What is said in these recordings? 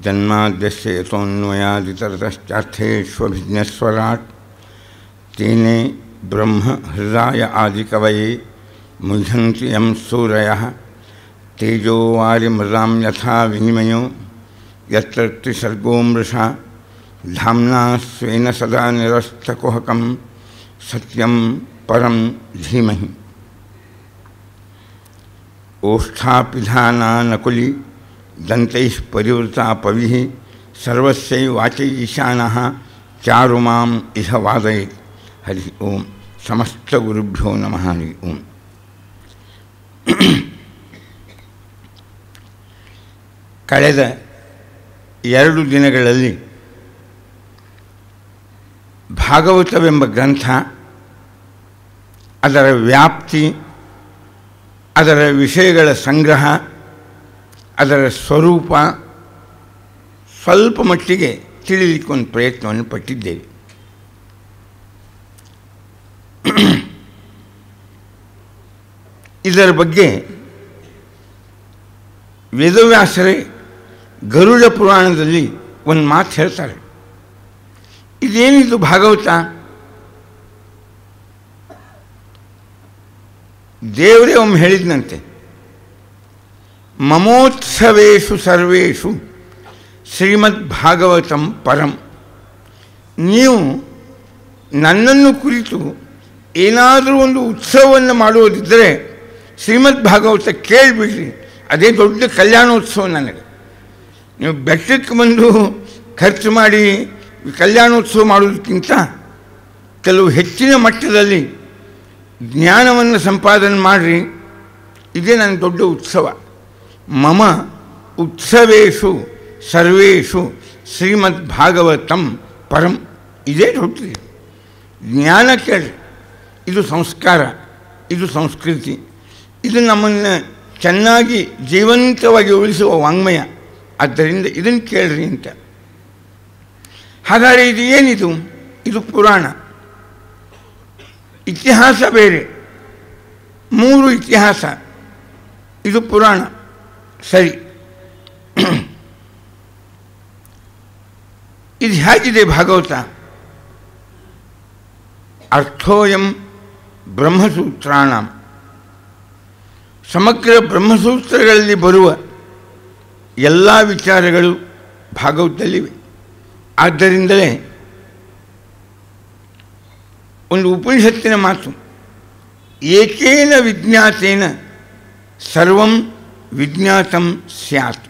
जन्माद्यस्य यतोऽन्वयादितरतश्चार्थेष्वभिज्ञस्वराट् तेने ब्रह्म हृदय आदिकवये मुह्यन्ति यं सूरयः तेजो वारिमृदां यथा विनिमयो यत्र त्रिसर्गो मृषा धाम्ना स्वेन सदा निरस्तकुहकं सत्यं परं धीमहि। ओष्ठापिधानानकुली दन्तैः परिवृता पविः सर्वस्यै वाचै ईशानः चारुमाम् इह वादयेत्। हरि ओं। समस्तगुरुभ्यो नमः। हरि ओं। ಕಳೆದ 2 ದಿನಗಳಲ್ಲಿ ಭಾಗವತವೆಂಬ ಗ್ರಂಥ, ಅದರ ವ್ಯಾಪ್ತಿ, ಅದರ ವಿಷಯಗಳ ಸಂಗ್ರಹ, ಅದರ ಸ್ವರೂಪ ಸ್ವಲ್ಪ ಮಟ್ಟಿಗೆ ತಿಳಿಲಿಕ್ಕೊಂದು ಪ್ರಯತ್ನವನ್ನು ಪಟ್ಟಿದ್ದೇವೆ. ಇದರ ಬಗ್ಗೆ ವೇದವ್ಯಾಸರೇ ಗರುಡ ಪುರಾಣದಲ್ಲಿ ಒಂದು ಮಾತು ಹೇಳ್ತಾರೆ. ಇದೇನಿದು ಭಾಗವತ? ದೇವರೇ ಒಮ್ಮೆ ಹೇಳಿದ್ನಂತೆ, ಮಮೋತ್ಸವೇಷು ಸರ್ವೇಷು ಶ್ರೀಮದ್ ಭಾಗವತಂ ಪರಂ. ನೀವು ನನ್ನನ್ನು ಕುರಿತು ಏನಾದರೂ ಒಂದು ಉತ್ಸವವನ್ನು ಮಾಡುವುದಿದ್ದರೆ ಶ್ರೀಮದ್ ಭಾಗವತ ಕೇಳಿಬಿಡ್ರಿ, ಅದೇ ದೊಡ್ಡ ಕಲ್ಯಾಣೋತ್ಸವ ನನಗೆ. ನೀವು ಬೆಟ್ಟಕ್ಕೆ ಬಂದು ಖರ್ಚು ಮಾಡಿ ಕಲ್ಯಾಣೋತ್ಸವ ಮಾಡೋದಕ್ಕಿಂತ ಕೆಲವು ಹೆಚ್ಚಿನ ಮಟ್ಟದಲ್ಲಿ ಜ್ಞಾನವನ್ನು ಸಂಪಾದನೆ ಮಾಡಿರಿ, ಇದೇ ನನ್ನ ದೊಡ್ಡ ಉತ್ಸವ. ಮಮ ಉತ್ಸವೇಷು ಸರ್ವೇಷು ಶ್ರೀಮದ್ ಭಾಗವತಂ ಪರಂ, ಇದೇ ದೊಡ್ಡದು. ಜ್ಞಾನ ಕೇಳ್ರಿ, ಇದು ಸಂಸ್ಕಾರ, ಇದು ಸಂಸ್ಕೃತಿ, ಇದು ನಮ್ಮನ್ನು ಚೆನ್ನಾಗಿ ಜೀವಂತವಾಗಿ ಉಳಿಸುವ ವಾಂಗ್ಮಯ. ಆದ್ದರಿಂದ ಇದನ್ನು ಕೇಳ್ರಿ ಅಂತ. ಹಾಗಾದರೆ ಇದು ಏನಿದು? ಇದು ಪುರಾಣ. ಇತಿಹಾಸ ಬೇರೆ, 3 ಇತಿಹಾಸ, ಇದು ಪುರಾಣ. ಸರಿ, ಇದು ಹೇಗಿದೆ ಭಾಗವತ? ಅರ್ಥೋಯಂ ಬ್ರಹ್ಮಸೂತ್ರಾಣಂ. ಸಮಗ್ರ ಬ್ರಹ್ಮಸೂತ್ರಗಳಲ್ಲಿ ಬರುವ ಎಲ್ಲ ವಿಚಾರಗಳು ಭಾಗವತದಲ್ಲಿವೆ. ಆದ್ದರಿಂದಲೇ ಒಂದು ಉಪನಿಷತ್ತಿನ ಮಾತು, ಏಕೇನ ವಿಜ್ಞಾತೇನ ಸರ್ವಂ ವಿಜ್ಞಾತಂ ಸ್ಯಾತ್.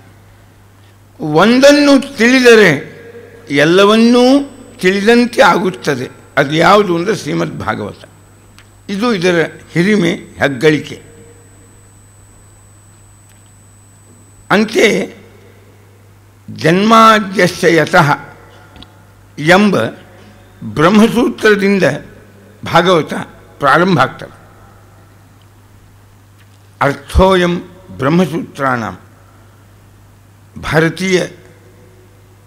ಒಂದನ್ನು ತಿಳಿದರೆ ಎಲ್ಲವನ್ನೂ ತಿಳಿದಂತೆ ಆಗುತ್ತದೆ. ಅದು ಯಾವುದು ಅಂದರೆ ಶ್ರೀಮದ್ ಭಾಗವತ. ಇದು ಇದರ ಹಿರಿಮೆ, ಹೆಗ್ಗಳಿಕೆ. ಅಂತೆ ಜನ್ಮಾದ್ಯಸ್ಯ ಯತಃ ಎಂಬ ಬ್ರಹ್ಮಸೂತ್ರದಿಂದ ಭಾಗವತ ಪ್ರಾರಂಭ ಆಗ್ತದೆ. ಅರ್ಥೋಯಂ ಬ್ರಹ್ಮಸೂತ್ರಾಣ. ಭಾರತೀಯ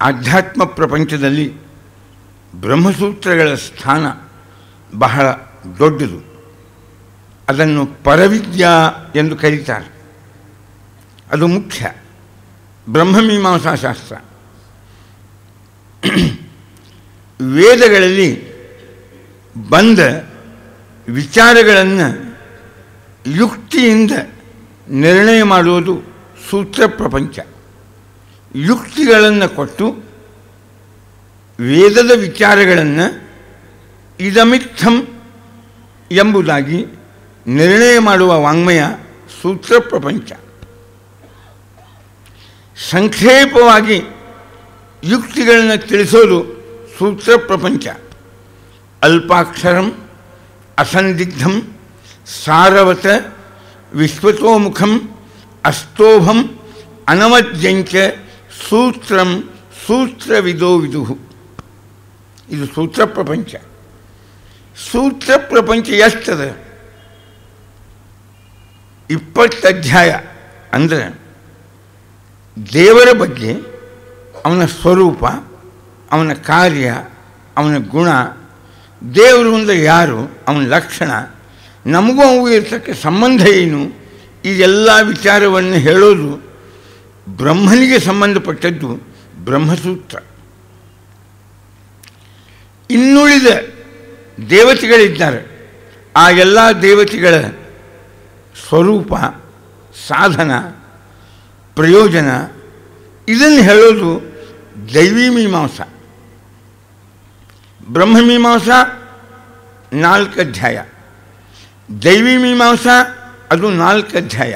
ಆಧ್ಯಾತ್ಮ ಪ್ರಪಂಚದಲ್ಲಿ ಬ್ರಹ್ಮಸೂತ್ರಗಳ ಸ್ಥಾನ ಬಹಳ ದೊಡ್ಡದು. ಅದನ್ನು ಪರವಿದ್ಯಾ ಎಂದು ಕರೀತಾರೆ. ಅದು ಮುಖ್ಯ. ಬ್ರಹ್ಮಮೀಮಾಂಸಾ ಶಾಸ್ತ್ರ. ವೇದಗಳಲ್ಲಿ ಬಂದ ವಿಚಾರಗಳನ್ನು ಯುಕ್ತಿಯಿಂದ ನಿರ್ಣಯ ಮಾಡುವುದು ಸೂತ್ರ ಪ್ರಪಂಚ. ಯುಕ್ತಿಗಳನ್ನು ಕೊಟ್ಟು ವೇದದ ವಿಚಾರಗಳನ್ನು ಇದಮಿತ್ತಂ ಎಂಬುದಾಗಿ ನಿರ್ಣಯ ಮಾಡುವ ವಾಂಗ್ಮಯ ಸೂತ್ರ ಪ್ರಪಂಚ. ಸಂಕ್ಷೇಪವಾಗಿ ಯುಕ್ತಿಗಳನ್ನು ತಿಳಿಸೋದು ಸೂತ್ರ ಪ್ರಪಂಚ. ಅಲ್ಪಾಕ್ಷರಂ ಅಸಂದಿಗ್ಧಂ ಸಾರವತ ವಿಶ್ವತೋಮುಖಂ ಅಸ್ತೋಭಂ ಅನವದ್ಯಂಚ ಸೂತ್ರಂ ಸೂತ್ರವಿದೋ ವಿದುಃ. ಇದು ಸೂತ್ರ ಪ್ರಪಂಚ. ಸೂತ್ರ ಪ್ರಪಂಚ ಎಷ್ಟದ? 20 ಅಧ್ಯಾಯ. ಅಂದರೆ ದೇವರ ಬಗ್ಗೆ, ಅವನ ಸ್ವರೂಪ, ಅವನ ಕಾರ್ಯ, ಅವನ ಗುಣ, ದೇವರು ಅಂದರೆ ಯಾರು, ಅವನ ಲಕ್ಷಣ, ನಮಗೂ ಅವು ಇರ್ತಕ್ಕ ಸಂಬಂಧ ಏನು, ಈ ಎಲ್ಲ ವಿಚಾರವನ್ನು ಹೇಳೋದು ಬ್ರಹ್ಮನಿಗೆ ಸಂಬಂಧಪಟ್ಟದ್ದು ಬ್ರಹ್ಮಸೂತ್ರ. ಇನ್ನುಳಿದ ದೇವತೆಗಳಿದ್ದಾರೆ. ಆ ಎಲ್ಲ ದೇವತೆಗಳ ಸ್ವರೂಪ, ಸಾಧನ, ಪ್ರಯೋಜನ ಇದನ್ನು ಹೇಳೋದು ದೈವಿ ಮೀಮಾಂಸ. ಬ್ರಹ್ಮಮೀಮಾಂಸ 4 ಅಧ್ಯಾಯ, ದೈವಿ ಮೀಮಾಂಸ ಅದು 4 ಅಧ್ಯಾಯ.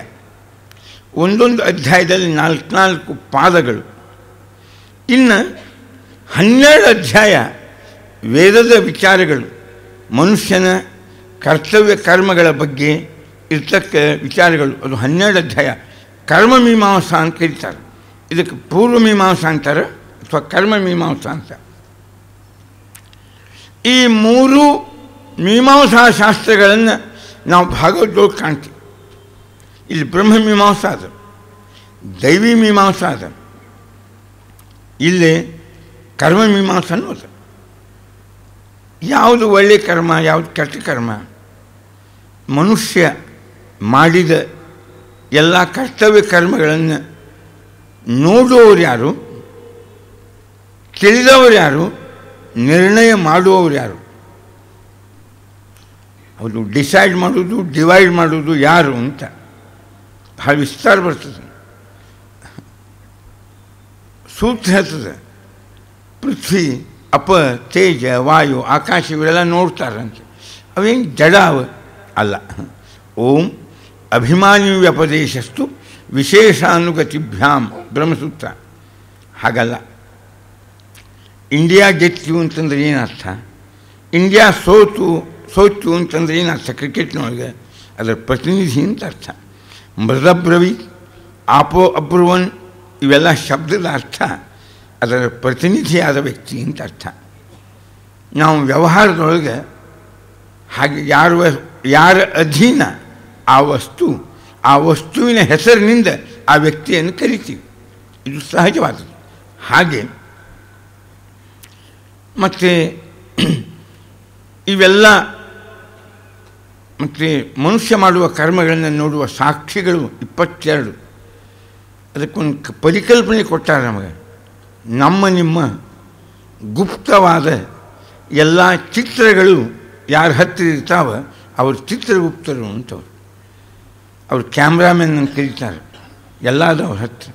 ಒಂದೊಂದು ಅಧ್ಯಾಯದಲ್ಲಿ 4 ಪಾದಗಳು. ಇನ್ನು 12 ಅಧ್ಯಾಯ ವೇದದ ವಿಚಾರಗಳು, ಮನುಷ್ಯನ ಕರ್ತವ್ಯ ಕರ್ಮಗಳ ಬಗ್ಗೆ ಇರ್ತಕ್ಕ ವಿಚಾರಗಳು. ಅದು 12 ಅಧ್ಯಾಯ ಕರ್ಮಮೀಮಾಂಸ ಅಂತ ಕರೀತಾರೆ. ಇದಕ್ಕೆ ಪೂರ್ವಮೀಮಾಂಸ ಅಂತಾರೆ ಅಥವಾ ಕರ್ಮಮೀಮಾಂಸ ಅಂತ. ಈ 3 ಮೀಮಾಂಸಾ ಶಾಸ್ತ್ರಗಳನ್ನು ನಾವು ಭಾಗವತದೊಳಗೆ ಕಾಣ್ತೀವಿ. ಇಲ್ಲಿ ಬ್ರಹ್ಮಮೀಮಾಂಸ ಅದು, ದೈವಿ ಮೀಮಾಂಸ ಅದು, ಇಲ್ಲಿ ಕರ್ಮಮೀಮಾಂಸ ಅನ್ನೋದು. ಯಾವುದು ಒಳ್ಳೆಯ ಕರ್ಮ, ಯಾವುದು ಕೆಟ್ಟ ಕರ್ಮ, ಮನುಷ್ಯ ಮಾಡಿದ ಎಲ್ಲ ಕರ್ತವ್ಯ ಕರ್ಮಗಳನ್ನು ನೋಡುವವರು ಯಾರು, ತಿಳಿದವರು ಯಾರು, ನಿರ್ಣಯ ಮಾಡುವವರು ಯಾರು, ಅದು ಡಿಸೈಡ್ ಮಾಡೋದು, ಡಿವೈಡ್ ಮಾಡೋದು ಯಾರು ಅಂತ ಭಾಳ ವಿಸ್ತಾರ ಬರ್ತದೆ. ಸೂತ್ರ ಹೇಳ್ತದೆ, ಪೃಥ್ವಿ, ಅಪ, ತೇಜ, ವಾಯು, ಆಕಾಶ ಇವೆಲ್ಲ ನೋಡ್ತಾರಂತೆ. ಅವೇನು ಜಡ ಅಲ್ಲ. ಓಂ ಅಭಿಮಾನಿ ವ್ಯಪದೇಶಸ್ತು ವಿಶೇಷಾನುಗತಿಭ್ಯಾಂ ಬ್ರಹ್ಮಸೂತ್ರ. ಹಾಗಲ್ಲ. ಇಂಡಿಯಾ ಗೆತ್ತು ಅಂತಂದ್ರೆ ಏನರ್ಥ, ಇಂಡಿಯಾ ಸೋತು ಅಂತಂದ್ರೆ ಏನರ್ಥ, ಕ್ರಿಕೆಟ್ನೊಳಗೆ ಅದರ ಪ್ರತಿನಿಧಿ ಅಂತ ಅರ್ಥ. ಮೃದಬ್ರವಿ, ಆಪೋ ಅಬ್ರುವನ್ ಇವೆಲ್ಲ ಶಬ್ದದ ಅರ್ಥ ಅದರ ಪ್ರತಿನಿಧಿಯಾದ ವ್ಯಕ್ತಿ ಅಂತ ಅರ್ಥ. ನಾವು ವ್ಯವಹಾರದೊಳಗೆ ಹಾಗೆ ಯಾರ ಅಧೀನ ಆ ವಸ್ತುವಿನ ಹೆಸರಿನಿಂದ ಆ ವ್ಯಕ್ತಿಯನ್ನು ಕರಿತೀವಿ. ಇದು ಸಹಜವಾದದ್ದು. ಹಾಗೆ ಮತ್ತು ಇವೆಲ್ಲ ಮತ್ತು ಮನುಷ್ಯ ಮಾಡುವ ಕರ್ಮಗಳನ್ನು ನೋಡುವ ಸಾಕ್ಷಿಗಳು 22. ಅದಕ್ಕೊಂದು ಪರಿಕಲ್ಪನೆ ಕೊಟ್ಟಾರೆ ನಮಗೆ. ನಮ್ಮ ನಿಮ್ಮ ಗುಪ್ತವಾದ ಎಲ್ಲ ಚಿತ್ರಗಳು ಯಾರ ಹತ್ತಿರ ಇರ್ತಾವೆ ಅವ್ರ ಚಿತ್ರಗುಪ್ತರು ಅಂತವ್ರು. ಅವ್ರು ಕ್ಯಾಮ್ರಾಮನ್ ಅಂತ ಕರೀತಾರೆ. ಎಲ್ಲದು ಅವ್ರ ಹತ್ತಿರ.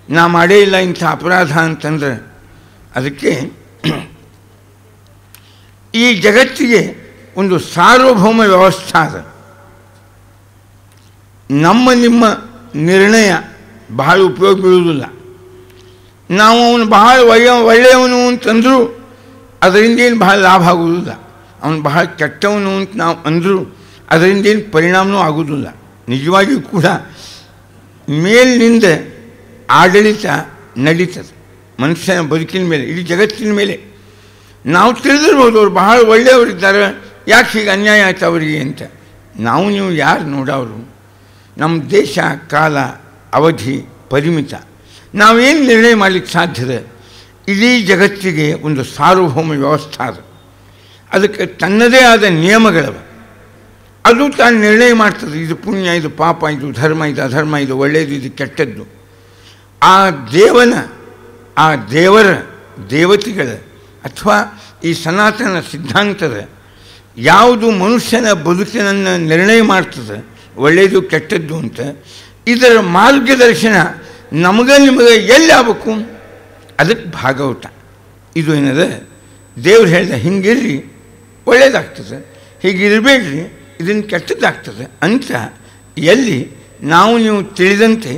ನಾ ಮಾಡೇ ಇಲ್ಲ ಇಂಥ ಅಪರಾಧ ಅಂತಂದ್ರೆ ಅದಕ್ಕೆ ಈ ಜಗತ್ತಿಗೆ ಒಂದು ಸಾರ್ವಭೌಮ ವ್ಯವಸ್ಥೆ ಅದ. ನಮ್ಮ ನಿಮ್ಮ ನಿರ್ಣಯ ಬಹಳ ಉಪಯೋಗ ಬೀಳುವುದಿಲ್ಲ. ನಾವು ಅವನು ಬಹಳ ಒಳ್ಳೆಯವನು ಅಂತಂದರೂ ಅದರಿಂದೇನು ಬಹಳ ಲಾಭ ಆಗುವುದಿಲ್ಲ. ಅವನು ಬಹಳ ಕೆಟ್ಟವನು ಅಂತ ನಾವು ಅಂದರೂ ಅದರಿಂದೇನು ಪರಿಣಾಮವೂ ಆಗುವುದಿಲ್ಲ. ನಿಜವಾಗಿಯೂ ಕೂಡ ಮೇಲಿನಿಂದ ಆಡಳಿತ ನಡೀತದೆ ಮನುಷ್ಯನ ಬದುಕಿನ ಮೇಲೆ, ಇಡೀ ಜಗತ್ತಿನ ಮೇಲೆ. ನಾವು ತಿಳಿದಿರ್ಬೋದು ಅವ್ರು ಬಹಳ ಒಳ್ಳೆಯವರಿದ್ದಾರೆ, ಯಾಕೆ ಹೀಗೆ ಅನ್ಯಾಯ ಆಯ್ತು ಅವರಿಗೆ ಅಂತ. ನೀವು ಯಾರು ನೋಡೋರು? ನಮ್ಮ ದೇಶ, ಕಾಲ, ಅವಧಿ ಪರಿಮಿತ. ನಾವೇನು ನಿರ್ಣಯ ಮಾಡಲಿಕ್ಕೆ ಸಾಧ್ಯದ? ಇಡೀ ಜಗತ್ತಿಗೆ ಒಂದು ಸಾರ್ವಭೌಮ ವ್ಯವಸ್ಥೆ ಅದು. ಅದಕ್ಕೆ ತನ್ನದೇ ಆದ ನಿಯಮಗಳವ. ಅದು ತಾನು ನಿರ್ಣಯ ಮಾಡ್ತದೆ. ಇದು ಪುಣ್ಯ, ಇದು ಪಾಪ, ಇದು ಧರ್ಮ, ಇದು ಅಧರ್ಮ, ಇದು ಒಳ್ಳೆಯದು, ಇದು ಕೆಟ್ಟದ್ದು. ಆ ದೇವರ ದೇವತೆಗಳ ಅಥವಾ ಈ ಸನಾತನ ಸಿದ್ಧಾಂತದ ಯಾವುದು ಮನುಷ್ಯನ ಬದುಕಿನನ್ನು ನಿರ್ಣಯ ಮಾಡ್ತದೆ, ಒಳ್ಳೆಯದು ಕೆಟ್ಟದ್ದು ಅಂತ, ಇದರ ಮಾರ್ಗದರ್ಶನ ನಿಮಗೆ ಎಲ್ಲಿ ಆಗಬೇಕು? ಅದಕ್ಕೆ ಭಾಗವತ. ಇದು ಏನದ, ದೇವ್ರು ಹೇಳಿದ ಹಿಂಗಿರ್ರಿ ಒಳ್ಳೆಯದಾಗ್ತದೆ, ಹೀಗಿರಬೇಡ್ರಿ ಇದನ್ನು ಕೆಟ್ಟದ್ದಾಗ್ತದೆ ಅಂತ ಎಲ್ಲಿ ನೀವು ತಿಳಿದಂತೆ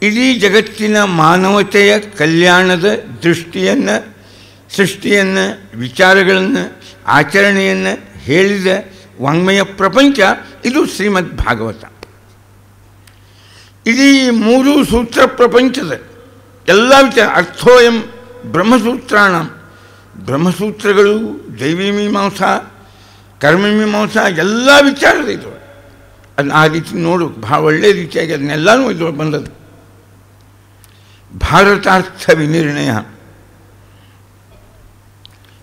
ಇಡೀ ಜಗತ್ತಿನ ಮಾನವತೆಯ ಕಲ್ಯಾಣದ ದೃಷ್ಟಿಯನ್ನು, ಸೃಷ್ಟಿಯನ್ನು, ವಿಚಾರಗಳನ್ನು, ಆಚರಣೆಯನ್ನು ಹೇಳಿದ ವಾಂಗ್ಮಯ ಪ್ರಪಂಚ ಇದು ಶ್ರೀಮದ್ ಭಾಗವತ. ಇಡೀ 3 ಸೂತ್ರ ಪ್ರಪಂಚದ ಎಲ್ಲ ವಿಚಾರ ಅರ್ಥೋಯಂ ಬ್ರಹ್ಮಸೂತ್ರಾಣ. ಬ್ರಹ್ಮಸೂತ್ರಗಳು, ದೈವಿ ಮೀಮಾಂಸಾ, ಕರ್ಮಮೀಮಾಂಸಾ ಎಲ್ಲ ವಿಚಾರದ ಇದು. ಅದನ್ನ ಆ ರೀತಿ ನೋಡು, ಭಾಳ ಒಳ್ಳೆಯ ರೀತಿಯಾಗಿ ಅದನ್ನೆಲ್ಲನೂ ಇದು ಬಂದದ್ದು. ಭಾರತಾರ್ಥ ವಿನಿರ್ಣಯ.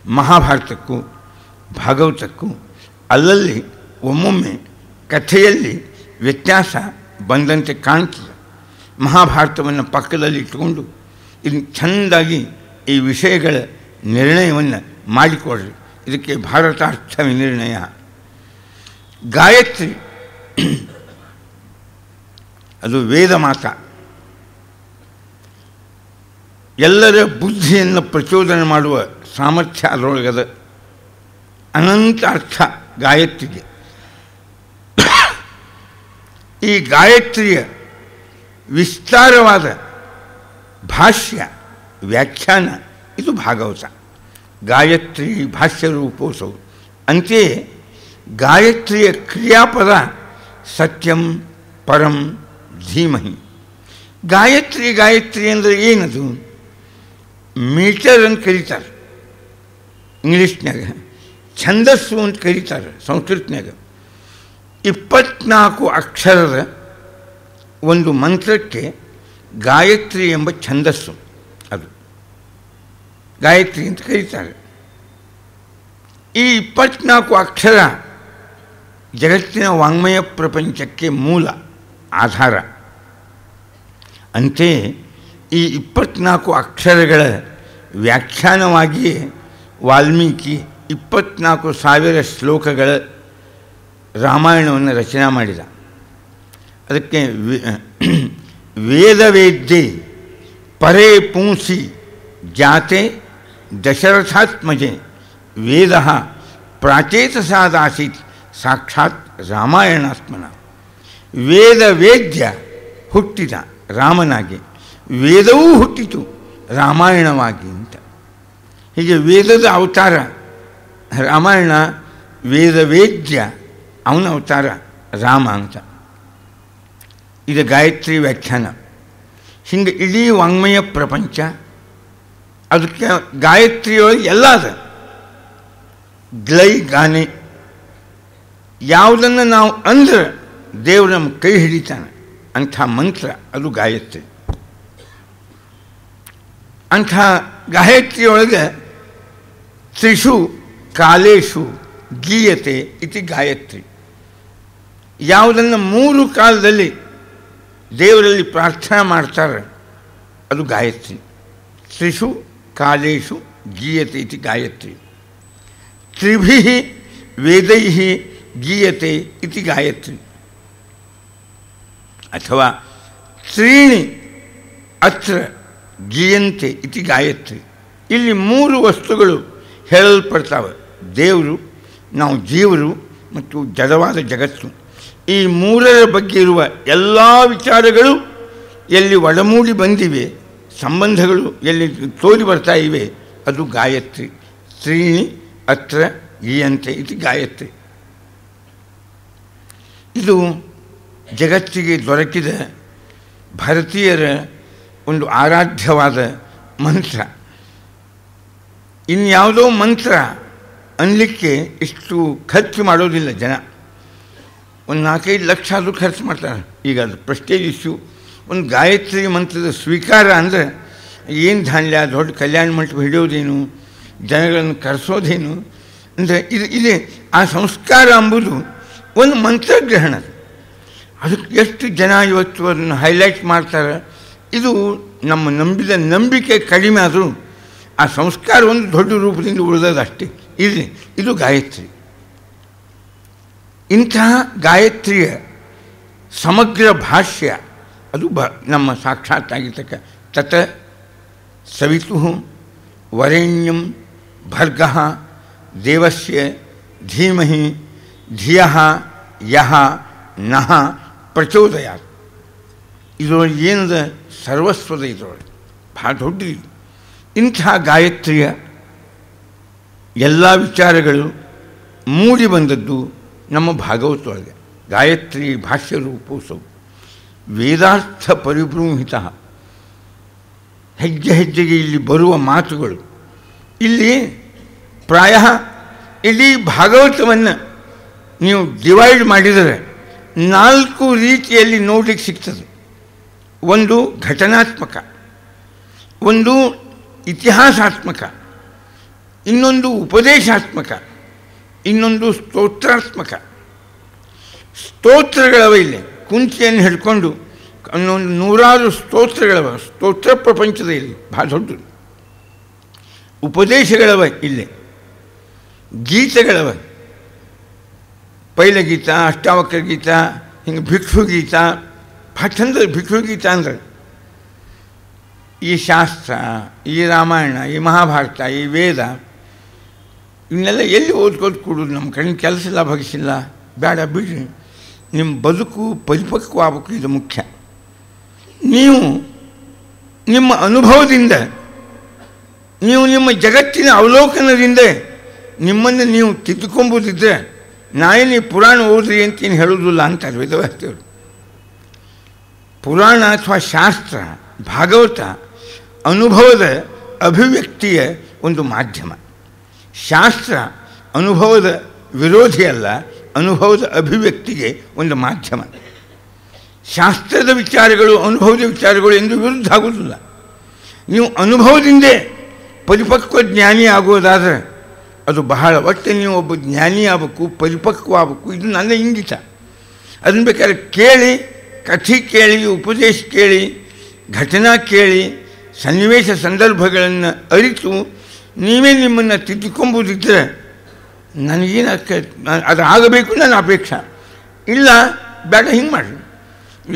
ಮಹಾಭಾರತಕ್ಕೂ ಭಾಗವತಕ್ಕೂ ಅಲ್ಲಲ್ಲಿ ಒಮ್ಮೊಮ್ಮೆ ಕಥೆಯಲ್ಲಿ ವ್ಯತ್ಯಾಸ ಬಂದಂತೆ ಕಾಣ್ತದೆ. ಮಹಾಭಾರತವನ್ನು ಪಕ್ಕದಲ್ಲಿ ಇಟ್ಟುಕೊಂಡು ಇದನ್ನು ಚೆಂದಾಗಿ ಈ ವಿಷಯಗಳ ನಿರ್ಣಯವನ್ನು ಮಾಡಿಕೊಡ್ರಿ. ಇದಕ್ಕೆ ಭಾರತಾರ್ಥ ವಿನಿರ್ಣಯ. ಗಾಯತ್ರಿ ಅದು ವೇದ ಮಾತ. ಎಲ್ಲರ ಬುದ್ಧಿಯನ್ನು ಪ್ರಚೋದನೆ ಮಾಡುವ ಸಾಮರ್ಥ್ಯ ಅದರೊಳಗದ. ಅನಂತ ಅರ್ಥ ಗಾಯತ್ರಿಗೆ. ಈ ಗಾಯತ್ರಿಯ ವಿಸ್ತಾರವಾದ ಭಾಷ್ಯ ವ್ಯಾಖ್ಯಾನ ಇದು ಭಾಗವತ. ಗಾಯತ್ರಿ ಭಾಷ್ಯ ರೂಪೋತ್ಸವ. ಅಂತೆಯೇ ಗಾಯತ್ರಿಯ ಕ್ರಿಯಾಪದ ಸತ್ಯಂ ಪರಂ ಧೀಮಹಿ. ಗಾಯತ್ರಿ ಗಾಯತ್ರಿ ಅಂದರೆ ಏನದು? ಮೀಟರ್ ಅಂತ ಕರೀತಾರೆ ಇಂಗ್ಲೀಷ್ನಾಗ, ಛಂದಸ್ಸು ಅಂತ ಕರೀತಾರೆ ಸಂಸ್ಕೃತನಾಗ. 24 ಅಕ್ಷರದ ಒಂದು ಮಂತ್ರಕ್ಕೆ ಗಾಯತ್ರಿ ಎಂಬ ಛಂದಸ್ಸು, ಅದು ಗಾಯತ್ರಿ ಅಂತ ಕರೀತಾರೆ. ಈ 24 ಅಕ್ಷರ ಜಗತ್ತಿನ ವಾಂಗ್ಮಯ ಪ್ರಪಂಚಕ್ಕೆ ಮೂಲ ಆಧಾರ. ಅಂತೆಯೇ ಈ 24 ಅಕ್ಷರಗಳ ವ್ಯಾಖ್ಯಾನವಾಗಿಯೇ ವಾಲ್ಮೀಕಿ 24,000 ಶ್ಲೋಕಗಳ ರಾಮಾಯಣವನ್ನು ರಚನೆ ಮಾಡಿದ. ಅದಕ್ಕೆ ವೇದವೇದ್ಯೆ ಪರೇ ಪುಂಸಿ ಜಾತೆ ದಶರಥಾತ್ಮಜೆ ವೇದ ಪ್ರಾಚೇತಸಾದಾಸೀತ್ ಸಾಕ್ಷಾತ್ ರಾಮಾಯಣಾತ್ಮನ. ವೇದವೇದ್ಯ ಹುಟ್ಟಿದ ರಾಮನಾಗಿ, ವೇದವೂ ಹುಟ್ಟಿತು ರಾಮಾಯಣವಾಗಿ ಅಂತ. ಹೀಗೆ ವೇದದ ಅವತಾರ ರಾಮಾಯಣ, ವೇದವೇದ್ಯ ಅವನ ಅವತಾರ ರಾಮ ಅಂತ. ಇದು ಗಾಯತ್ರಿ ವ್ಯಾಖ್ಯಾನ. ಹಿಂಗೆ ಇಡೀ ವಾಂಗ್ಮಯ ಪ್ರಪಂಚ ಅದಕ್ಕೆ ಗಾಯತ್ರಿಯೊಳಗೆ ಎಲ್ಲ ಅದ. ಗ್ಲೈ ಗಾನೆ, ಯಾವುದನ್ನು ನಾವು ಅಂದ್ರೆ ದೇವರು ನಮ್ಮ ಕೈ ಹಿಡಿತಾನೆ ಅಂಥ ಮಂತ್ರ ಅದು ಗಾಯತ್ರಿ. ಅಂಥ ಗಾಯತ್ರಿಯೊಳಗೆ ತ್ರಿಷು ಕಾಲೇಶು ಗೀಯತೆ ಇತಿ ಗಾಯತ್ರಿ. ಯಾವುದನ್ನು 3 ಕಾಲದಲ್ಲಿ ದೇವರಲ್ಲಿ ಪ್ರಾರ್ಥನೆ ಮಾಡ್ತಾರೆ ಅದು ಗಾಯತ್ರಿ. ತ್ರಿಷು ಕಾಲೇಶು ಗೀಯತೆ ಇತಿ ಗಾಯತ್ರಿ. ತ್ರಿಭಿ ವೇದೈ ಗೀಯತೆ ಇತಿ ಗಾಯತ್ರಿ. ಅಥವಾ ತ್ರೀಣಿ ಅತ್ರ ಗೀಯಂತೆ ಇತಿ ಗಾಯತ್ರಿ. ಇಲ್ಲಿ 3 ವಸ್ತುಗಳು ಹೇಳಲ್ಪಡ್ತಾವೆ: ದೇವರು, ನಾವು ಜೀವರು ಮತ್ತು ಜಡವಾದ ಜಗತ್ತು. ಈ 3ರ ಬಗ್ಗೆ ಇರುವ ಎಲ್ಲ ವಿಚಾರಗಳು ಎಲ್ಲಿ ಒಡಮೂಡಿ ಬಂದಿವೆ, ಸಂಬಂಧಗಳು ಎಲ್ಲಿ ತೋರಿ ಬರ್ತಾ ಇವೆ, ಅದು ಗಾಯತ್ರಿ. ತ್ರೀಣಿ ಅತ್ರ ಗೀಯಂತೆ ಇತಿ ಗಾಯತ್ರಿ. ಇದು ಜಗತ್ತಿಗೆ ದೊರಕಿದ ಭಾರತೀಯರ ಒಂದು ಆರಾಧ್ಯವಾದ ಮಂತ್ರ. ಇನ್ಯಾವುದೋ ಮಂತ್ರ ಅನ್ನಲಿಕ್ಕೆ ಇಷ್ಟು ಖರ್ಚು ಮಾಡೋದಿಲ್ಲ ಜನ. ಒಂದು 4-5 ಲಕ್ಷ ಆದರೂ ಖರ್ಚು ಮಾಡ್ತಾರೆ. ಈಗ ಅದು ಪ್ರೆಸ್ಟೇಜ್ ಇಶ್ಯೂ. ಒಂದು ಗಾಯತ್ರಿ ಮಂತ್ರದ ಸ್ವೀಕಾರ ಅಂದರೆ ಏನು ಧಾನ್ಯ, ದೊಡ್ಡ ಕಲ್ಯಾಣ ಮಂಟಪ ಹಿಡಿಯೋದೇನು, ಜನಗಳನ್ನು ಕರೆಸೋದೇನು ಅಂದರೆ ಇದೆ. ಆ ಸಂಸ್ಕಾರ ಎಂಬುದು ಒಂದು ಮಂತ್ರಗ್ರಹಣ. ಅದಕ್ಕೆ ಎಷ್ಟು ಜನ ಇವತ್ತು ಅದನ್ನು ಹೈಲೈಟ್ ಮಾಡ್ತಾರೆ. ಇದು ನಮ್ಮ ನಂಬಿದ ನಂಬಿಕೆ ಕಡಿಮೆ ಆದರೂ ಆ ಸಂಸ್ಕಾರ ಒಂದು ದೊಡ್ಡ ರೂಪದಿಂದ ಉಳಿದದ್ದು ಅಷ್ಟೇ. ಇದು ಗಾಯತ್ರಿ. ಇಂತಹ ಗಾಯತ್ರಿಯ ಸಮಗ್ರ ಭಾಷ್ಯ ಅದು ನಮ್ಮ ಸಾಕ್ಷಾತ್ತಾಗಿರ್ತಕ್ಕ ತತ ಸವಿತು ವರೆಣ್ಯಂ ಭರ್ಗಃ ದೇವಸ್ಯ ಧೀಮಹಿ ಧಿಯಃ ಯಃ ನಃ ಪ್ರಚೋದಯಾತ್. ಇದರೊಳಗೆ ಏನದ ಸರ್ವಸ್ವದ, ಇದರೊಳಗೆ ಭಾಳ ದೊಡ್ಡದು. ಇಂಥ ಗಾಯತ್ರಿಯ ಎಲ್ಲ ವಿಚಾರಗಳು ಮೂಡಿ ಬಂದದ್ದು ನಮ್ಮ ಭಾಗವತೊಳಗೆ. ಗಾಯತ್ರಿ ಭಾಷ್ಯ ರೂಪೋತ್ಸವ ವೇದಾರ್ಥ ಪರಿಬೃಂಹಿತ. ಹೆಜ್ಜೆ ಹೆಜ್ಜೆಗೆ ಇಲ್ಲಿ ಬರುವ ಮಾತುಗಳು. ಇಲ್ಲಿ ಪ್ರಾಯ ಇಡೀ ಭಾಗವತವನ್ನು ನೀವು ಡಿವೈಡ್ ಮಾಡಿದರೆ 4 ರೀತಿಯಲ್ಲಿ ನೋಡಲಿಕ್ಕೆ ಸಿಗ್ತದೆ. ಒಂದು ಘಟನಾತ್ಮಕ, ಒಂದು ಇತಿಹಾಸಾತ್ಮಕ, ಇನ್ನೊಂದು ಉಪದೇಶಾತ್ಮಕ, ಇನ್ನೊಂದು ಸ್ತೋತ್ರಾತ್ಮಕ. ಸ್ತೋತ್ರಗಳವ ಇಲ್ಲಿ ಕುಂಚಿಯನ್ನು ಹಿಡ್ಕೊಂಡು ಅನ್ನೊಂದು ನೂರಾರು ಸ್ತೋತ್ರಗಳವ. ಸ್ತೋತ್ರ ಪ್ರಪಂಚದ ಇಲ್ಲಿ ಭಾಳ ದೊಡ್ಡದು. ಉಪದೇಶಗಳವ ಇಲ್ಲಿ, ಗೀತೆಗಳವ. ಪೈಲಗೀತ, ಅಷ್ಟಾವಕ್ರ ಗೀತ, ಹಿಂಗೆ ಭಿಕ್ಷುಗೀತ, ಭಾಳ ಚಂದ ಭಿಕ್ಷುಗೀತ ಅಂದ್ರೆ. ಈ ಶಾಸ್ತ್ರ, ಈ ರಾಮಾಯಣ, ಈ ಮಹಾಭಾರತ, ಈ ವೇದ ಇವನ್ನೆಲ್ಲ ಎಲ್ಲಿ ಓದ್ಕೋದು ಕೊಡೋದು? ನಮ್ಮ ಕಣ್ಣಿನ ಕೆಲಸ ಇಲ್ಲ, ಭಗಿಸಿಲ್ಲ, ಬೇಡ ಬಿಡ್ರಿ. ನಿಮ್ಮ ಬದುಕು ಪರಿಪಕ್ವ ಆಗಬೇಕು, ಇದು ಮುಖ್ಯ. ನೀವು ನಿಮ್ಮ ಅನುಭವದಿಂದ, ನೀವು ನಿಮ್ಮ ಜಗತ್ತಿನ ಅವಲೋಕನದಿಂದ ನಿಮ್ಮನ್ನು ನೀವು ತಿದ್ದುಕೊಂಬುದಿದ್ದರೆ ನಾಳೆ ಪುರಾಣ ಓದ್ರಿ ಅಂತೇನು ಹೇಳೋದಿಲ್ಲ ಅಂತಾರೆ ವೇದವ್ಯಾಸರು. ಪುರಾಣ ಅಥವಾ ಶಾಸ್ತ್ರ, ಭಾಗವತ ಅನುಭವದ ಅಭಿವ್ಯಕ್ತಿಯ ಒಂದು ಮಾಧ್ಯಮ. ಶಾಸ್ತ್ರ ಅನುಭವದ ವಿರೋಧಿ ಅಲ್ಲ, ಅನುಭವದ ಅಭಿವ್ಯಕ್ತಿಗೆ ಒಂದು ಮಾಧ್ಯಮ. ಶಾಸ್ತ್ರದ ವಿಚಾರಗಳು, ಅನುಭವದ ವಿಚಾರಗಳು ಎಂದು ವಿರುದ್ಧ ಆಗೋದಿಲ್ಲ. ನೀವು ಅನುಭವದಿಂದೇ ಪರಿಪಕ್ವ ಜ್ಞಾನಿ ಆಗೋದಾದರೆ ಅದು ಬಹಳ. ಒಟ್ಟು ನೀವು ಒಬ್ಬ ಜ್ಞಾನಿ ಆಗಬೇಕು, ಪರಿಪಕ್ವ ಆಗಬೇಕು, ಇದು ನನ್ನ ಇಂಗಿತ. ಅದನ್ನು ಬೇಕಾದ್ರೆ ಕೇಳಿ, ಕಥೆ ಕೇಳಿ, ಉಪದೇಶ ಕೇಳಿ, ಘಟನಾ ಕೇಳಿ, ಸನ್ನಿವೇಶ ಸಂದರ್ಭಗಳನ್ನು ಅರಿತು ನೀವೇ ನಿಮ್ಮನ್ನು ತಿದ್ದುಕೊಂಬುದಿದ್ದರೆ ನನಗೇನು ಅದು ಆಗಬೇಕು ನನ್ನ ಅಪೇಕ್ಷೆ. ಇಲ್ಲ ಬೇಡ, ಹಿಂಗೆ ಮಾಡಿರಿ.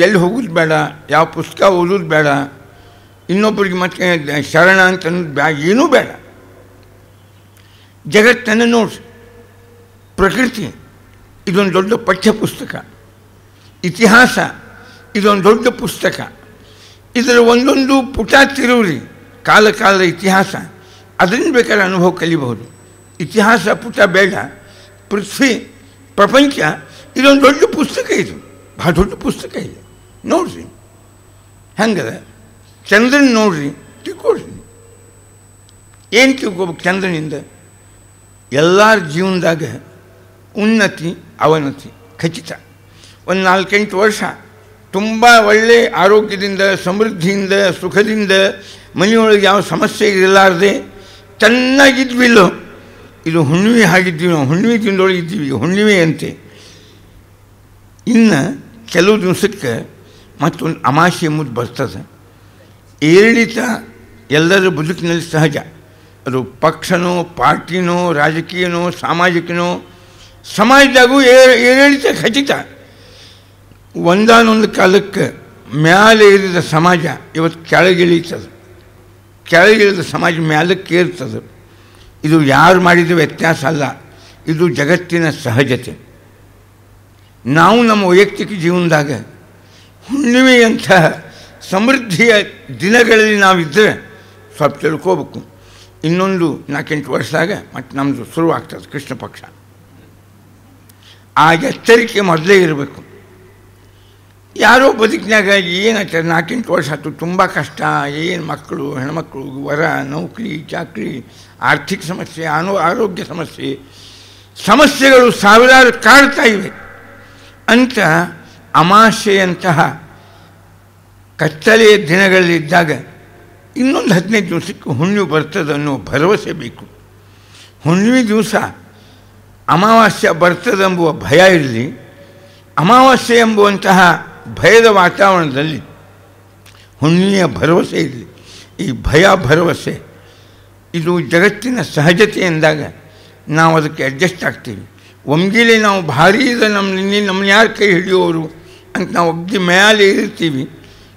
ಎಲ್ಲಿ ಹೋಗೋದು ಬೇಡ, ಯಾವ ಪುಸ್ತಕ ಓದೋದು ಬೇಡ, ಇನ್ನೊಬ್ಬರಿಗೆ ಮತ್ತೆ ಶರಣ ಅಂತ ಅನ್ನೋದು ಬೇಡ, ಏನೂ ಬೇಡ. ಜಗತ್ತನ್ನು ನೋಡಿರಿ. ಪ್ರಕೃತಿ ಇದೊಂದು ದೊಡ್ಡ ಪಠ್ಯ ಪುಸ್ತಕ. ಇತಿಹಾಸ ಇದೊಂದು ದೊಡ್ಡ ಪುಸ್ತಕ. ಇದರ ಒಂದೊಂದು ಪುಟ ತಿರುವ್ರಿ, ಕಾಲ ಕಾಲದ ಇತಿಹಾಸ, ಅದರಿಂದ ಬೇಕಾದ್ರೆ ಅನುಭವ ಕಲಿಬಹುದು. ಇತಿಹಾಸ ಪುಟ ಬೇಡ. ಪೃಥ್ವಿ, ಪ್ರಪಂಚ ಇದೊಂದು ದೊಡ್ಡ ಪುಸ್ತಕ. ಇದು ಭಾಳ ದೊಡ್ಡ ಪುಸ್ತಕ ಇದೆ. ನೋಡ್ರಿ ಹೆಂಗದ. ಚಂದ್ರನ ನೋಡ್ರಿ, ತಿಳ್ಕೊಳ್ರಿ. ಏನು ತಿಳ್ಕೊಬೇಕು ಚಂದ್ರನಿಂದ? ಎಲ್ಲರ ಜೀವನದಾಗ ಉನ್ನತಿ ಅವನತಿ ಖಚಿತ. ಒಂದು 4-8 ವರ್ಷ ತುಂಬ ಒಳ್ಳೆ ಆರೋಗ್ಯದಿಂದ, ಸಮೃದ್ಧಿಯಿಂದ, ಸುಖದಿಂದ, ಮನೆಯೊಳಗೆ ಯಾವ ಸಮಸ್ಯೆ ಇರಲಾರ್ದೆ ಚೆನ್ನಾಗಿದ್ವಿಲ್ಲೋ, ಇದು ಹುಣ್ಣಿಮೆ ಆಗಿದ್ವಿ. ನಾವು ಹುಣ್ಣಿಮೆ ದಿನದೊಳಗೆ ಇದ್ದೀವಿ, ಹುಣ್ಣಿಮೆ ಅಂತೆ. ಇನ್ನು ಕೆಲವು ದಿವಸಕ್ಕೆ ಮತ್ತೊಂದು ಅಮಾಸೆ ಎಂಬುದು ಬರ್ತದೆ. ಏರಿಳಿತ ಎಲ್ಲರ ಬದುಕಿನಲ್ಲಿ ಸಹಜ. ಅದು ಪಕ್ಷನೋ, ಪಾರ್ಟಿನೋ, ರಾಜಕೀಯನೋ, ಸಾಮಾಜಿಕನೋ, ಸಮಾಜದಾಗೂ ಏರಿಳಿತ ಖಚಿತ. ಒಂದಾನೊಂದು ಕಾಲಕ್ಕೆ ಮ್ಯಾಲೆ ಏರಿದ ಸಮಾಜ ಇವತ್ತು ಕೆಳಗಿಳಿತದೆ, ಕೆಳಗಿಳಿದ ಸಮಾಜ ಮ್ಯಾಲಕ್ಕೆ ಏರ್ತದೆ. ಇದು ಯಾರು ಮಾಡಿದ ವ್ಯತ್ಯಾಸ ಅಲ್ಲ, ಇದು ಜಗತ್ತಿನ ಸಹಜತೆ. ನಾವು ನಮ್ಮ ವೈಯಕ್ತಿಕ ಜೀವನದಾಗ ಹುಣ್ಣಿಮೆಯಂತಹ ಸಮೃದ್ಧಿಯ ದಿನಗಳಲ್ಲಿ ನಾವಿದ್ದರೆ ಸ್ವಲ್ಪ ತಿಳ್ಕೋಬೇಕು. ಇನ್ನೊಂದು 4-8 ವರ್ಷದಾಗ ಮತ್ತು ನಮ್ಮದು ಶುರುವಾಗ್ತದೆ ಕೃಷ್ಣ ಪಕ್ಷ. ಆ ಎಚ್ಚರಿಕೆ ಮೊದಲೇ ಇರಬೇಕು. ಯಾರೋ ಬದುಕಿನಾಗ ಏನಾಗ್ತದೆ, 4-8 ವರ್ಷ ಆಯ್ತು, ತುಂಬ ಕಷ್ಟ, ಏನು ಮಕ್ಕಳು, ಹೆಣ್ಮಕ್ಳು, ವರ, ನೌಕರಿ, ಚಾಕರಿ, ಆರ್ಥಿಕ ಸಮಸ್ಯೆ, ಆರೋಗ್ಯ ಸಮಸ್ಯೆಗಳು ಸಾವಿರಾರು ಕಾಡ್ತಾ ಇವೆ ಅಂತ ಅಮಾಸೆಯಂತಹ ಕತ್ತಲೆಯ ದಿನಗಳಲ್ಲಿದ್ದಾಗ ಇನ್ನೊಂದು 15 ದಿವಸಕ್ಕೆ ಹುಣ್ಣಿಮೆ ಬರ್ತದೆ ಅನ್ನೋ ಭರವಸೆ ಬೇಕು. ಹುಣ್ಣಿಮೆ ದಿವಸ ಅಮಾವಾಸ್ಯೆ ಬರ್ತದೆಂಬುವ ಭಯ ಇರಲಿ. ಅಮಾವಾಸ್ಯೆ ಎಂಬುವಂತಹ ಭಯದ ವಾತಾವರಣದಲ್ಲಿ ಹುಣ್ಣಿಮೆಯ ಭರವಸೆ ಇರಲಿ. ಈ ಭಯ ಭರವಸೆ ಇದು ಜಗತ್ತಿನ ಸಹಜತೆ ಎಂದಾಗ ನಾವು ಅದಕ್ಕೆ ಅಡ್ಜಸ್ಟ್ ಆಗ್ತೀವಿ. ಒಮ್ಗಿಲೆ ನಾವು ಭಾರೀ ಇದೆ, ನಮ್ಮನ್ನ ಯಾರು ಕೈ ಹಿಡಿಯೋರು ಅಂತ ನಾವು ಒಗ್ಗಿ ಮೇಲೆ ಇರ್ತೀವಿ.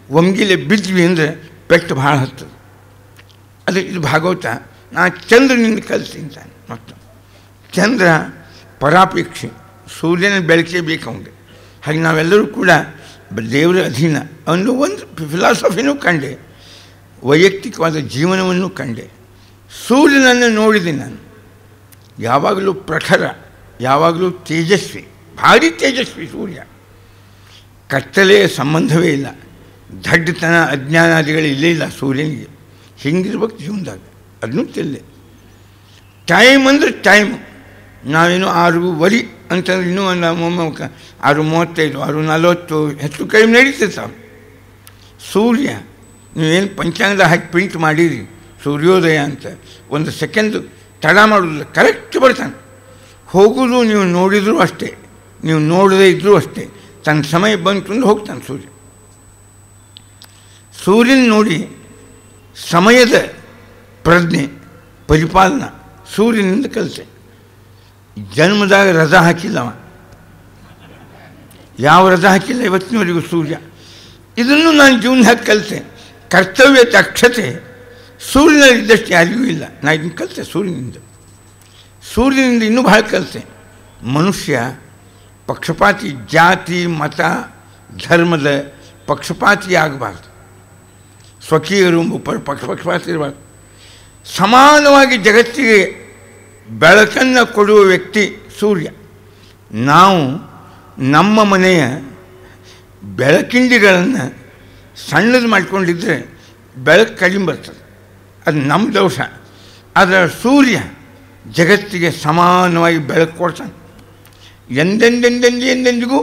ಒಮ್ಗಿಲೆ ಬಿದ್ವಿ ಅಂದರೆ ಪೆಟ್ಟು ಭಾಳ ಹತ್ತದು. ಅದು ಇದು ಭಾಗವತ. ನಾನು ಚಂದ್ರನಿಂದ ಕಲಿತೀನಿ ತಾನೆ. ಮತ್ತು ಚಂದ್ರ ಪರಾಪೇಕ್ಷೆ, ಸೂರ್ಯನ ಬೆಳಕೆ ಬೇಕು ಅವನಿಗೆ. ಹಾಗೆ ನಾವೆಲ್ಲರೂ ಕೂಡ ದೇವರ ಅಧೀನ ಅನ್ನೋ ಒಂದು ಫಿಲಾಸಫಿನೂ ಕಂಡೆ, ವೈಯಕ್ತಿಕವಾದ ಜೀವನವನ್ನು ಕಂಡೆ. ಸೂರ್ಯನನ್ನು ನೋಡಿದ್ದೀನಿ ನಾನು, ಯಾವಾಗಲೂ ಪ್ರಖರ, ಯಾವಾಗಲೂ ತೇಜಸ್ವಿ, ಭಾರಿ ತೇಜಸ್ವಿ ಸೂರ್ಯ. ಕತ್ತಲೆಯ ಸಂಬಂಧವೇ ಇಲ್ಲ, ದಡ್ಡತನ ಅಜ್ಞಾನಾದಿಗಳು ಇಲ್ಲೇ ಇಲ್ಲ ಸೂರ್ಯನಿಗೆ. ಹಿಂಗಿರ್ಬೇಕು ಜೀವನದಾಗ, ಅದನ್ನೂ ತಿಳ್ಳೆ. ಟೈಮ್ ಅಂದರೆ ಟೈಮು. ನಾವೇನು 6:30 ಅಂತಂದ್ರೆ ಇನ್ನೂ ಒಂದು 6:35, 6:40 ಹೆಚ್ಚು ಕಡಿಮೆ ನಡೀತಿರ್ತಾವೆ. ಸೂರ್ಯ ನೀವೇನು ಪಂಚಾಂಗದ ಹಾಕಿ ಪ್ರಿಂಟ್ ಮಾಡಿರಿ ಸೂರ್ಯೋದಯ ಅಂತ, 1 ಸೆಕೆಂಡ್ ತಡ ಮಾಡೋದಿಲ್ಲ, ಕರೆಕ್ಟ್ ಬರ್ತಾನೆ. ಹೋಗೋದು ನೀವು ನೋಡಿದರೂ ಅಷ್ಟೇ, ನೀವು ನೋಡದೇ ಇದ್ದರೂ ಅಷ್ಟೇ, ತನ್ನ ಸಮಯ ಬಂತು ಅಂದ್ರೆ ಹೋಗ್ತಾನೆ ಸೂರ್ಯ. ಸೂರ್ಯನ ನೋಡಿ ಸಮಯದ ಪ್ರಜ್ಞೆ ಪರಿಪಾಲನ ಸೂರ್ಯನಿಂದ ಕಲಿತೆ. ಜನ್ಮದಾಗ ರಜಾ ಹಾಕಿಲ್ಲವ, ಯಾವ ರಜಾ ಹಾಕಿಲ್ಲ ಇವತ್ತಿನವರೆಗೂ ಸೂರ್ಯ. ಇದನ್ನು ನಾನು ಜೀವನದಾಗ ಕಲಿತೆ. ಕರ್ತವ್ಯ ದಕ್ಷತೆ ಸೂರ್ಯನಲ್ಲಿದ್ದಷ್ಟು ಯಾರಿಗೂ ಇಲ್ಲ. ನಾನು ಇದನ್ನು ಕಲಿತೆ ಸೂರ್ಯನಿಂದ ಇನ್ನೂ ಭಾಳ ಕಲಿತೆ. ಮನುಷ್ಯ ಪಕ್ಷಪಾತಿ, ಜಾತಿ ಮತ ಧರ್ಮದ ಪಕ್ಷಪಾತಿ ಆಗಬಾರ್ದು. ಸ್ವಕೀಯರು ಪಕ್ಷಪಾತಿ ಇರಬಾರ್ದು. ಸಮಾನವಾಗಿ ಜಗತ್ತಿಗೆ ಬೆಳಕನ್ನು ಕೊಡುವ ವ್ಯಕ್ತಿ ಸೂರ್ಯ. ನಾವು ನಮ್ಮ ಮನೆಯ ಬೆಳಕಿಂಡಿಗಳನ್ನು ಸಣ್ಣದು ಮಾಡಿಕೊಂಡಿದ್ದರೆ ಬೆಳಕು ಕಡಿಮೆ ಬರ್ತದೆ, ಅದು ನಮ್ಮ ದೋಷ. ಆದರೆ ಸೂರ್ಯ ಜಗತ್ತಿಗೆ ಸಮಾನವಾಗಿ ಬೆಳಕು ಕೊಡ್ತಾನೆ. ಎಂದೆಂದಿಗೂ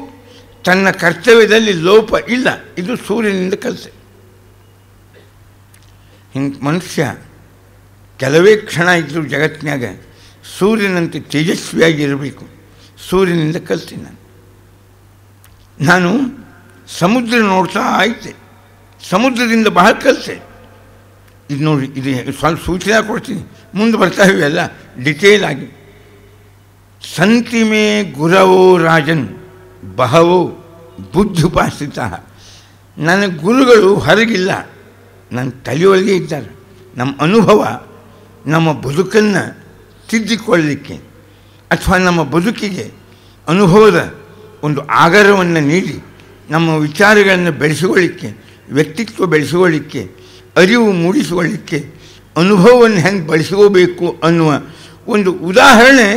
ತನ್ನ ಕರ್ತವ್ಯದಲ್ಲಿ ಲೋಪ ಇಲ್ಲ. ಇದು ಸೂರ್ಯನಿಂದ ಕಲಿತೆ. ಹಿಂಗೆ ಮನುಷ್ಯ ಕೆಲವೇ ಕ್ಷಣ ಇದ್ದರೂ ಜಗತ್ತಿನಾಗ ಸೂರ್ಯನಂತೆ ತೇಜಸ್ವಿಯಾಗಿ ಇರಬೇಕು. ಸೂರ್ಯನಿಂದ ಕಲಿತೀನಿ ನಾನು ಸಮುದ್ರ ನೋಡ್ತಾ ಆಯ್ತೆ. ಸಮುದ್ರದಿಂದ ಬಹಳ ಕಲಿತೆ. ಇದು ನೋಡಿ, ಇದು ಸ್ವಲ್ಪ ಸೂಚನೆ ಕೊಡ್ತೀನಿ, ಮುಂದೆ ಬರ್ತಾ ಇವೆಲ್ಲ ಡಿಟೇಲ್ ಆಗಿ. ಸಂತಿಮೇ ಗುರವೋ ರಾಜನ್ ಬಹವೋ ಬುದ್ಧುಪಾಸಿತ. ನನ್ನ ಗುರುಗಳು ಹೊರಗಿಲ್ಲ, ನನ್ನ ತಲೆಯೊಳಗೆ ಇದ್ದಾರೆ. ನಮ್ಮ ಅನುಭವ ನಮ್ಮ ಬದುಕನ್ನು ತಿದ್ದಿಕೊಳ್ಳಲಿಕ್ಕೆ ಅಥವಾ ನಮ್ಮ ಬದುಕಿಗೆ ಅನುಭವದ ಒಂದು ಆಗರವನ್ನು ನೀಡಿ ನಮ್ಮ ವಿಚಾರಗಳನ್ನು ಬೆಳೆಸಿಕೊಳ್ಳಿಕ್ಕೆ, ವ್ಯಕ್ತಿತ್ವ ಬೆಳೆಸಿಕೊಳ್ಳಿಕ್ಕೆ, ಅರಿವು ಮೂಡಿಸಿಕೊಳ್ಳಿಕ್ಕೆ, ಅನುಭವವನ್ನು ಹೆಂಗೆ ಬಳಸ್ಕೋಬೇಕು ಅನ್ನುವ ಒಂದು ಉದಾಹರಣೆ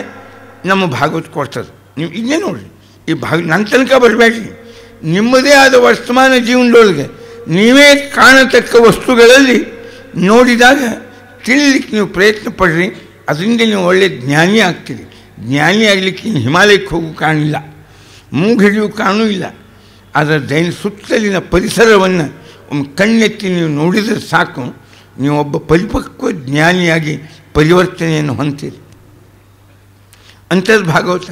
ನಮ್ಮ ಭಾಗವತ ಕೊಡ್ತದೆ. ನೀವು ಇನ್ನೇ ನೋಡಿರಿ, ಈ ನನ್ನ ತನಕ ಬರಬೇಡ್ರಿ. ನಿಮ್ಮದೇ ಆದ ವರ್ತಮಾನ ಜೀವನದೊಳಗೆ ನೀವೇ ಕಾಣತಕ್ಕ ವಸ್ತುಗಳಲ್ಲಿ ನೋಡಿದಾಗ ತಿಳಿಲಿಕ್ಕೆ ನೀವು ಪ್ರಯತ್ನ ಪಡ್ರಿ. ಅದರಿಂದ ನೀವು ಒಳ್ಳೆಯ ಜ್ಞಾನಿ ಆಗ್ತೀರಿ. ಜ್ಞಾನಿ ಆಗಲಿಕ್ಕೆ ಇನ್ನು ಹಿಮಾಲಯಕ್ಕೆ ಹೋಗೋ ಕಾಣಿಲ್ಲ, ಮೂಗು ಹಿಡಿಯೋ ಕಾಣೂ ಇಲ್ಲ. ಅದರ ಸುತ್ತಲಿನ ಪರಿಸರವನ್ನು ಒಮ್ಮೆ ಕಣ್ಣೆತ್ತಿ ನೀವು ನೋಡಿದರೆ ಸಾಕು, ನೀವು ಒಬ್ಬ ಪರಿಪಕ್ವ ಜ್ಞಾನಿಯಾಗಿ ಪರಿವರ್ತನೆಯನ್ನು ಹೊಂತೀರಿ. ಅಂಥದ್ದು ಭಾಗವತ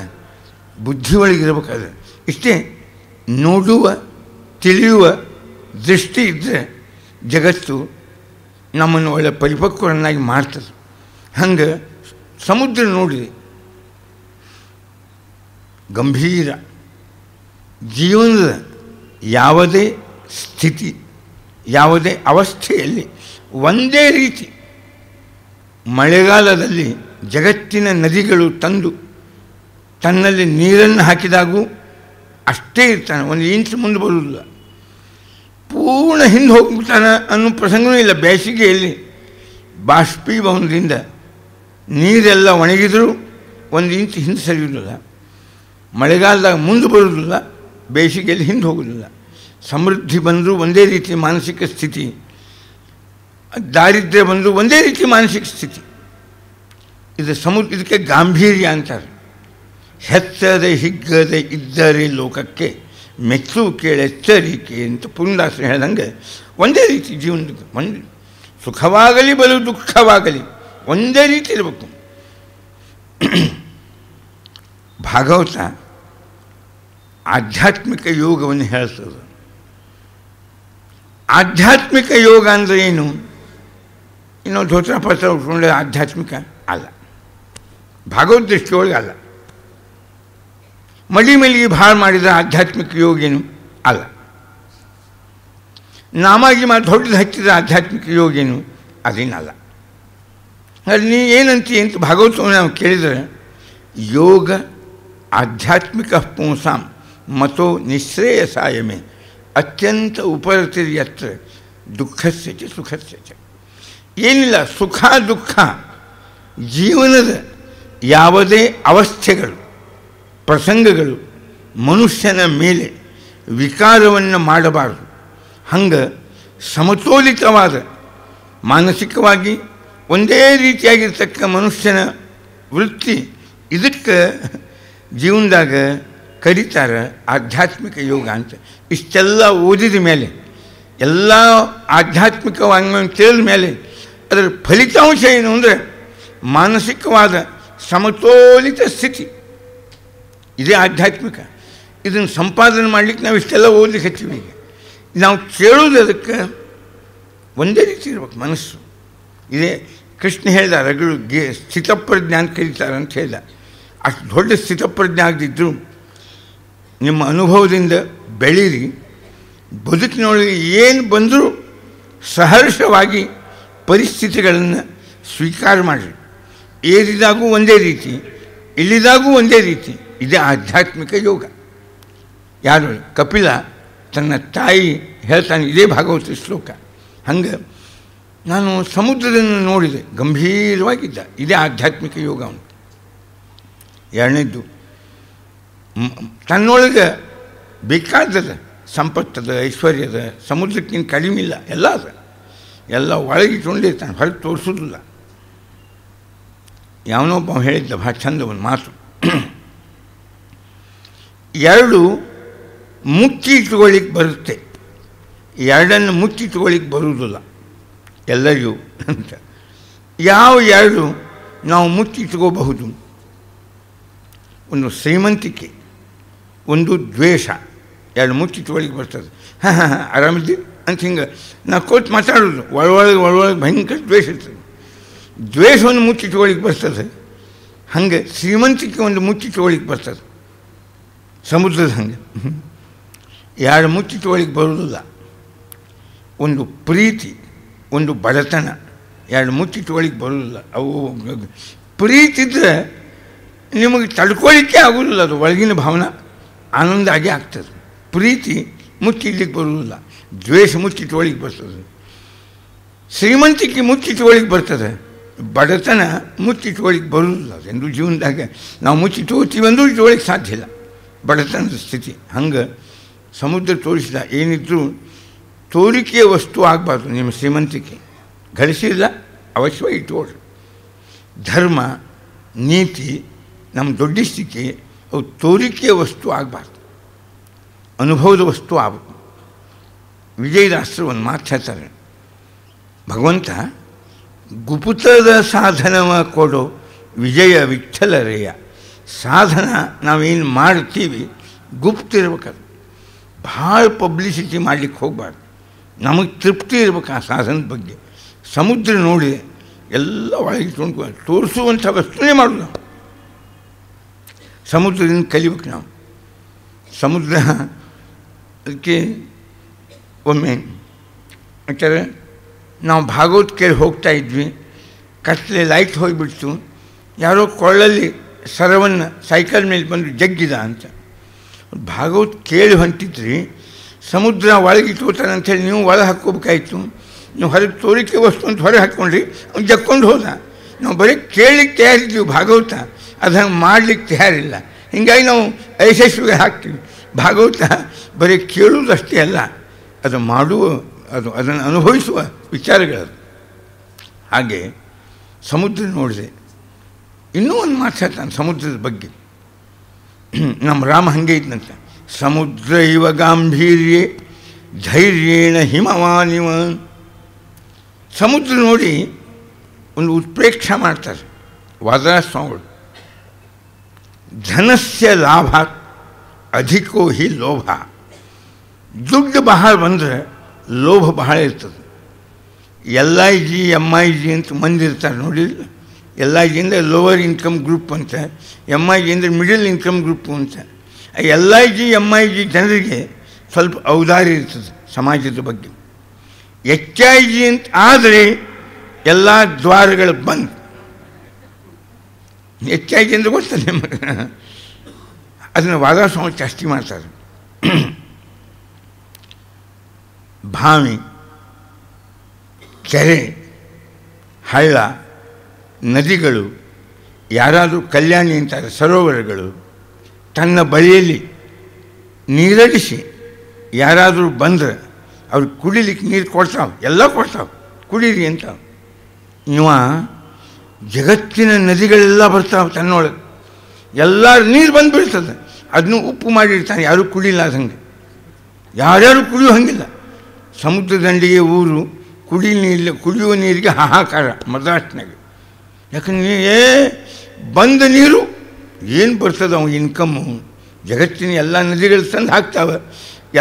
ಬುದ್ಧಿ ಒಳಗಿರಬೇಕಾದ್ರೆ ಇಷ್ಟೇ. ನೋಡುವ ತಿಳಿಯುವ ದೃಷ್ಟಿ ಇದ್ದರೆ ಜಗತ್ತು ನಮ್ಮನ್ನು ಒಳ್ಳೆ ಪರಿಪಕ್ವರನ್ನಾಗಿ ಮಾಡ್ತದೆ. ಹಂಗೆ ಸಮುದ್ರ ನೋಡಿದೆ, ಗಂಭೀರ. ಜೀವನದ ಯಾವುದೇ ಸ್ಥಿತಿ, ಯಾವುದೇ ಅವಸ್ಥೆಯಲ್ಲಿ ಒಂದೇ ರೀತಿ. ಮಳೆಗಾಲದಲ್ಲಿ ಜಗತ್ತಿನ ನದಿಗಳು ತಂದು ತನ್ನಲ್ಲಿ ನೀರನ್ನು ಹಾಕಿದಾಗೂ ಅಷ್ಟೇ ಇರ್ತಾನೆ, ಒಂದು ಇಂಚ್ ಮುಂದೆ ಬರುವುದಿಲ್ಲ. ಪೂರ್ಣ ಹಿಂದೆ ಹೋಗ್ಬಿಡ್ತಾನೆ ಅನ್ನೋ ಪ್ರಸಂಗವೂ ಇಲ್ಲ. ಬೇಸಿಗೆಯಲ್ಲಿ ಬಾಷ್ಪೀಭವನದಿಂದ ನೀರೆಲ್ಲ ಒಣಗಿದರೂ ಒಂದು ಇಂಚ್ ಹಿಂದೆ ಸರಿಯುವುದಿಲ್ಲ. ಮಳೆಗಾಲದಾಗ ಮುಂದೆ ಬರುವುದಿಲ್ಲ, ಬೇಸಿಗೆಯಲ್ಲಿ ಹಿಂದೆ ಹೋಗೋದಿಲ್ಲ. ಸಮೃದ್ಧಿ ಬಂದರೂ ಒಂದೇ ರೀತಿ ಮಾನಸಿಕ ಸ್ಥಿತಿ, ದಾರಿದ್ರ್ಯ ಬಂದರೂ ಒಂದೇ ರೀತಿ ಮಾನಸಿಕ ಸ್ಥಿತಿ. ಇದು ಇದಕ್ಕೆ ಗಾಂಭೀರ್ಯ ಅಂತಾರೆ. ಹೆತ್ತದೆ ಹಿಗ್ಗದೆ ಇದ್ದರೆ ಲೋಕಕ್ಕೆ ಮೆಚ್ಚು ಕೇಳೆಚ್ಚರಿಕೆ ಅಂತ ಪುರಂದಾಸರು ಹೇಳ್ದಂಗೆ ಒಂದೇ ರೀತಿ ಜೀವನಕ್ಕೆ ಒಂದು ಸುಖವಾಗಲಿ ಬಲು ದುಃಖವಾಗಲಿ ಒಂದೇ ರೀತಿ ಇರಬೇಕು. ಭಾಗವತ ಆಧ್ಯಾತ್ಮಿಕ ಯೋಗವನ್ನು ಹೇಳ್ತದೆ. ಆಧ್ಯಾತ್ಮಿಕ ಯೋಗ ಅಂದರೆ ಏನು? ಇನ್ನೂ ಧೋತ್ರ ಪತ್ರ ಉಟ್ಕೊಂಡ್ರೆ ಆಧ್ಯಾತ್ಮಿಕ ಅಲ್ಲ, ಭಾಗವತ ದೃಷ್ಟಿಯೊಳಗೆ ಅಲ್ಲ. ಮಡಿ ಮೇಲಿಗೆ ಭಾಳ ಮಾಡಿದ ಆಧ್ಯಾತ್ಮಿಕ ಯೋಗ ಏನು ಅಲ್ಲ. ನಾಮಾಗಿ ದೊಡ್ಡದು ಹಚ್ಚಿದ ಆಧ್ಯಾತ್ಮಿಕ ಯೋಗ ಏನು ಅದೇನಲ್ಲ. ಅದು ನೀ ಏನಂತೀಯ ಅಂತ ಭಾಗವತವನ್ನು ನಾವು ಕೇಳಿದರೆ, ಯೋಗ ಆಧ್ಯಾತ್ಮಿಕ ಪುಂಸಾಂ ಮತೋ ನಿಶ್ರೇಯಸಾಯಮೇ ಅತ್ಯಂತ ಉಪರತಿರ್ಯತ್ರ ದುಃಖಸ್ಯ ಚ ಸುಖಸ್ಯ ಚ. ಏನಿಲ್ಲ, ಸುಖ ದುಃಖ ಜೀವನದ ಯಾವುದೇ ಅವಸ್ಥೆಗಳು ಪ್ರಸಂಗಗಳು ಮನುಷ್ಯನ ಮೇಲೆ ವಿಕಾರವನ್ನು ಮಾಡಬಾರದು. ಹಂಗೆ ಸಮತೋಲಿತವಾದ ಮಾನಸಿಕವಾಗಿ ಒಂದೇ ರೀತಿಯಾಗಿರ್ತಕ್ಕ ಮನುಷ್ಯನ ವೃತ್ತಿ, ಇದಕ್ಕೆ ಜೀವನದಾಗ ಕರೀತಾರೆ ಆಧ್ಯಾತ್ಮಿಕ ಯೋಗ ಅಂತ. ಇಷ್ಟೆಲ್ಲ ಓದಿದ ಮೇಲೆ, ಎಲ್ಲ ಆಧ್ಯಾತ್ಮಿಕ ವಾಂಗ್ಮಯ ತಿಳಿದ ಮೇಲೆ ಅದರ ಫಲಿತಾಂಶ ಏನು ಅಂದರೆ ಮಾನಸಿಕವಾದ ಸಮತೋಲಿತ ಸ್ಥಿತಿ. ಇದೇ ಆಧ್ಯಾತ್ಮಿಕ. ಇದನ್ನು ಸಂಪಾದನೆ ಮಾಡಲಿಕ್ಕೆ ನಾವು ಇಷ್ಟೆಲ್ಲ ಓದಲಿಕ್ಕೆ ಹಚ್ತೀವಿ. ಈಗ ನಾವು ಕೇಳೋದು ಅದಕ್ಕೆ ಒಂದೇ ರೀತಿ ಇರ್ಬೇಕು ಮನಸ್ಸು. ಇದೇ ಕೃಷ್ಣ ಹೇಳ್ದ, ರಗಳು ಸ್ಥಿತಪ್ರಜ್ಞೆ ಅಂತ ಕರೀತಾರೆ ಅಂತ ಹೇಳ್ದ. ಅಷ್ಟು ದೊಡ್ಡ ಸ್ಥಿತಪ್ರಜ್ಞೆ ಆಗದಿದ್ದರೂ ನಿಮ್ಮ ಅನುಭವದಿಂದ ಬೆಳೀರಿ. ಬದುಕಿನೊಳಗೆ ಏನು ಬಂದರೂ ಸಹರ್ಷವಾಗಿ ಪರಿಸ್ಥಿತಿಗಳನ್ನು ಸ್ವೀಕಾರ ಮಾಡಿರಿ. ಏರಿದಾಗೂ ಒಂದೇ ರೀತಿ, ಇಳಿದಾಗೂ ಒಂದೇ ರೀತಿ. ಇದೇ ಆಧ್ಯಾತ್ಮಿಕ ಯೋಗ. ಯಾರು ಕಪಿಲ ತನ್ನ ತಾಯಿ ಹೇಳ್ತಾನೆ, ಇದೇ ಭಾಗವತ ಶ್ಲೋಕ. ಹಂಗೆ ನಾನು ಸಮುದ್ರವನ್ನು ನೋಡಿದೆ, ಗಂಭೀರವಾಗಿದ್ದ. ಇದೇ ಆಧ್ಯಾತ್ಮಿಕ ಯೋಗ ಅಂತ. ಎರಡನೇದ್ದು, ತನ್ನೊಳಗೆ ಬೇಕಾದದ ಸಂಪತ್ತದ, ಐಶ್ವರ್ಯದ, ಸಮುದ್ರಕ್ಕಿಂತ ಕಡಿಮೆ ಇಲ್ಲ, ಎಲ್ಲ ಅದ. ಎಲ್ಲ ಒಳಗಿಟ್ಕೊಂಡಿರ್ತಾನೆ, ಹೊರಗೆ ತೋರಿಸೋದಿಲ್ಲ. ಯಾವನೊಬ್ಬ ಹೇಳಿದ್ದ ಭಾಳ ಚಂದ ಒಂದು ಮಾತು, ಎರಡು ಮುಚ್ಚಿ ಇಟ್ಕೊಳ್ಳಿಕ್ಕೆ ಬರುತ್ತೆ, ಎರಡನ್ನು ಮುಚ್ಚಿಟ್ಕೊಳ್ಳಿಕ್ಕೆ ಬರುವುದಿಲ್ಲ ಎಲ್ಲರಿಗೂ ಅಂತ. ಯಾವ ಎರಡು ನಾವು ಮುಚ್ಚಿಟ್ಕೋಬಹುದು? ಒಂದು ಶ್ರೀಮಂತಿಕೆ, ಒಂದು ದ್ವೇಷ. ಎರಡು ಮುಚ್ಚಿಟ್ಕೊಳ್ಳಿಕ್ಕೆ ಬರ್ತದೆ. ಹಾಂ ಹಾಂ ಹಾಂ ಆರಾಮಿದ್ದೀವಿ ಅಂತ ಹಿಂಗೆ ನಕ್ಕೋತ್ ಮಾತಾಡೋದು. ಒಳೊಳಗೆ ಭಯಂಕರ ದ್ವೇಷ ಇರ್ತದೆ. ದ್ವೇಷವನ್ನು ಮುಚ್ಚಿಟ್ಕೊಳ್ಳಿಕ್ಕೆ ಬರ್ತದೆ. ಹಂಗೆ ಶ್ರೀಮಂತಿಕೆ ಒಂದು ಮುಚ್ಚಿಟ್ಕೊಳ್ಳಿಕ್ಕೆ ಬರ್ತದೆ, ಸಮುದ್ರದ ಹಂಗೆ. ಎರಡು ಮುಚ್ಚಿಟ್ಕೊಳ್ಳಿಕ್ಕೆ ಬರೋದಿಲ್ಲ. ಒಂದು ಪ್ರೀತಿ, ಒಂದು ಬಡತನ, ಎರಡು ಮುಚ್ಚಿಟ್ಕೊಳ್ಳಿಕ್ಕೆ ಬರೋದಿಲ್ಲ. ಅವು ಪ್ರೀತಿ ಇದ್ದರೆ ನಿಮಗೆ ತಡ್ಕೊಳ್ಳಿಕ್ಕೆ ಆಗೋದಿಲ್ಲ. ಅದು ಒಳಗಿನ ಭಾವನೆ ಆನಂದ ಆಗೇ ಆಗ್ತದೆ. ಪ್ರೀತಿ ಮುಚ್ಚಿಡ್ಲಿಕ್ಕೆ ಬರೋದಿಲ್ಲ. ದ್ವೇಷ ಮುಚ್ಚಿಟ್ಕೊಳ್ಳಿಕ್ಕೆ ಬರ್ತದೆ. ಶ್ರೀಮಂತಿಕೆ ಮುಚ್ಚಿಟ್ಕೊಳ್ಳಿಕ್ಕೆ ಬರ್ತದೆ, ಬಡತನ ಮುಚ್ಚಿಟ್ಕೊಳ್ಳಿಕ್ಕೆ ಬರೋದಿಲ್ಲ. ಎಂದು ಜೀವನದಾಗ ನಾವು ಮುಚ್ಚಿಟ್ಕೋತೀವಿ ಅಂದರೂ ಇಟ್ಕೊಳ್ಳಿಕ್ಕೆ ಸಾಧ್ಯ ಇಲ್ಲ, ಬಡತನದ ಸ್ಥಿತಿ. ಹಂಗೆ ಸಮುದ್ರ ತೋರಿಸಿದ, ಏನಿದ್ರೂ ತೋರಿಕೆಯ ವಸ್ತು ಆಗಬಾರ್ದು ನಿಮ್ಮ ಶ್ರೀಮಂತಿಕೆ. ಗಳಿಸಿಲ್ಲ ಅವಶ್ಯವಾಗಿ ಇಟ್ಕೊಳ್ರಿ. ಧರ್ಮ, ನೀತಿ, ನಮ್ಮ ದೊಡ್ಡಿಸ್ತಿಕೆ ಅವು ತೋರಿಕೆಯ ವಸ್ತು ಆಗಬಾರ್ದು, ಅನುಭವದ ವಸ್ತು ಆಗಬೇಕು. ವಿಜಯದಾಸರು ಒಂದು ಮಾತು ಹೇಳ್ತಾರೆ, ಭಗವಂತ ಗುಪ್ತದ ಸಾಧನವ ಕೊಡೋ ವಿಜಯ ವಿಠ್ಠಲರೇಯ. ಸಾಧನ ನಾವೇನು ಮಾಡ್ತೀವಿ ಗುಪ್ತ ಇರ್ಬೇಕದು, ಭಾಳ ಪಬ್ಲಿಸಿಟಿ ಮಾಡಲಿಕ್ಕೆ ಹೋಗಬಾರ್ದು. ನಮಗೆ ತೃಪ್ತಿ ಇರ್ಬೇಕು ಆ ಸಾಧನದ ಬಗ್ಗೆ. ಸಮುದ್ರ ನೋಡಿ ಎಲ್ಲ ಒಳಗೆ ತೋರಿಸುವಂಥ ವಸ್ತುನೇ ಮಾಡೋದು ನಾವು. ಸಮುದ್ರದಿಂದ ಕಲಿಬೇಕು ನಾವು. ಸಮುದ್ರ ಅದಕ್ಕೆ ಒಮ್ಮೆ ಯಾಕಂದರೆ ನಾವು ಭಾಗವತ್ ಕೇಳಿ ಹೋಗ್ತಾ ಇದ್ವಿ, ಕತ್ತಲೆ ಲೈಟ್ ಹೋಗಿಬಿಡ್ತು. ಯಾರೋ ಕೊಳ್ಳಲ್ಲಿ ಸರವನ್ನು ಸೈಕಲ್ ಮೇಲೆ ಬಂದು ಜಗ್ಗಿದ ಅಂತ. ಭಾಗವತ್ ಕೇಳಿ ಹೊಂಟಿದ್ರಿ, ಸಮುದ್ರ ಒಳಗೆ ಇಟ್ಕೋತಾನೆ ಅಂಥೇಳಿ ನೀವು ಒಳಗೆ ಹಾಕ್ಕೋಬೇಕಾಯ್ತು. ನೀವು ಹೊರಗೆ ತೋರಿಕೆ ವಸ್ತು ಅಂತ ಹೊರಗೆ ಹಾಕ್ಕೊಂಡ್ರಿ, ಅವ್ನು ಜಕ್ಕೊಂಡು ಹೋದ. ನಾವು ಬರೀ ಕೇಳಲಿಕ್ಕೆ ತಯಾರಿದ್ದೀವಿ ಭಾಗವತ, ಅದು ಹಂಗೆ ಮಾಡಲಿಕ್ಕೆ ತಯಾರಿಲ್ಲ. ಹೀಗಾಗಿ ನಾವು ಯಶಸ್ವಿಗೆ ಹಾಕ್ತೀವಿ. ಭಾಗವತ ಬರೀ ಕೇಳುವುದಷ್ಟೇ ಅಲ್ಲ, ಅದು ಮಾಡುವ, ಅದನ್ನು ಅನುಭವಿಸುವ ವಿಚಾರಗಳದು. ಹಾಗೆ ಸಮುದ್ರ ನೋಡಿದೆ. ಇನ್ನೂ ಒಂದು ಮಾತು ಹೇಳ್ತಾನೆ ಸಮುದ್ರದ ಬಗ್ಗೆ. ನಮ್ಮ ರಾಮ ಹಾಗೆ ಇದ್ದಂತೆ, ಸಮುದ್ರ ಇವ ಗಾಂಭೀರ್ಯೆ ಧೈರ್ಯೇಣ ಹಿಮವಾನಿವ. ಸಮುದ್ರ ನೋಡಿ ಒಂದು ಉತ್ಪ್ರೇಕ್ಷೆ ಮಾಡ್ತಾರೆ ವಾದರಾಜ ಸ್ವಾಮಿಗಳು. ಧನಸ್ಯ ಲಾಭ ಅಧಿಕೋ ಹಿ ಲೋಭ. ದುಡ್ಡು ಬಹಳ ಬಂದರೆ ಲೋಭ ಬಹಳ ಇರ್ತದೆ. LIG MIG ಅಂತ ಮಂದಿ ಇರ್ತಾರೆ ನೋಡಿ. LIG ಅಂದರೆ ಲೋವರ್ ಇನ್ಕಮ್ ಗ್ರೂಪ್ ಅಂತ, MIG ಅಂದರೆ ಮಿಡಲ್ ಇನ್ಕಮ್ ಗ್ರೂಪ್ ಅಂತ. LIG MIG ಜನರಿಗೆ ಸ್ವಲ್ಪ ಔದಾರ್ಯ ಇರ್ತದೆ ಸಮಾಜದ ಬಗ್ಗೆ. HIG ಅಂತ ಆದರೆ ಎಲ್ಲ ದ್ವಾರಗಳು ಬಂದ್. HIG ಅಂದರೆ ಗೊತ್ತಲ್ಲ ನಿಮಗೆ, ಅದನ್ನು ವಾದಸ್ವಾಮಿ ಜಾಸ್ತಿ ಮಾಡ್ತಾರೆ. ಬಾವಿ, ಕೆರೆ, ಹಳ್ಳ, ನದಿಗಳು, ಯಾರಾದರೂ ಕಲ್ಯಾಣಿ ಅಂತಾರೆ ಸರೋವರಗಳು, ತನ್ನ ಬಳಿಯಲ್ಲಿ ನೀರಡಿಸಿ ಯಾರಾದರೂ ಬಂದರೆ ಅವ್ರಿಗೆ ಕುಡಿಲಿಕ್ಕೆ ನೀರು ಕೊಡ್ತಾವೆ, ಎಲ್ಲ ಕೊಡ್ತಾವೆ, ಕುಡೀರಿ ಅಂತ. ಇವ ಜಗತ್ತಿನ ನದಿಗಳೆಲ್ಲ ಬರ್ತಾವೆ ತನ್ನೊಳಗೆ, ಎಲ್ಲರೂ ನೀರು ಬಂದುಬಿಡ್ತದೆ. ಅದನ್ನು ಉಪ್ಪು ಮಾಡಿರ್ತಾನೆ, ಯಾರೂ ಕುಡಿಲ್ಲ ಅದಂಗೆ, ಯಾರ್ಯಾರು ಕುಡಿಯೋ ಹಂಗಿಲ್ಲ. ಸಮುದ್ರ ದಂಡಿಗೆ ಊರು, ಕುಡಿಯುವ ನೀರಿಗೆ ಹಾಹಾಕಾರ ಮದ್ರಾಸ್ನಾಗ. ಯಾಕಂದ್ರೆ ಬಂದ ನೀರು ಏನು ಬರ್ತದೆ ಅವ್ನು ಇನ್ಕಮ್ಮು. ಜಗತ್ತಿನ ಎಲ್ಲ ನದಿಗಳು ತಂದು ಹಾಕ್ತಾವೆ,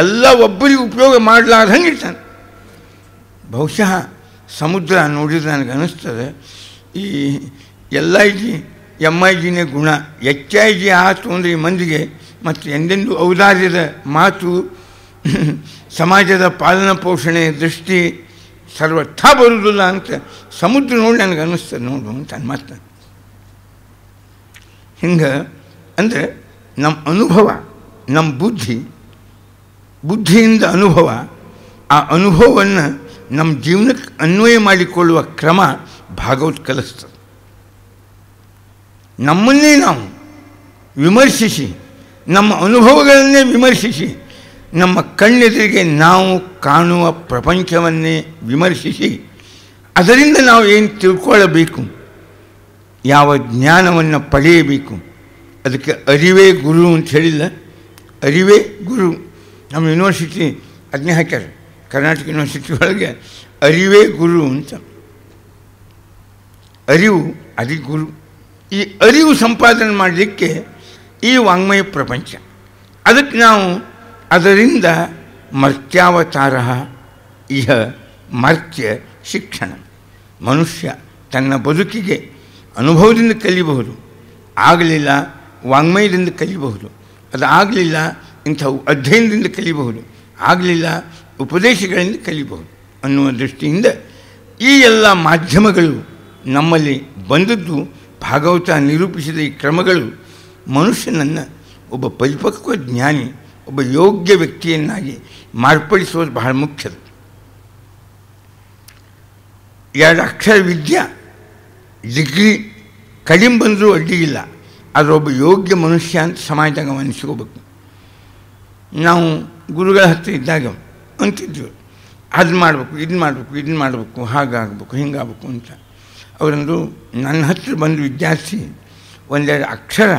ಎಲ್ಲ ಒಬ್ಬರಿಗೆ ಉಪಯೋಗ ಮಾಡಲಾರ್ದಂಗೆ ಇರ್ತಾನೆ. ಬಹುಶಃ ಸಮುದ್ರ ನೋಡಿದರೆ ನನಗೆ ಅನ್ನಿಸ್ತದೆ ಈ LIG MIGನೇ ಗುಣ. HIG ಆಯಿತು ಅಂದರೆ ಈ ಮಂದಿಗೆ ಮತ್ತು ಎಂದೆಂದು ಔದಾರ್ಯದ ಮಾತು, ಸಮಾಜದ ಪಾಲನಾ ಪೋಷಣೆ ದೃಷ್ಟಿ ಸರ್ವಥಾ ಬರುವುದಿಲ್ಲ ಅಂತ ಸಮುದ್ರ ನೋಡಿ ನನಗೆ ಅನ್ನಿಸ್ತದೆ. ನೋಡು ಅಂತ ಮಾತು ಹಿಂಗೆ ಅಂದರೆ ನಮ್ಮ ಅನುಭವ, ನಮ್ಮ ಬುದ್ಧಿಯಿಂದ ಅನುಭವ, ಆ ಅನುಭವವನ್ನು ನಮ್ಮ ಜೀವನಕ್ಕೆ ಅನ್ವಯ ಮಾಡಿಕೊಳ್ಳುವ ಕ್ರಮ ಭಾಗವತ ಕಲಿಸ್ತದೆ. ನಮ್ಮನ್ನೇ ನಾವು ವಿಮರ್ಶಿಸಿ, ನಮ್ಮ ಅನುಭವಗಳನ್ನೇ ವಿಮರ್ಶಿಸಿ, ನಮ್ಮ ಕಣ್ಣೆದುರಿಗೆ ನಾವು ಕಾಣುವ ಪ್ರಪಂಚವನ್ನೇ ವಿಮರ್ಶಿಸಿ ಅದರಿಂದ ನಾವು ಏನು ತಿಳ್ಕೊಳ್ಳಬೇಕು, ಯಾವ ಜ್ಞಾನವನ್ನು ಪಡೆಯಬೇಕು, ಅದಕ್ಕೆ ಅರಿವೇ ಗುರು ಅಂತ ಹೇಳಿಲ್ಲ. ಅರಿವೇ ಗುರು. ನಮ್ಮ ಯೂನಿವರ್ಸಿಟಿ ಅದನ್ನೇ ಹಾಕ್ಯಾರ, ಕರ್ನಾಟಕ ಯೂನಿವರ್ಸಿಟಿ ಒಳಗೆ ಅರಿವೇ ಗುರು ಅಂತ. ಅರಿವು ಅದೇ ಗುರು. ಈ ಅರಿವು ಸಂಪಾದನೆ ಮಾಡಲಿಕ್ಕೆ ಈ ವಾಂಗ್ಮಯ ಪ್ರಪಂಚ. ಅದಕ್ಕೆ ನಾವು ಅದರಿಂದ ಮರ್ತ್ಯಾವತಾರ ಇಹ ಮರ್ತ್ಯ ಶಿಕ್ಷಣ. ಮನುಷ್ಯ ತನ್ನ ಬದುಕಿಗೆ ಅನುಭವದಿಂದ ಕಲಿಯಬಹುದು, ಆಗಲಿಲ್ಲ ವಾಂಗ್ಮಯದಿಂದ ಕಲಿಯಬಹುದು, ಅದು ಆಗಲಿಲ್ಲ ಇಂಥವು ಅಧ್ಯಯನದಿಂದ ಕಲಿಯಬಹುದು, ಆಗಲಿಲ್ಲ ಉಪದೇಶಗಳಿಂದ ಕಲಿಯಬಹುದು ಅನ್ನುವ ದೃಷ್ಟಿಯಿಂದ ಈ ಎಲ್ಲ ಮಾಧ್ಯಮಗಳು ನಮ್ಮಲ್ಲಿ ಬಂದದ್ದು. ಭಾಗವತ ನಿರೂಪಿಸಿದ ಈ ಕ್ರಮಗಳು ಮನುಷ್ಯನನ್ನು ಒಬ್ಬ ಪರಿಪಕ್ವ ಜ್ಞಾನಿ, ಒಬ್ಬ ಯೋಗ್ಯ ವ್ಯಕ್ತಿಯನ್ನಾಗಿ ಮಾರ್ಪಡಿಸೋದು ಬಹಳ ಮುಖ್ಯದ. 2 ಅಕ್ಷರ ವಿದ್ಯೆ ಡಿಗ್ರಿ ಕಡಿಮೆ ಬಂದರೂ ಅಡ್ಡಿಯಿಲ್ಲ, ಆದರೆ ಒಬ್ಬ ಯೋಗ್ಯ ಮನುಷ್ಯ ಅಂತ ಸಮಾಜದಾಗ ಅನಿಸ್ಕೋಬೇಕು. ನಾವು ಗುರುಗಳ ಹತ್ರ ಇದ್ದಾಗ ಅಂತಿದ್ವಿ, ಅದು ಮಾಡಬೇಕು, ಇದನ್ನು ಮಾಡಬೇಕು, ಹಾಗಾಗಬೇಕು, ಹಿಂಗಾಗಬೇಕು ಅಂತ. ಅವರಂದು ನನ್ನ ಹತ್ರ ಬಂದು ವಿದ್ಯಾರ್ಥಿ 1-2 ಅಕ್ಷರ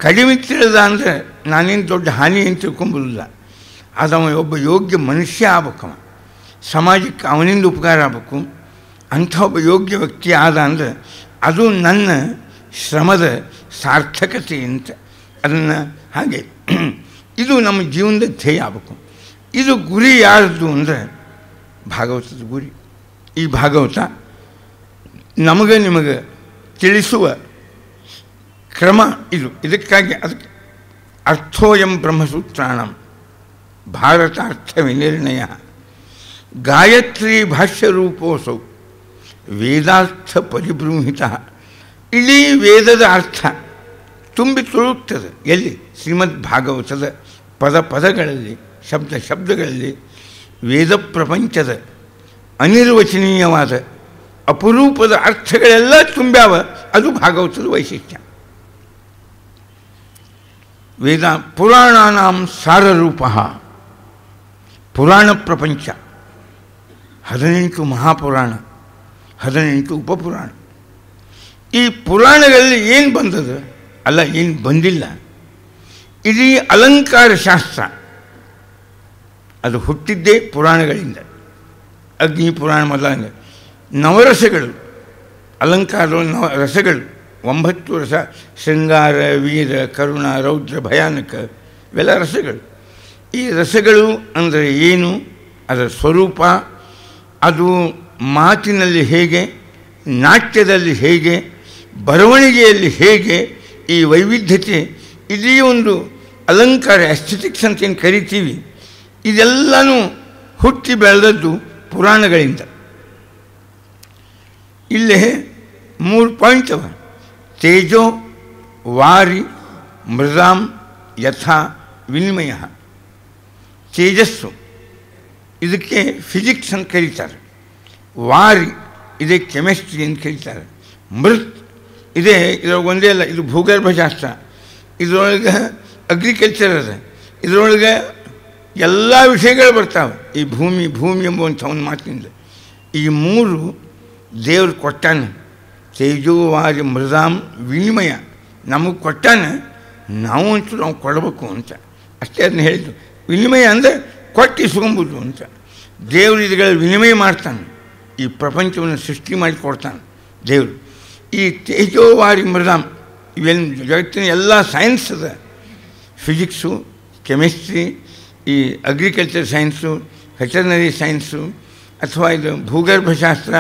ಕಡಿಮೆ ತಿಳಿದ ಅಂದರೆ ನಾನೇನು ದೊಡ್ಡ ಹಾನಿ ಏನು ತಿಳ್ಕೊಂಬುದಿಲ್ಲ, ಅದು ಅವ ಒಬ್ಬ ಯೋಗ್ಯ ಮನುಷ್ಯ ಆಗ್ಬೇಕವ, ಸಮಾಜಕ್ಕೆ ಅವನಿಂದ ಉಪಕಾರ ಆಗಬೇಕು, ಅಂಥ ಒಬ್ಬ ಯೋಗ್ಯ ವ್ಯಕ್ತಿ ಆದ ಅಂದರೆ ಅದು ನನ್ನ ಶ್ರಮದ ಸಾರ್ಥಕತೆ ಅಂತ. ಅದನ್ನು ಹಾಗೆ ಇದು ನಮ್ಮ ಜೀವನದ ಧ್ಯೇಯ ಆಗಬೇಕು. ಇದು ಗುರಿ ಯಾರದ್ದು ಅಂದರೆ ಭಾಗವತದ ಗುರಿ. ಈ ಭಾಗವತ ನಿಮಗೆ ತಿಳಿಸುವ ಕ್ರಮ ಇದು. ಇದಕ್ಕಾಗಿ ಅದಕ್ಕೆ ಅರ್ಥೋಯಂ ಬ್ರಹ್ಮಸೂತ್ರಾಣಂ ಭಾರತಾರ್ಥ ವಿನಿರ್ಣಯ ಗಾಯತ್ರಿ ಭಾಷ್ಯರೂಪೋಸೌ ವೇದಾರ್ಥ ಪರಿಬೃಂಹಿತ. ಇಡೀ ವೇದದ ಅರ್ಥ ತುಂಬಿ ತುಳುಕ್ತದೆ ಎಲ್ಲಿ? ಶ್ರೀಮದ್ ಭಾಗವತದ ಪದಗಳಲ್ಲಿ, ಶಬ್ದಗಳಲ್ಲಿ ವೇದ ಪ್ರಪಂಚದ ಅನಿರ್ವಚನೀಯವಾದ ಅಪರೂಪದ ಅರ್ಥಗಳೆಲ್ಲ ತುಂಬ್ಯಾವ. ಅದು ಭಾಗವತದ ವೈಶಿಷ್ಟ್ಯ. ವೇದ ಪುರಾಣಾನಾಂ ಸಾರರೂಪ. ಪುರಾಣ ಪ್ರಪಂಚ 18 ಮಹಾಪುರಾಣ, 18 ಉಪಪುರಾಣ. ಈ ಪುರಾಣಗಳಲ್ಲಿ ಏನು ಬಂದದ ಅಲ್ಲ, ಏನು ಬಂದಿಲ್ಲ. ಇಡೀ ಅಲಂಕಾರ ಶಾಸ್ತ್ರ ಅದು ಹುಟ್ಟಿದ್ದೇ ಪುರಾಣಗಳಿಂದ. ಅಗ್ನಿ ಪುರಾಣ ಮೊದಲಾಗ ನವರಸಗಳು, ಅಲಂಕಾರದ ರಸಗಳು 9 ರಸ: ಶೃಂಗಾರ, ವೀರ, ಕರುಣ, ರೌದ್ರ, ಭಯಾನಕ, ಇವೆಲ್ಲ ರಸಗಳು. ಈ ರಸಗಳು ಅಂದರೆ ಏನು, ಅದರ ಸ್ವರೂಪ, ಅದು ಮಾತಿನಲ್ಲಿ ಹೇಗೆ, ನಾಟ್ಯದಲ್ಲಿ ಹೇಗೆ, ಬರವಣಿಗೆಯಲ್ಲಿ ಹೇಗೆ, ಈ ವೈವಿಧ್ಯತೆ, ಇದೇ ಒಂದು ಅಲಂಕಾರ, ಎಸ್ಥೆಟಿಕ್ಸ್ ಅಂತ ಏನು ಕರಿತೀವಿ, ಇದೆಲ್ಲನೂ ಹುಟ್ಟಿ ಬೆಳೆದದ್ದು ಪುರಾಣಗಳಿಂದ. ಇಲ್ಲೇ 3 ಪಾಯಿಂಟ್ ಅವ: ತೇಜೋ ವಾರಿ ಮೃದಾಂ ಯಥಾ ವಿನಿಮಯ. ತೇಜಸ್ಸು ಇದಕ್ಕೆ ಫಿಸಿಕ್ಸ್ ಅಂತ ಕರೀತಾರೆ, ವಾರಿ ಇದೇ ಕೆಮಿಸ್ಟ್ರಿ ಅಂತ ಕರೀತಾರೆ, ಮೃತ್ ಇದೇ ಇದ್ರೊಳಗೆ ಒಂದೇ ಅಲ್ಲ, ಇದು ಭೂಗರ್ಭಶಾಸ್ತ್ರ, ಇದರೊಳಗೆ ಅಗ್ರಿಕಲ್ಚರ್ ಅದ, ಇದರೊಳಗೆ ಎಲ್ಲ ವಿಷಯಗಳು ಬರ್ತಾವೆ. ಈ ಭೂಮಿ ಎಂಬುವಂಥ ಒಂದು ಮಾತಿನಿಂದ ಈ 3 ದೇವ್ರು ಕೊಟ್ಟಾನ. ತೇಜೋವಾರಿ ಮೃದಾಂ ವಿನಿಮಯ ನಮಗೆ ಕೊಟ್ಟಾನ, ನಾವು ಕೊಡಬೇಕು ಅಂತ ಅಷ್ಟೇ. ಅದನ್ನ ಹೇಳಿದ್ದು ವಿನಿಮಯ ಅಂದರೆ ಕೊಟ್ಟು ಇಸ್ಕೊಂಬುದು ಅಂತ. ದೇವರು ಇದುಗಳ ವಿನಿಮಯ ಮಾಡ್ತಾನೆ, ಈ ಪ್ರಪಂಚವನ್ನು ಸೃಷ್ಟಿ ಮಾಡಿ ಕೊಡ್ತಾನೆ ದೇವರು. ಈ ತೇಜೋವಾರಿ ಮೃದಾಂ ಇವೆಲ್ಲ ಜಗತ್ತಿನ ಎಲ್ಲ ಸೈನ್ಸ್ ಅದ, ಫಿಸಿಕ್ಸು, ಕೆಮಿಸ್ಟ್ರಿ, ಈ ಅಗ್ರಿಕಲ್ಚರ್ ಸೈನ್ಸು, ವೆಟರ್ನರಿ ಸೈನ್ಸು, ಅಥವಾ ಇದು ಭೂಗರ್ಭಶಾಸ್ತ್ರ,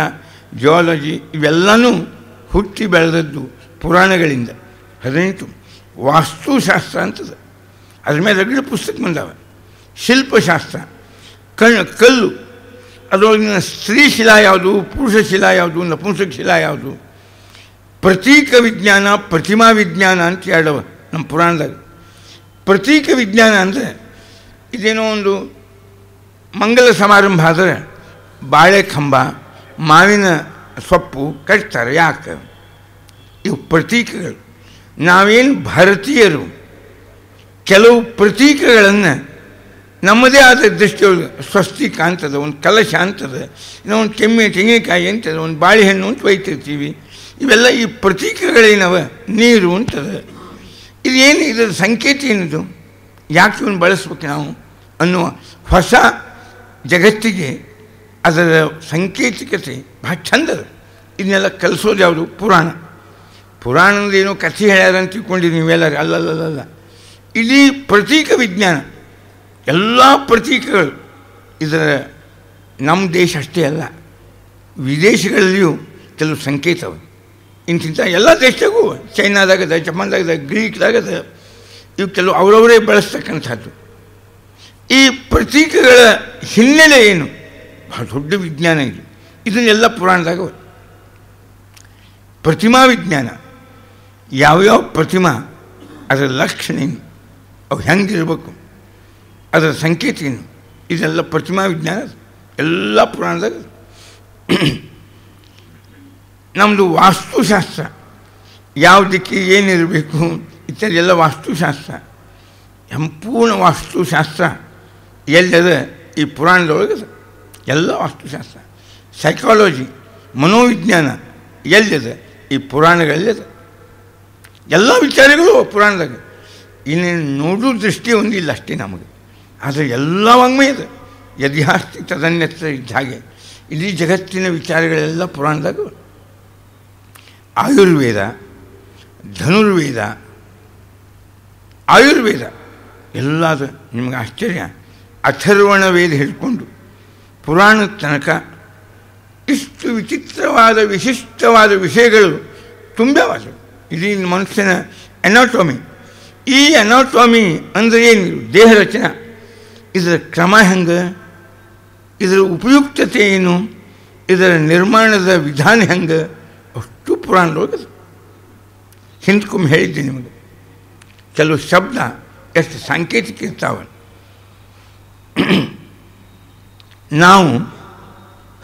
ಜಿಯಾಲಜಿ ಇವೆಲ್ಲನೂ ಹುಟ್ಟಿ ಬೆಳೆದದ್ದು ಪುರಾಣಗಳಿಂದ. 18 ವಾಸ್ತುಶಾಸ್ತ್ರ ಅಂತದ, ಅದ್ರ ಮೇಲೆ ರಗಡ ಪುಸ್ತಕ ಬಂದಾವೆ. ಶಿಲ್ಪಶಾಸ್ತ್ರ, ಕಲ್ಲು, ಅದರೊಳಗಿನ ಸ್ತ್ರೀ ಶಿಲಾ ಯಾವುದು, ಪುರುಷ ಶಿಲಾ ಯಾವುದು, ನಪುಂಸಕ ಶಿಲಾ ಯಾವುದು, ಪ್ರತೀಕ ವಿಜ್ಞಾನ, ಪ್ರತಿಮಾ ವಿಜ್ಞಾನ ಅಂತ ಎರಡವ ನಮ್ಮ ಪುರಾಣದಾಗ. ಪ್ರತೀಕ ವಿಜ್ಞಾನ ಅಂದರೆ ಇದೇನೋ ಒಂದು ಮಂಗಲ ಸಮಾರಂಭ ಆದರೆ ಬಾಳೆ ಕಂಬ, ಮಾವಿನ ಸೊಪ್ಪು ಕಟ್ತಾರೆ. ಯಾಕೆ? ಇವು ಪ್ರತೀಕಗಳು. ನಾವೇನು ಭಾರತೀಯರು ಕೆಲವು ಪ್ರತೀಕಗಳನ್ನು ನಮ್ಮದೇ ಆದ ದೃಷ್ಟಿಯೊಳಗೆ ಸ್ವಸ್ತಿಕ ಅಂತದ, ಒಂದು ಕಲಶ ಅಂತದ, ಇನ್ನೂ ಒಂದು ತೆಂಗಿನಕಾಯಿ ಅಂತದ, ಒಂದು ಬಾಳೆಹಣ್ಣು ಅಂತ ಒಯ್ತಿರ್ತೀವಿ. ಇವೆಲ್ಲ ಈ ಪ್ರತೀಕಗಳೇನವ, ನೀರು ಅಂತದ. ಇದೇನು, ಇದರ ಸಂಕೇತ ಏನಿದು, ಯಾಕೆ ಇವನು ಬಳಸ್ಬೇಕು ನಾವು ಅನ್ನುವ ಹೊಸ ಜಗತ್ತಿಗೆ ಅದರ ಸಾಂಕೇತಿಕತೆ ಭಾಳ ಚಂದದ. ಇದನ್ನೆಲ್ಲ ಕಲಿಸೋದು ಯಾವುದು? ಪುರಾಣ. ಪುರಾಣದೇನೋ ಕಥೆ ಹೇಳ್ಯಾರ ಅಂತ ತಿಳ್ಕೊಂಡಿದ್ದೀವಿ ನೀವೆಲ್ಲರೂ. ಅಲ್ಲಲ್ಲ, ಇಡೀ ಪ್ರತೀಕ ವಿಜ್ಞಾನ, ಎಲ್ಲ ಪ್ರತೀಕಗಳು. ಇದರ ನಮ್ಮ ದೇಶ ಅಷ್ಟೇ ಅಲ್ಲ, ವಿದೇಶಗಳಲ್ಲಿಯೂ ಕೆಲವು ಸಂಕೇತವು ಇಂತಿಂಥ ಎಲ್ಲ ದೇಶದಾಗೂ, ಚೈನಾದಾಗದ, ಜಪಾನ್ದಾಗದ, ಗ್ರೀಕ್ದಾಗದ, ಇವು ಕೆಲವು ಅವರವರೇ ಬಳಸ್ತಕ್ಕಂಥದ್ದು. ಈ ಪ್ರತೀಕಗಳ ಹಿನ್ನೆಲೆ ಏನು? ಭಾಳ ದೊಡ್ಡ ವಿಜ್ಞಾನ ಇದು. ಇದನ್ನೆಲ್ಲ ಪುರಾಣದಾಗ. ಪ್ರತಿಮಾ ವಿಜ್ಞಾನ, ಯಾವ್ಯಾವ ಪ್ರತಿಮಾ, ಅದರ ಲಕ್ಷಣ ಏನು, ಅವು ಹೆಂಗಿರ್ಬೇಕು, ಅದರ ಸಂಕೇತ ಏನು, ಇದೆಲ್ಲ ಪ್ರತಿಮಾ ವಿಜ್ಞಾನ ಎಲ್ಲ ಪುರಾಣದಾಗ. ನಮ್ಮದು ವಾಸ್ತುಶಾಸ್ತ್ರ, ಯಾವ ದಿಕ್ಕಿಗೆ ಏನಿರಬೇಕು ಇತ್ಯಾದಿ ಎಲ್ಲ ವಾಸ್ತುಶಾಸ್ತ್ರ. ಸಂಪೂರ್ಣ ವಾಸ್ತುಶಾಸ್ತ್ರ ಎಲ್ಲದ ಈ ಪುರಾಣದೊಳಗೆ ಎಲ್ಲ ವಾಸ್ತುಶಾಸ್ತ್ರ. ಸೈಕಾಲಜಿ, ಮನೋವಿಜ್ಞಾನ ಎಲ್ಲಿದೆ? ಈ ಪುರಾಣಗಳಲ್ಲಿದೆ. ಎಲ್ಲ ವಿಚಾರಗಳು ಪುರಾಣದಾಗ. ಇನ್ನೇನು ನೋಡೋ ದೃಷ್ಟಿ ಒಂದಿಲ್ಲ ಅಷ್ಟೇ ನಮಗೆ, ಆದರೆ ಎಲ್ಲ ವಾಂಗ್ಮಯ ಇದೆ. ಯದಿಹಾಸ್ತಿ ತದನ್ಯತ್ರ ಇದ್ದ ಹಾಗೆ ಇಡೀ ಜಗತ್ತಿನ ವಿಚಾರಗಳೆಲ್ಲ ಪುರಾಣದಾಗ. ಆಯುರ್ವೇದ, ಧನುರ್ವೇದ, ಆಯುರ್ವೇದ ಎಲ್ಲದು ನಿಮಗೆ ಆಶ್ಚರ್ಯ. ಅಥರ್ವಣ ವೇದ ಹಿಡ್ಕೊಂಡು ಪುರಾಣದ ತನಕ ಇಷ್ಟು ವಿಚಿತ್ರವಾದ ವಿಶಿಷ್ಟವಾದ ವಿಷಯಗಳು ತುಂಬ್ಯಾವಾದ. ಇಡೀ ಮನುಷ್ಯನ ಎನಾಟೊಮಿ. ಈ ಎನಾಟೊಮಿ ಅಂದರೆ ಏನು? ದೇಹ ರಚನೆ. ಇದರ ಕ್ರಮ ಹೆಂಗೆ, ಇದರ ಉಪಯುಕ್ತತೆ ಏನು, ಇದರ ನಿರ್ಮಾಣದ ವಿಧಾನ ಹೆಂಗೆ, ಅಷ್ಟು ಪುರಾಣದೊಳಗೆ. ಹಿಂದ್ಕೊಮ್ಮೆ ಹೇಳಿದ್ದೆ ನಿಮಗೆ, ಕೆಲವು ಶಬ್ದ ಎಷ್ಟು ಸಾಂಕೇತಿಕ ಇರ್ತಾವೆ. ನಾವು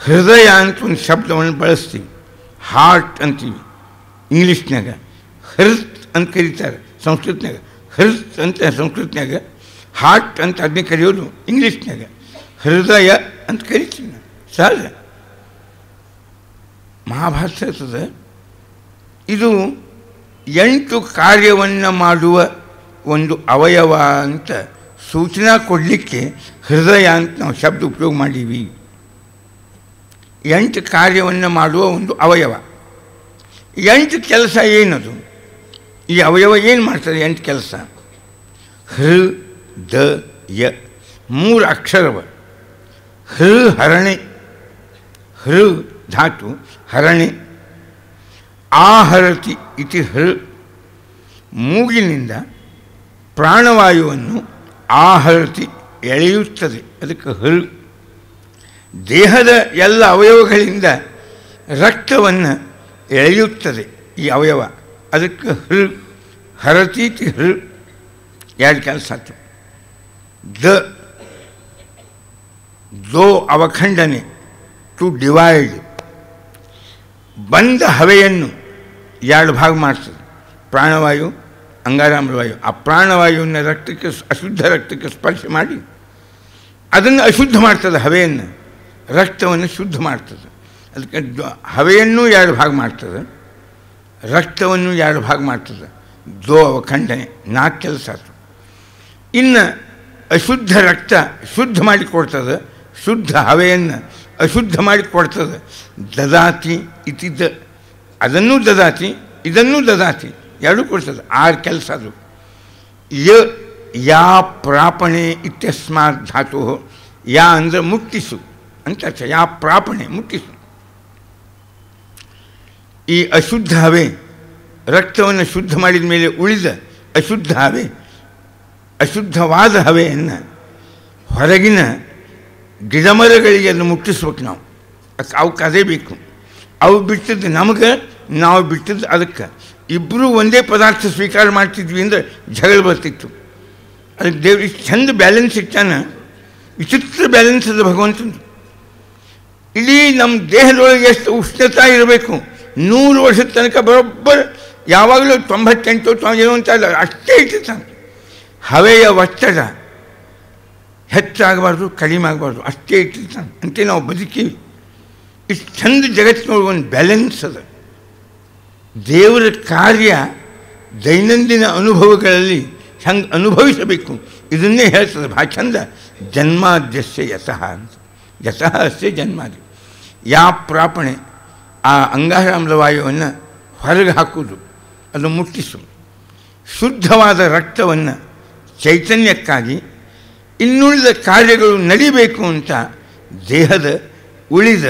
ಹೃದಯ ಅಂತ ಒಂದು ಶಬ್ದವನ್ನು ಬಳಸ್ತೀವಿ, ಹಾರ್ಟ್ ಅಂತೀವಿ ಇಂಗ್ಲೀಷ್ನಾಗ, ಹೃತ್ ಅಂತ ಕರೀತಾರೆ ಸಂಸ್ಕೃತನಾಗ, ಹೃತ್ ಅಂತ ಸಂಸ್ಕೃತನಾಗ, ಹಾರ್ಟ್ ಅಂತ ಅದನ್ನೇ ಕರೆಯೋದು ಇಂಗ್ಲೀಷ್ನಾಗ, ಹೃದಯ ಅಂತ ಕರಿತೀವಿ ನಾವು ಸಹಜ. ಮಹಾಭಾರತ ಇರ್ತದೆ. ಇದು 8 ಕಾರ್ಯವನ್ನು ಮಾಡುವ ಒಂದು ಅವಯವ ಅಂತ ಸೂಚನಾ ಕೊಡಲಿಕ್ಕೆ ಹೃದಯ ಅಂತ ನಾವು ಶಬ್ದ ಉಪಯೋಗ ಮಾಡೀವಿ. 8 ಕಾರ್ಯವನ್ನು ಮಾಡುವ ಒಂದು ಅವಯವ. 8 ಕೆಲಸ ಏನದು? ಈ ಅವಯವ ಏನು ಮಾಡ್ತದೆ? 8 ಕೆಲಸ. ಹೃದಯ 3 ಅಕ್ಷರವ. ಹರಣೆ, ಹೃ ಧಾತು, ಹರಣೆ. ಆಹರತಿ ಇತಿ ಹೃ, ಮೂಗಿನಿಂದ ಪ್ರಾಣವಾಯುವನ್ನು ಆಹರತಿ ಎಳೆಯುತ್ತದೆ, ಅದಕ್ಕೆ ಹೃ. ದೇಹದ ಎಲ್ಲ ಅವಯವಗಳಿಂದ ರಕ್ತವನ್ನು ಎಳೆಯುತ್ತದೆ ಈ ಅವಯವ, ಅದಕ್ಕೆ ಹೃ. ಹರತೀತಿ ಹೃ. 2 ಕೆಲಸ ಆಯ್ತು. ದೋ ಅವಖಂಡನೆ, ಟು ಡಿವೈಡ್. ಬಂದ ಹವೆಯನ್ನು 2 ಭಾಗ ಮಾಡ್ತದೆ, ಪ್ರಾಣವಾಯು, ಅಂಗಾರಾಮ್ಲವಾಯು. ಆ ಪ್ರಾಣವಾಯುವನ್ನು ರಕ್ತಕ್ಕೆ, ಅಶುದ್ಧ ರಕ್ತಕ್ಕೆ ಸ್ಪರ್ಶ ಮಾಡಿ ಅದನ್ನು ಅಶುದ್ಧ ಮಾಡ್ತದೆ. ಹವೆಯನ್ನು, ರಕ್ತವನ್ನು ಶುದ್ಧ ಮಾಡ್ತದೆ. ಅದಕ್ಕೆ ಹವೆಯನ್ನು 2 ಭಾಗ ಮಾಡ್ತದೆ, ರಕ್ತವನ್ನು 2 ಭಾಗ ಮಾಡ್ತದೆ. ದೋ ಅವಖಂಡನೆ 4 ಕೆಲಸ ಆಯ್ತು. ಇನ್ನು ಅಶುದ್ಧ ರಕ್ತ ಶುದ್ಧ ಮಾಡಿಕೊಡ್ತದೆ, ಶುದ್ಧ ಹವೆಯನ್ನು ಅಶುದ್ಧ ಮಾಡಿಕೊಡ್ತದೆ. ದದಾತಿ ಇತಿದ್ದ, ಅದನ್ನೂ ದದಾತಿ ಇದನ್ನೂ ದದಾತಿ, 2 ಕೊಡ್ತದೆ. 6 ಕೆಲಸ ಅದು. ಯಾ ಪ್ರಾಪಣೆ ಇತ್ಯಸ್ಮಾತ್ ಧಾತು. ಯಾ ಅಂದರೆ ಮುಟ್ಟಿಸು, ಅಂತ ಅರ್ಥ. ಯಾ ಪ್ರಾಪಣೆ ಮುಟ್ಟಿಸು. ಈ ಅಶುದ್ಧ ಹವೆ ರಕ್ತವನ್ನು ಶುದ್ಧ ಮಾಡಿದ ಮೇಲೆ ಉಳಿದ ಅಶುದ್ಧ ಹವೆ, ಅಶುದ್ಧವಾದ ಹವೆಯನ್ನು ಹೊರಗಿನ ಗಿಡಮರಗಳಿಗೆ ಅದನ್ನು ಮುಟ್ಟಿಸ್ಬೇಕು ನಾವು. ಅವಕ್ಕೆ ಅದೇ ಬೇಕು. ಅವು ಬಿಟ್ಟದ್ದು ನಮಗೆ, ನಾವು ಬಿಟ್ಟದ್ದು ಅದಕ್ಕೆ. ಇಬ್ಬರೂ ಒಂದೇ ಪದಾರ್ಥ ಸ್ವೀಕಾರ ಮಾಡ್ತಿದ್ವಿ ಅಂದರೆ ಜಗಳ ಬರ್ತಿತ್ತು. ಅದಕ್ಕೆ ದೇವ್ರು ಇಷ್ಟು ಚಂದ ಬ್ಯಾಲೆನ್ಸ್ ಇಟ್ಟಾನ. ವಿಚಿತ್ರ ಬ್ಯಾಲೆನ್ಸ್ ಅದು ಭಗವಂತಂದು. ಇಡೀ ನಮ್ಮ ದೇಹದೊಳಗೆ ಎಷ್ಟು ಉಷ್ಣತಾ ಇರಬೇಕು, 100 ವರ್ಷದ ತನಕ ಬರೋಬ್ಬರ ಯಾವಾಗಲೂ 98 90 ಅಂತ ಅಲ್ಲ, ಅಷ್ಟೇ ಇಟ್ಟಿರ್ತಾನೆ. ಹವೆಯ ಒತ್ತಡ ಹೆಚ್ಚಾಗಬಾರ್ದು, ಕಡಿಮೆ ಆಗಬಾರ್ದು, ಅಷ್ಟೇ ಇಟ್ಟಿರ್ತಾನೆ. ಅಂತೆ ನಾವು ಬದುಕೀವಿ. ಇಷ್ಟು ಚಂದ ಜಗತ್ತಿನೊಳಗೆ ಒಂದು ಬ್ಯಾಲೆನ್ಸ್ ಅದ. ದೇವರ ಕಾರ್ಯ ದೈನಂದಿನ ಅನುಭವಗಳಲ್ಲಿ ಹೆಂಗೆ ಅನುಭವಿಸಬೇಕು ಇದನ್ನೇ ಹೇಳ್ತದೆ ಭಾಳ ಚಂದ. ಜನ್ಮಾದ್ಯಸ್ಯ ಯತಃ ಅಂತ. ಯತಃ ಅಸ್ಯ ಜನ್ಮಾದಿ. ಯಾ ಪ್ರಾಪಣೆ ಆ ಅಂಗಾರಾಮ್ಲ ವಾಯುವನ್ನು ಹೊರಗೆ ಹಾಕುವುದು, ಅದು ಮುಟ್ಟಿಸು. ಶುದ್ಧವಾದ ರಕ್ತವನ್ನು ಚೈತನ್ಯಕ್ಕಾಗಿ ಇನ್ನುಳಿದ ಕಾರ್ಯಗಳು ನಡಿಬೇಕು ಅಂತ ದೇಹದ ಉಳಿದ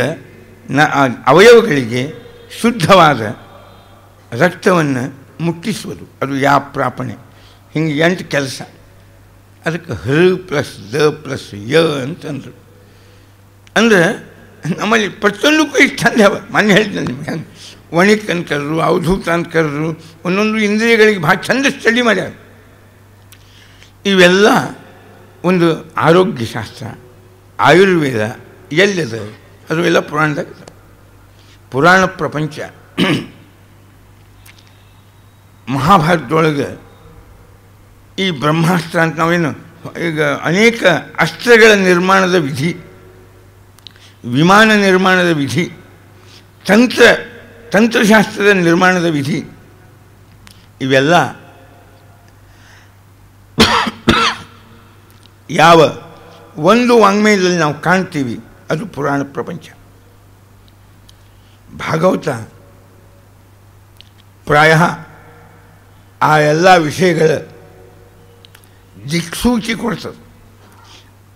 ಅವಯವಗಳಿಗೆ ಶುದ್ಧವಾದ ರಕ್ತವನ್ನು ಮುಟ್ಟಿಸುವುದು, ಅದು ಯಾ ಪ್ರಾಪಣೆ. ಹಿಂಗೆ 8 ಕೆಲಸ. ಅದಕ್ಕೆ ಹೃ ಪ್ಲಸ್ ದ ಪ್ಲಸ್ ಯ ಅಂತಂದರು. ಅಂದರೆ ನಮ್ಮಲ್ಲಿ ಪ್ರತಿಯೊಂದಕ್ಕೂ ಇಷ್ಟು ಚಂದ ಅವ. ಮೊನ್ನೆ ಹೇಳಿದ್ದೆ ನಿಮಗೆ, ಹೆಂಗೆ ವಣಿಕ್ ಅಂತ ಕರೆದ್ರು, ಅವಧೂತ ಅಂತ ಕರೆದ್ರು, ಒಂದೊಂದು ಇಂದ್ರಿಯಗಳಿಗೆ ಭಾಳ ಚಂದ ಸ್ಟಡಿ ಮಾಡ್ಯಾರ. ಇವೆಲ್ಲ ಒಂದು ಆರೋಗ್ಯ ಶಾಸ್ತ್ರ, ಆಯುರ್ವೇದ ಎಲ್ಲದ ಅದು ಎಲ್ಲ ಪುರಾಣದಾಗ. ಪುರಾಣ ಪ್ರಪಂಚ ಮಹಾಭಾರತದೊಳಗೆ ಈ ಬ್ರಹ್ಮಾಸ್ತ್ರ ಅಂತ ನಾವೇನು ಈಗ ಅನೇಕ ಅಸ್ತ್ರಗಳ ನಿರ್ಮಾಣದ ವಿಧಿ, ವಿಮಾನ ನಿರ್ಮಾಣದ ವಿಧಿ, ತಂತ್ರಶಾಸ್ತ್ರದ ನಿರ್ಮಾಣದ ವಿಧಿ, ಇವೆಲ್ಲ ಯಾವ ಒಂದು ವಾಂಗ್ಮಯದಲ್ಲಿ ನಾವು ಕಾಣ್ತೀವಿ ಅದು ಪುರಾಣ ಪ್ರಪಂಚ. ಭಾಗವತ ಪ್ರಾಯ ಆ ಎಲ್ಲ ವಿಷಯಗಳ ದಿಕ್ಸೂಚಿ ಕೊಡ್ತದೆ.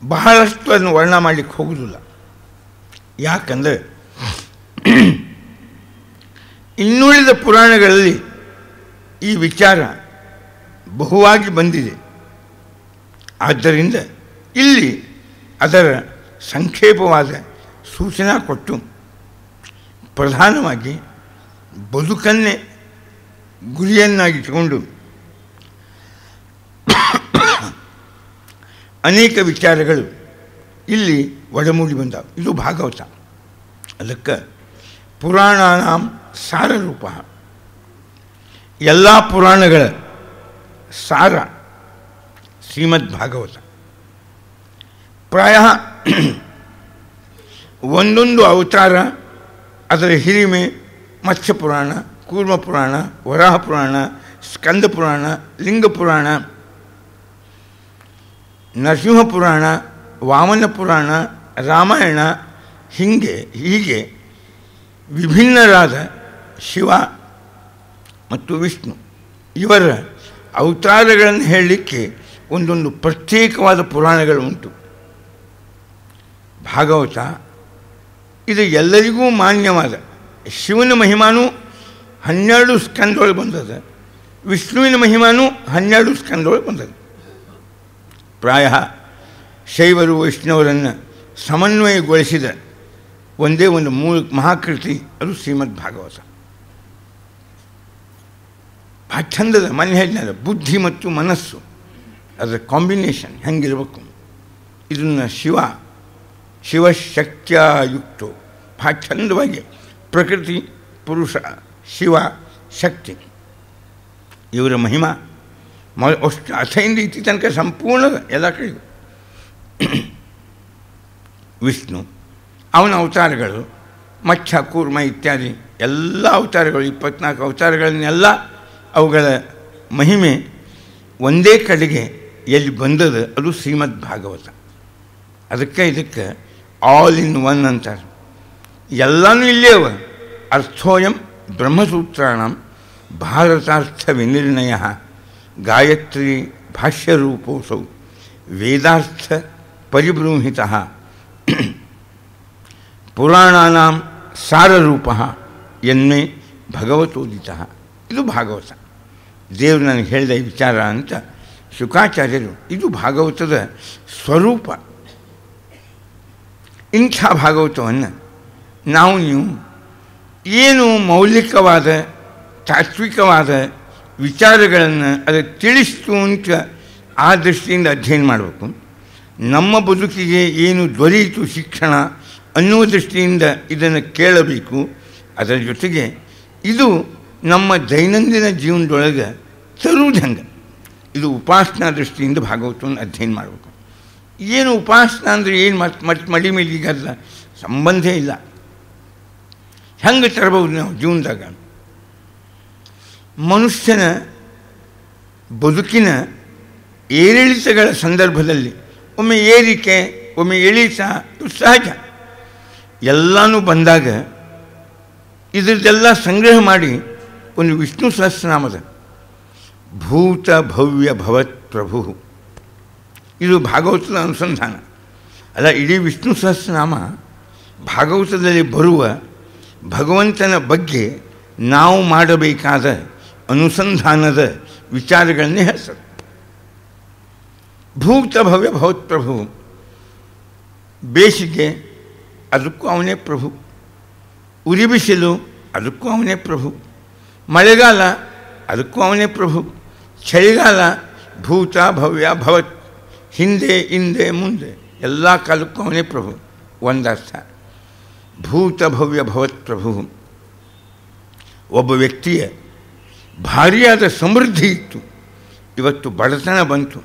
ಬಹಳಷ್ಟು ಅದನ್ನು ವರ್ಣ ಮಾಡಲಿಕ್ಕೆ ಹೋಗೋದಿಲ್ಲ. ಯಾಕಂದರೆ ಇನ್ನುಳಿದ ಪುರಾಣಗಳಲ್ಲಿ ಈ ವಿಚಾರ ಬಹುವಾಗಿ ಬಂದಿದೆ. ಆದ್ದರಿಂದ ಇಲ್ಲಿ ಅದರ ಸಂಕ್ಷೇಪವಾದ ಸೂಚನಾ ಕೊಟ್ಟು ಪ್ರಧಾನವಾಗಿ ಬದುಕನ್ನೇ ಗುರಿಯನ್ನಾಗಿಟ್ಟುಕೊಂಡು ಅನೇಕ ವಿಚಾರಗಳು ಇಲ್ಲಿ ಒಡಮೂಡಿ ಬಂದವು. ಇದು ಭಾಗವತ. ಅದಕ್ಕೆ ಪುರಾಣಾನಾಂ ಸಾರರೂಪ. ಎಲ್ಲ ಪುರಾಣಗಳ ಸಾರ ಶ್ರೀಮದ್ ಭಾಗವತ. ಪ್ರಾಯ ಒಂದೊಂದು ಅವತಾರ, ಅದರ ಹಿರಿಮೆ ಮತ್ಸ್ಯ ಪುರಾಣ, ಕೂರ್ಮ ಪುರಾಣ, ವರಾಹ ಪುರಾಣ, ಸ್ಕಂದ ಪುರಾಣ, ಲಿಂಗ ಪುರಾಣ, ನರಸಿಂಹ ಪುರಾಣ, ವಾಮನ ಪುರಾಣ, ರಾಮಾಯಣ, ಹೀಗೆ ವಿಭಿನ್ನರಾದ ಶಿವ ಮತ್ತು ವಿಷ್ಣು ಇವರ ಅವತಾರಗಳನ್ನು ಹೇಳಲಿಕ್ಕೆ ಒಂದೊಂದು ಪ್ರತ್ಯೇಕವಾದ ಪುರಾಣಗಳು ಉಂಟು. ಭಾಗವತ ಇದು ಎಲ್ಲರಿಗೂ ಮಾನ್ಯವಾದ. ಶಿವನ ಮಹಿಮಾನು 12 ಸ್ಕಂದೊಳಗೆ ಬಂದದ, ವಿಷ್ಣುವಿನ ಮಹಿಮಾನು 12 ಸ್ಕಂದೊಳಗೆ ಬಂದದ. ಪ್ರಾಯ ಶೈವರು ವೈಷ್ಣವರನ್ನು ಸಮನ್ವಯಗೊಳಿಸಿದ ಒಂದೇ ಒಂದು ಮೂಲ ಮಹಾಕೃತಿ ಅದು ಶ್ರೀಮದ್ ಭಾಗವತ. ಭಾಳ ಚಂದದ. ಮೊನ್ನೆ ಹೇಳಿದ್ನಲ್ಲ, ಬುದ್ಧಿ ಮತ್ತು ಮನಸ್ಸು ಅದರ ಕಾಂಬಿನೇಷನ್ ಹೆಂಗಿರಬೇಕು. ಇದನ್ನು ಶಿವಶಕ್ತಿಯುಕ್ತೋ ಭಾಳ ಚಂದವಾಗಿ ಪ್ರಕೃತಿ, ಪುರುಷ, ಶಿವ, ಶಕ್ತಿ ಇವರ ಮಹಿಮಾ ಅಷ್ಟು ಅಥೆಯಿಂದ ಇತ್ತಿ ತನಕ ಸಂಪೂರ್ಣ ಎಲ್ಲ ಕಡೆಗೂ. ವಿಷ್ಣು ಅವನ ಅವತಾರಗಳು ಮತ್ಸ್ಯ, ಕೂರ್ಮ ಇತ್ಯಾದಿ ಎಲ್ಲ ಅವತಾರಗಳು 24 ಅವತಾರಗಳನ್ನೆಲ್ಲ ಅವುಗಳ ಮಹಿಮೆ ಒಂದೇ ಕಡೆಗೆ ಎಲ್ಲಿ ಬಂದದ ಅದು ಶ್ರೀಮದ್ ಭಾಗವತ. ಇದಕ್ಕೆ ಆಲ್ ಇನ್ ಒನ್ ಅಂತಾರೆ. ಎಲ್ಲನೂ ಇಲ್ಲೇ ಅವ. ಅರ್ಥೋಯಂ ಬ್ರಹ್ಮಸೂತ್ರಾಣ ಭಾರತಾರ್ಥ ವಿನಿರ್ಣಯ ಗಾಯತ್ರಿ ಭಾಷ್ಯರೂಪೋಸೌ ವೇದಾರ್ಥ ಪರಿಬೃಂಹಿತ ಪುರಾಣಾನಾಂ ಸಾರರೂಪ ಎನ್ಮೇ ಭಗವತೋದಿತ. ಇದು ಭಾಗವತ. ದೇವರು ನನಗೆ ಹೇಳಿದ ಈ ವಿಚಾರ ಅಂತ ಶುಕಾಚಾರ್ಯರು, ಇದು ಭಾಗವತದ ಸ್ವರೂಪ. ಇಂಥ ಭಾಗವತವನ್ನು ನಾವು ನೀವು ಏನು ಮೌಲಿಕವಾದ ತಾತ್ವಿಕವಾದ ವಿಚಾರಗಳನ್ನು ಅದು ತಿಳಿಸ್ತು ಅಂತ ಆ ದೃಷ್ಟಿಯಿಂದ ಅಧ್ಯಯನ ಮಾಡಬೇಕು. ನಮ್ಮ ಬದುಕಿಗೆ ಏನು ದೊರೆಯಿತು ಶಿಕ್ಷಣ ಅನ್ನುವ ದೃಷ್ಟಿಯಿಂದ ಇದನ್ನು ಕೇಳಬೇಕು. ಅದರ ಜೊತೆಗೆ ಇದು ನಮ್ಮ ದೈನಂದಿನ ಜೀವನದೊಳಗೆ ತರುವುದಂಗೆ ಇದು ಉಪಾಸನಾ ದೃಷ್ಟಿಯಿಂದ ಭಾಗವತವನ್ನು ಅಧ್ಯಯನ ಮಾಡಬೇಕು. ಏನು ಉಪಾಸನಾ ಅಂದರೆ ಏನು ಮಡಿ ಮೇಲಿಗಲ್ಲ, ಸಂಬಂಧ ಇಲ್ಲ. ಹೆಂಗೆ ತರಬಹುದು ನಾವು ಜೀವನದಾಗ? ಮನುಷ್ಯನ ಬದುಕಿನ ಏರಿಳಿತಗಳ ಸಂದರ್ಭದಲ್ಲಿ ಒಮ್ಮೆ ಏರಿಕೆ ಒಮ್ಮೆ ಇಳಿತ ಸಹಜ. ಎಲ್ಲನೂ ಬಂದಾಗ ಇದರದೆಲ್ಲ ಸಂಗ್ರಹ ಮಾಡಿ ಒಂದು ವಿಷ್ಣು ಸಹಸ್ರನಾಮದ ಭೂತ ಭವ್ಯ ಭವತ್ ಪ್ರಭು, ಇದು ಭಾಗವತದ ಅನುಸಂಧಾನ ಅಲ್ಲ. ಇಡೀ ವಿಷ್ಣು ಸಹಸ್ರನಾಮ ಭಾಗವತದಲ್ಲಿ ಬರುವ ಭಗವಂತನ ಬಗ್ಗೆ ನಾವು ಮಾಡಬೇಕಾದ ಅನುಸಂಧಾನದ ವಿಚಾರಗಳನ್ನೇ ಹೇಳ್ತದೆ. ಭೂತ ಭವ್ಯ ಭವತ್ ಪ್ರಭು, ಬೇಸಿಗೆ ಅದಕ್ಕೂ ಅವನೇ ಪ್ರಭು, ಉರಿ ಬಿಸಿಲು ಅದಕ್ಕೂ ಅವನೇ ಪ್ರಭು, ಮಳೆಗಾಲ ಅದಕ್ಕೂ ಅವನೇ ಪ್ರಭು, ಚಳಿಗಾಲ ಭೂತ ಭವ್ಯ ಭವತ್, ಹಿಂದೆ ಹಿಂದೆ ಮುಂದೆ ಎಲ್ಲ ಕಾಲಕ್ಕೂ ಅವನೇ ಪ್ರಭು. ಒಂದರ್ಥ ಭೂತ ಭವ್ಯ ಭವತ್ ಪ್ರಭು. ಒಬ್ಬ ವ್ಯಕ್ತಿಯ ಭಾರಿಯಾದ ಸಮೃದ್ಧಿ ಇತ್ತು, ಇವತ್ತು ಬಡತನ ಬಂತು,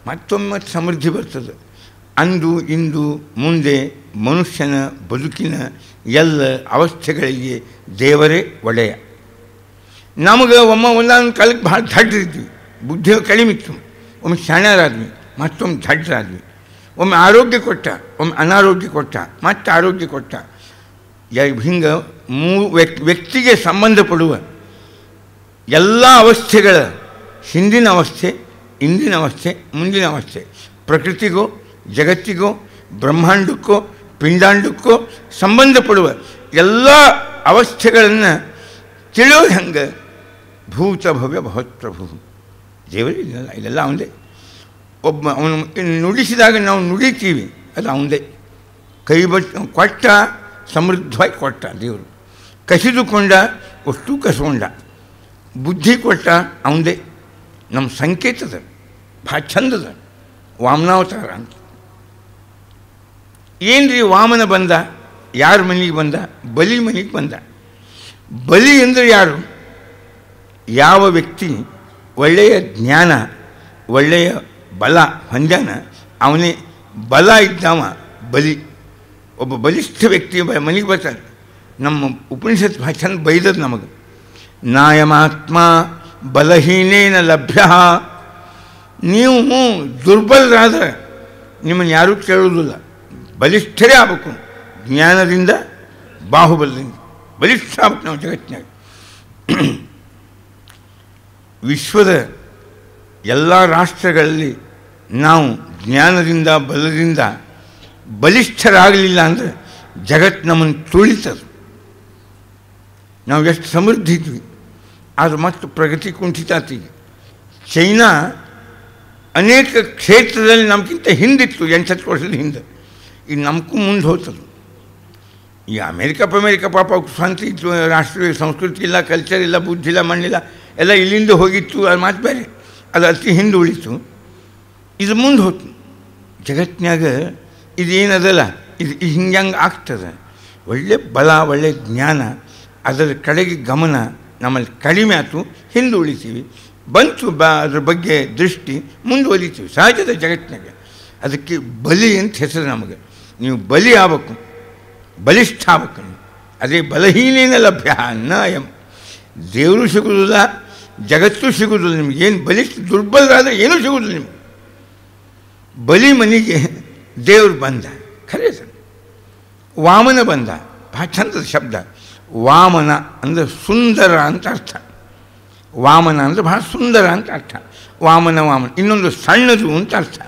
ಮತ್ತೊಮ್ಮೆ ಸಮೃದ್ಧಿ ಬರ್ತದೆ. ಅಂದು ಇಂದು ಮುಂದೆ ಮನುಷ್ಯನ ಬದುಕಿನ ಎಲ್ಲ ಅವಸ್ಥೆಗಳಿಗೆ ದೇವರೇ ಒಡೆಯ. ನಮಗೆ ಒಂದೊಂದು ಕಾಲಕ್ಕೆ ಭಾಳ ದಡ್ರಿದ್ವಿ, ಬುದ್ಧಿ ಕಡಿಮೆ ಇತ್ತು. ಒಮ್ಮೆ ಶಾಣ್ಯರಾದ್ವಿ, ಮತ್ತೊಮ್ಮೆ ದಡ್ರಾದ್ವಿ. ಒಮ್ಮೆ ಆರೋಗ್ಯ ಕೊಟ್ಟ, ಒಮ್ಮೆ ಅನಾರೋಗ್ಯ ಕೊಟ್ಟ, ಮತ್ತೆ ಆರೋಗ್ಯ ಕೊಟ್ಟ. ಹಿಂಗೆ ವ್ಯಕ್ತಿಗೆ ಸಂಬಂಧಪಡುವ ಎಲ್ಲ ಅವಸ್ಥೆಗಳ ಹಿಂದಿನ ಅವಸ್ಥೆ, ಇಂದಿನ ಅವಸ್ಥೆ, ಮುಂದಿನ ಅವಸ್ಥೆ, ಪ್ರಕೃತಿಗೋ ಜಗತ್ತಿಗೋ ಬ್ರಹ್ಮಾಂಡಕ್ಕೋ ಪಿಂಡಾಂಡಕ್ಕೋ ಸಂಬಂಧಪಡುವ ಎಲ್ಲ ಅವಸ್ಥೆಗಳನ್ನು ತಿಳಿಯೋದು ಹಂಗೆ ಭೂತ ಭವ್ಯ ಭವತ್ ಪ್ರಭು. ದೇವರು ಇದೆಲ್ಲ ಅವಂದೇ. ಒಬ್ಬ ಅವನು ನುಡಿಸಿದಾಗ ನಾವು ನುಡಿತೀವಿ, ಅದು ಅವಂದೇ. ಕೈ ಕೊಟ್ಟ ಸಮೃದ್ಧವಾಗಿ ಕೊಟ್ಟ ದೇವರು, ಕಸಿದುಕೊಂಡ ಅಷ್ಟು ಕಸ್ಕೊಂಡ. ಬುದ್ಧಿ ಕೊಟ್ಟ ಅವಂದೇ. ನಮ್ಮ ಸಂಕೇತದ ಭಾಳ ಚಂದದ ವಾಮನಾವತಾರ ಅಂತ. ಏನು ರೀ ವಾಮನ ಬಂದ? ಯಾರ ಮನೆಗೆ ಬಂದ? ಬಲಿ ಮನೆಗೆ ಬಂದ. ಬಲಿ ಅಂದರೆ ಯಾರು? ಯಾವ ವ್ಯಕ್ತಿ ಒಳ್ಳೆಯ ಜ್ಞಾನ ಒಳ್ಳೆಯ ಬಲ ಹೊಂದ್ಯಾನ ಅವನೇ ಬಲ ಇದ್ದಾವ ಬಲಿ. ಒಬ್ಬ ಬಲಿಷ್ಠ ವ್ಯಕ್ತಿ ಮನೆಗೆ ಬರ್ತಾನೆ. ನಮ್ಮ ಉಪನಿಷತ್ ಭಾಳ ಚಂದ ಬೈದದ್ದು ನಮಗೆ. ನಾಯಮಾತ್ಮ ಬಲಹೀನೇನ ಲಭ್ಯ. ನೀವು ದುರ್ಬಲರಾದರೆ ನಿಮ್ಮನ್ನು ಯಾರೂ ಕೇಳುವುದಿಲ್ಲ, ಬಲಿಷ್ಠರೇ ಆಗಬೇಕು. ಜ್ಞಾನದಿಂದ ಬಾಹುಬಲದಿಂದ ಬಲಿಷ್ಠ ಆಗ್ಬೇಕು ನಾವು ಜಗತ್ತಿನಾಗ. ವಿಶ್ವದ ಎಲ್ಲ ರಾಷ್ಟ್ರಗಳಲ್ಲಿ ನಾವು ಜ್ಞಾನದಿಂದ ಬಲದಿಂದ ಬಲಿಷ್ಠರಾಗಲಿಲ್ಲ ಅಂದರೆ ಜಗತ್ತು ನಮ್ಮನ್ನು ತುಳಿತದೆ. ನಾವು ಎಷ್ಟು ಸಮೃದ್ಧಿ ಇದ್ವಿ, ಆದರೆ ಮತ್ತು ಪ್ರಗತಿ ಕುಂಠಿತಾತೀಗ. ಚೈನಾ ಅನೇಕ ಕ್ಷೇತ್ರದಲ್ಲಿ ನಮಗಿಂತ ಹಿಂದಿತ್ತು, 8-10 ವರ್ಷದ ಹಿಂದೆ. ಈಗ ನಮಗೂ ಮುಂದೆ ಹೋಗ್ತದೆ. ಈ ಅಮೇರಿಕಾ ಪಾಪ ಸ್ವಂತ ಇತ್ತು, ರಾಷ್ಟ್ರೀಯ ಸಂಸ್ಕೃತಿ ಇಲ್ಲ, ಕಲ್ಚರ್ ಇಲ್ಲ, ಬುದ್ಧಿ ಇಲ್ಲ, ಮಣ್ಣಿಲ್ಲ, ಎಲ್ಲ ಇಲ್ಲಿಂದ ಹೋಗಿತ್ತು. ಅದು ಮಾತು ಬೇರೆ, ಅದು ಅತಿ ಹಿಂದೆ ಉಳಿತು. ಇದು ಮುಂದೆ ಹೋಯ್ತು. ಜಗತ್ತಿನಾಗ ಇದೇನದಲ್ಲ, ಇದು ಹಿಂಗೆ ಆಗ್ತದೆ. ಒಳ್ಳೆ ಬಲ, ಒಳ್ಳೆ ಜ್ಞಾನ, ಅದರ ಕಡೆಗೆ ಗಮನ ನಮ್ಮಲ್ಲಿ ಕಡಿಮೆ ಆಯ್ತು, ಹಿಂದೆ ಉಳಿತೀವಿ. ಬಂತು ಅದ್ರ ಬಗ್ಗೆ ದೃಷ್ಟಿ, ಮುಂದುವರಿತೀವಿ ಸಹಜದ ಜಗತ್ತಿನಾಗ. ಅದಕ್ಕೆ ಬಲಿ ಅಂತ ಹೆಸರು ನಮಗೆ. ನೀವು ಬಲಿ ಆಗಬೇಕು, ಬಲಿಷ್ಠ ಆಗ್ಬೇಕು. ಅದೇ ಬಲಹೀನೇನ ಲಭ್ಯ ನ ಎಂ. ದೇವರು ಸಿಗುವುದಿಲ್ಲ, ಜಗತ್ತು ಸಿಗುವುದಿಲ್ಲ ನಿಮ್ಗೆ. ಏನು ಬಲಿಷ್ಠ ದುರ್ಬಲರಾದರೆ ಏನೂ ಸಿಗುವುದಿಲ್ಲ ನಿಮಗೆ. ಬಲಿ ಮನೆಗೆ ದೇವರು ಬಂದ, ಖರೆ ಸರ್. ವಾಮನ ಬಂದ, ಭಾಳ ಚಂದದ ಶಬ್ದ. ವಾಮನ ಅಂದರೆ ಸುಂದರ ಅಂತ ಅರ್ಥ. ವಾಮನ ಅಂದರೆ ಭಾಳ ಸುಂದರ ಅಂತ ಅರ್ಥ. ವಾಮನ ಇನ್ನೊಂದು ಸಣ್ಣದು ಅಂತ ಅರ್ಥ.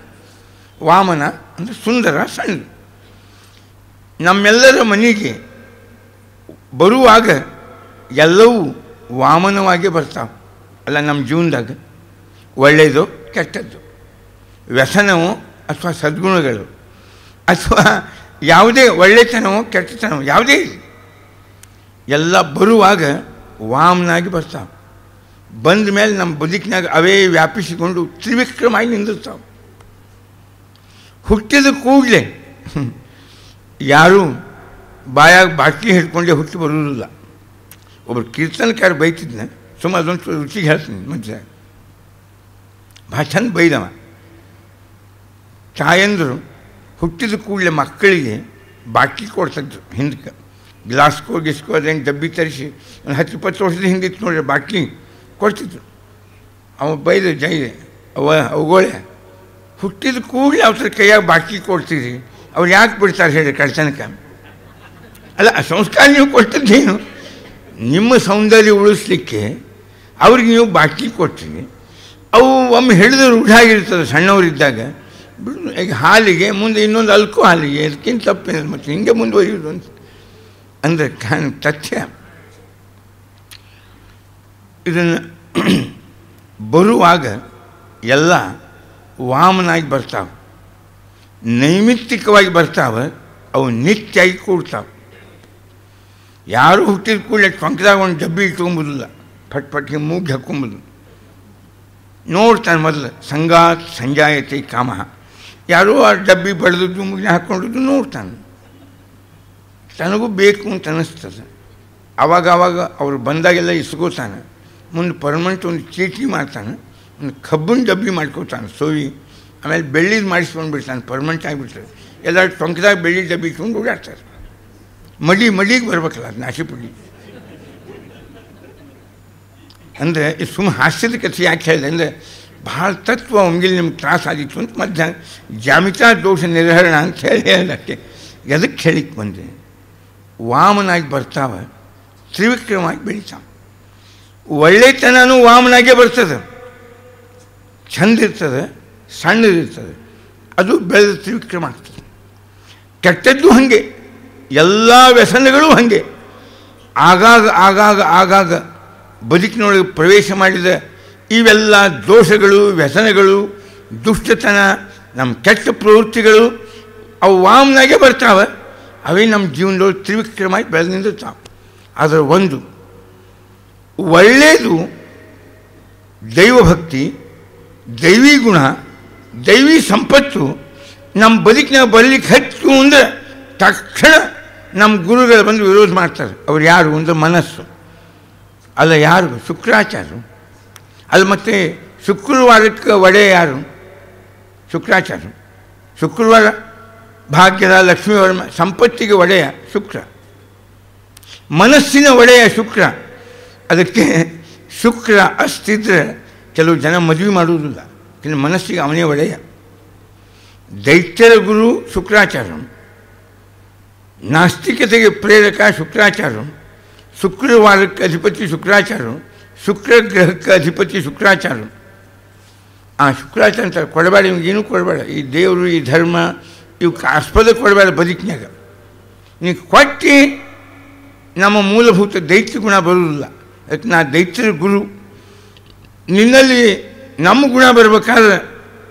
ವಾಮನ ಅಂದರೆ ಸುಂದರ, ಸಣ್ಣದು. ನಮ್ಮೆಲ್ಲರ ಮನೆಗೆ ಬರುವಾಗ ಎಲ್ಲವೂ ವಾಮನವಾಗಿ ಬರ್ತಾವೆ. ಅಲ್ಲ, ನಮ್ಮ ಜೀವನದಾಗ ಒಳ್ಳೆಯದು ಕೆಟ್ಟದ್ದು, ವ್ಯಸನವೋ ಅಥವಾ ಸದ್ಗುಣಗಳು, ಅಥವಾ ಯಾವುದೇ ಒಳ್ಳೆತನವೋ ಕೆಟ್ಟತನವೋ ಯಾವುದೇ ಎಲ್ಲ ಬರುವಾಗ ವಾಮನಾಗಿ ಬರ್ತಾವೆ. ಬಂದ ಮೇಲೆ ನಮ್ಮ ಬದುಕಿನಾಗ ಅವೇ ವ್ಯಾಪಿಸಿಕೊಂಡು ತ್ರಿವಿಕ್ರಮಾಗಿ ನಿಂದಿರ್ತಾವೆ. ಹುಟ್ಟಿದ ಕೂಡಲೇ ಯಾರೂ ಬಾಯಾಗ ಬಾಟ್ಲಿ ಹಿಡ್ಕೊಂಡೇ ಹುಟ್ಟಿ ಬರುವುದಿಲ್ಲ. ಒಬ್ಬರು ಕೀರ್ತನಕಾರ ಬೈತಿದ್ನ, ಸುಮ್ಮ ಅದೊಂದು ರುಚಿಗೆ ಹೇಳ್ತೀನಿ. ಮನುಷ್ಯ ಭಾಳ ಚಂದ ಬೈದವ. ತಾಯಂದರು ಹುಟ್ಟಿದ ಕೂಡಲೇ ಮಕ್ಕಳಿಗೆ ಬಾಟ್ಲಿ ಕೊಡ್ತಿದ್ರು. ಹಿಂದಕ್ಕೆ ಗ್ಲಾಸ್ಕೋ ಗಿಸ್ಕೋ ಅದೇನು ಡಬ್ಬಿ ತರಿಸಿ ಒಂದು 10-20 ವರ್ಷದ ಹಿಂದಿತ್ತು ನೋಡ್ರಿ, ಬಾಟ್ಲಿ ಕೊಡ್ತಿದ್ರು. ಅವ ಬೈದ ಜೈದೆ ಅವುಗಳೇ ಹುಟ್ಟಿದ ಕೂಡಲೇ ಅವ್ರ ಕೈಯಾಗ ಬಾಟ್ಲಿ ಕೊಡ್ತೀರಿ, ಅವ್ರು ಯಾಕೆ ಬಿಡ್ತಾರೆ ಹೇಳಿ ಕಳ್ತನಕ? ಅಲ್ಲ, ಸಂಸ್ಕಾರ ನೀವು ಕೊಟ್ಟಿದ್ದೇನು? ನಿಮ್ಮ ಸೌಂದರ್ಯ ಉಳಿಸ್ಲಿಕ್ಕೆ ಅವ್ರಿಗೆ ನೀವು ಬಾಟ್ಲಿ ಕೊಡ್ತೀವಿ. ಅವು ಒಮ್ಮೆ ಹಿಡಿದು ರೂಢಾಗಿರ್ತದೆ ಸಣ್ಣವರಿದ್ದಾಗ. ಬಿಡು, ಈಗ ಹಾಲಿಗೆ ಮುಂದೆ ಇನ್ನೊಂದು ಅಲ್ಕೋ ಹಾಲಿಗೆ, ಅದಕ್ಕಿಂತ ತಪ್ಪೇನಿಲ್ಲ, ಮತ್ತು ಹಿಂಗೆ ಮುಂದುವರಿಯೋದು ಅಂತ ಅಂದರೆ ತಥ್ಯ. ಇದನ್ನು ಬರುವಾಗ ಎಲ್ಲ ವಾಮನಾಗಿ ಬರ್ತಾವೆ, ನೈಮಿತ್ತಿಕವಾಗಿ ಬರ್ತಾವೆ, ಅವು ನಿತ್ಯಾಗಿ ಕೂಡ್ತಾವೆ. ಯಾರೂ ಹುಟ್ಟಿದ ಕೂಡಲೇ ಟೊಂಕದಾಗ ಒಂದು ಡಬ್ಬಿ ಇಟ್ಕೊಂಬೋದಿಲ್ಲ, ಪಟ್ ಪಟ್ಗೆ ಮೂಗಿ ಹಾಕ್ಕೊಂಬೋದು. ನೋಡ್ತಾನೆ ಮೊದಲು, ಸಂಗಾತ್ ಸಂಜಾಯತೆ ಕಾಮ. ಯಾರೋ ಆ ಡಬ್ಬಿ ಬಡ್ದದ್ದು ಮುಗಿನ ಹಾಕ್ಕೊಂಡದ್ದು ನೋಡ್ತಾನೆ, ತನಗೂ ಬೇಕು ಅಂತ ಅನ್ನಿಸ್ತದೆ. ಆವಾಗ ಅವ್ರು ಬಂದಾಗೆಲ್ಲ ಇಸ್ಕೋತಾನೆ. ಮುಂದೆ ಪರ್ಮನೆಂಟ್ ಒಂದು ಚೀಟಿ ಮಾಡ್ತಾನೆ, ಒಂದು ಕಬ್ಬಿನ ಡಬ್ಬಿ ಮಾಡ್ಕೋತಾನೆ ಸೋವಿ. ಆಮೇಲೆ ಬೆಳ್ಳಿದು ಮಾಡಿಸ್ಕೊಂಡು ಬಿಡ್ತಾನೆ, ಪರ್ಮನೆಂಟ್ ಆಗಿಬಿಡ್ತಾರೆ. ಎಲ್ಲರೂ ಟೊಂಕದಾಗ ಬೆಳ್ಳಿ ಡಬ್ಬಿ ಇಟ್ಕೊಂಡು ಓಡಾಡ್ತಾರೆ. ಮಡಿಗೆ ಬರ್ಬೇಕಲ್ಲ ಅದು ನಾಶಿಪುಡಿ. ಅಂದರೆ ಇದು ಸುಮ್ಮ ಹಾಸ್ಯದ ಕಥೆ ಯಾಕೆ ಹೇಳಿದೆ ಅಂದರೆ, ಭಾಳ ತತ್ವ ಒಮ್ಗಿಲ್ ನಿಮ್ಗೆ ತ್ರಾಸ ಆಗಿತ್ತು ಅಂತ ಮಧ್ಯಾಹ್ನ ಜಾಮಿತಾ ದೋಷ ನಿರ್ಹರಣ ಅಂತ ಹೇಳಕ್ಕೆ ಎದಕ್ಕೆ ಹೇಳಿಕ್ಕೆ ಬಂದೆ. ವಾಮನಾಗಿ ಬರ್ತಾವೆ, ತ್ರಿವಿಕ್ರಮಾಗಿ ಬೆಳಿತಾವೆ. ಒಳ್ಳೆತನೂ ವಾಮನಾಗೇ ಬರ್ತದೆ, ಚಂದ ಇರ್ತದೆ, ಸಣ್ಣದಿರ್ತದೆ, ಅದು ಬೆಳೆದ ತ್ರಿವಿಕ್ರಮ ಆಗ್ತದೆ. ಕೆಟ್ಟದ್ದು ಹಾಗೆ, ಎಲ್ಲ ವ್ಯಸನಗಳು ಹಾಗೆ. ಆಗಾಗ ಬದುಕಿನೊಳಗೆ ಪ್ರವೇಶ ಮಾಡಿದ ಇವೆಲ್ಲ ದೋಷಗಳು, ವ್ಯಸನಗಳು, ದುಷ್ಟತನ, ನಮ್ಮ ಕೆಟ್ಟ ಪ್ರವೃತ್ತಿಗಳು ಅವು ವಾಮನಾಗೆ ಬರ್ತಾವೆ. ಅವೇ ನಮ್ಮ ಜೀವನದೊಳಗೆ ತ್ರಿವಿಕ್ರಮಾಗಿ ಬೆಳೆದು ನಿಂದಿರ್ತಾವೆ. ಅದರ ಒಂದು ಒಳ್ಳೆಯದು ದೈವಭಕ್ತಿ, ದೈವಿ ಗುಣ, ದೈವಿ ಸಂಪತ್ತು ನಮ್ಮ ಬದುಕಿನಾಗ ಬರಲಿಕ್ಕೆ ಹತ್ತು ಅಂದರೆ ತಕ್ಷಣ ನಮ್ಮ ಗುರುಗಳು ಬಂದು ವಿರೋಧ ಮಾಡ್ತಾರೆ. ಅವ್ರು ಯಾರು ಅಂದರೆ ಮನಸ್ಸು ಅಲ್ಲ, ಯಾರು? ಶುಕ್ರಾಚಾರ್ಯರು. ಅದು ಮತ್ತು ಶುಕ್ರವಾರಕ್ಕೆ ಒಡೆಯ ಯಾರು? ಶುಕ್ರಾಚಾರ್ಯರು. ಶುಕ್ರವಾರ ಭಾಗ್ಯದ ಲಕ್ಷ್ಮೀವರ್ಮ, ಸಂಪತ್ತಿಗೆ ಒಡೆಯ ಶುಕ್ರ, ಮನಸ್ಸಿನ ಒಡೆಯ ಶುಕ್ರ. ಅದಕ್ಕೆ ಶುಕ್ರ ಅಷ್ಟಿದ್ರೆ ಕೆಲವು ಜನ ಮದುವೆ ಮಾಡುವುದಿಲ್ಲ, ಕೆಲವು ಮನಸ್ಸಿಗೆ ಅವನೇ ಒಡೆಯ. ದೈತ್ಯರ ಗುರು ಶುಕ್ರಾಚಾರ್ಯರು, ನಾಸ್ತಿಕತೆಗೆ ಪ್ರೇರಕ ಶುಕ್ರಾಚಾರ್ಯರು, ಶುಕ್ರವಾರಕ್ಕೆ ಅಧಿಪತಿ ಶುಕ್ರಾಚಾರ್ಯರು, ಶುಕ್ರ ಗ್ರಹಕ್ಕೆ ಅಧಿಪತಿ ಶುಕ್ರಾಚಾರ್ಯರು. ಆ ಶುಕ್ರಾಚಾರ್ಯ ಅಂತಾರೆ, ಕೊಡಬೇಡ ಇವಾಗೇನೂ ಕೊಡಬೇಡ, ಈ ದೇವರು ಈ ಧರ್ಮ ಇವಕ್ಕೆ ಆಸ್ಪದ ಕೊಡಬೇಡ ಬದುಕಿನಾಗ. ನೀವು ಕೊಟ್ಟು ನಮ್ಮ ಮೂಲಭೂತ ದೈತ್ಯ ಗುಣ ಬರುವುದಿಲ್ಲ. ಅದಕ್ಕೆ ನಾ ದೈತ್ಯರ ಗುರು, ನಿನ್ನಲ್ಲಿ ನಮ್ಮ ಗುಣ ಬರಬೇಕಾದ್ರೆ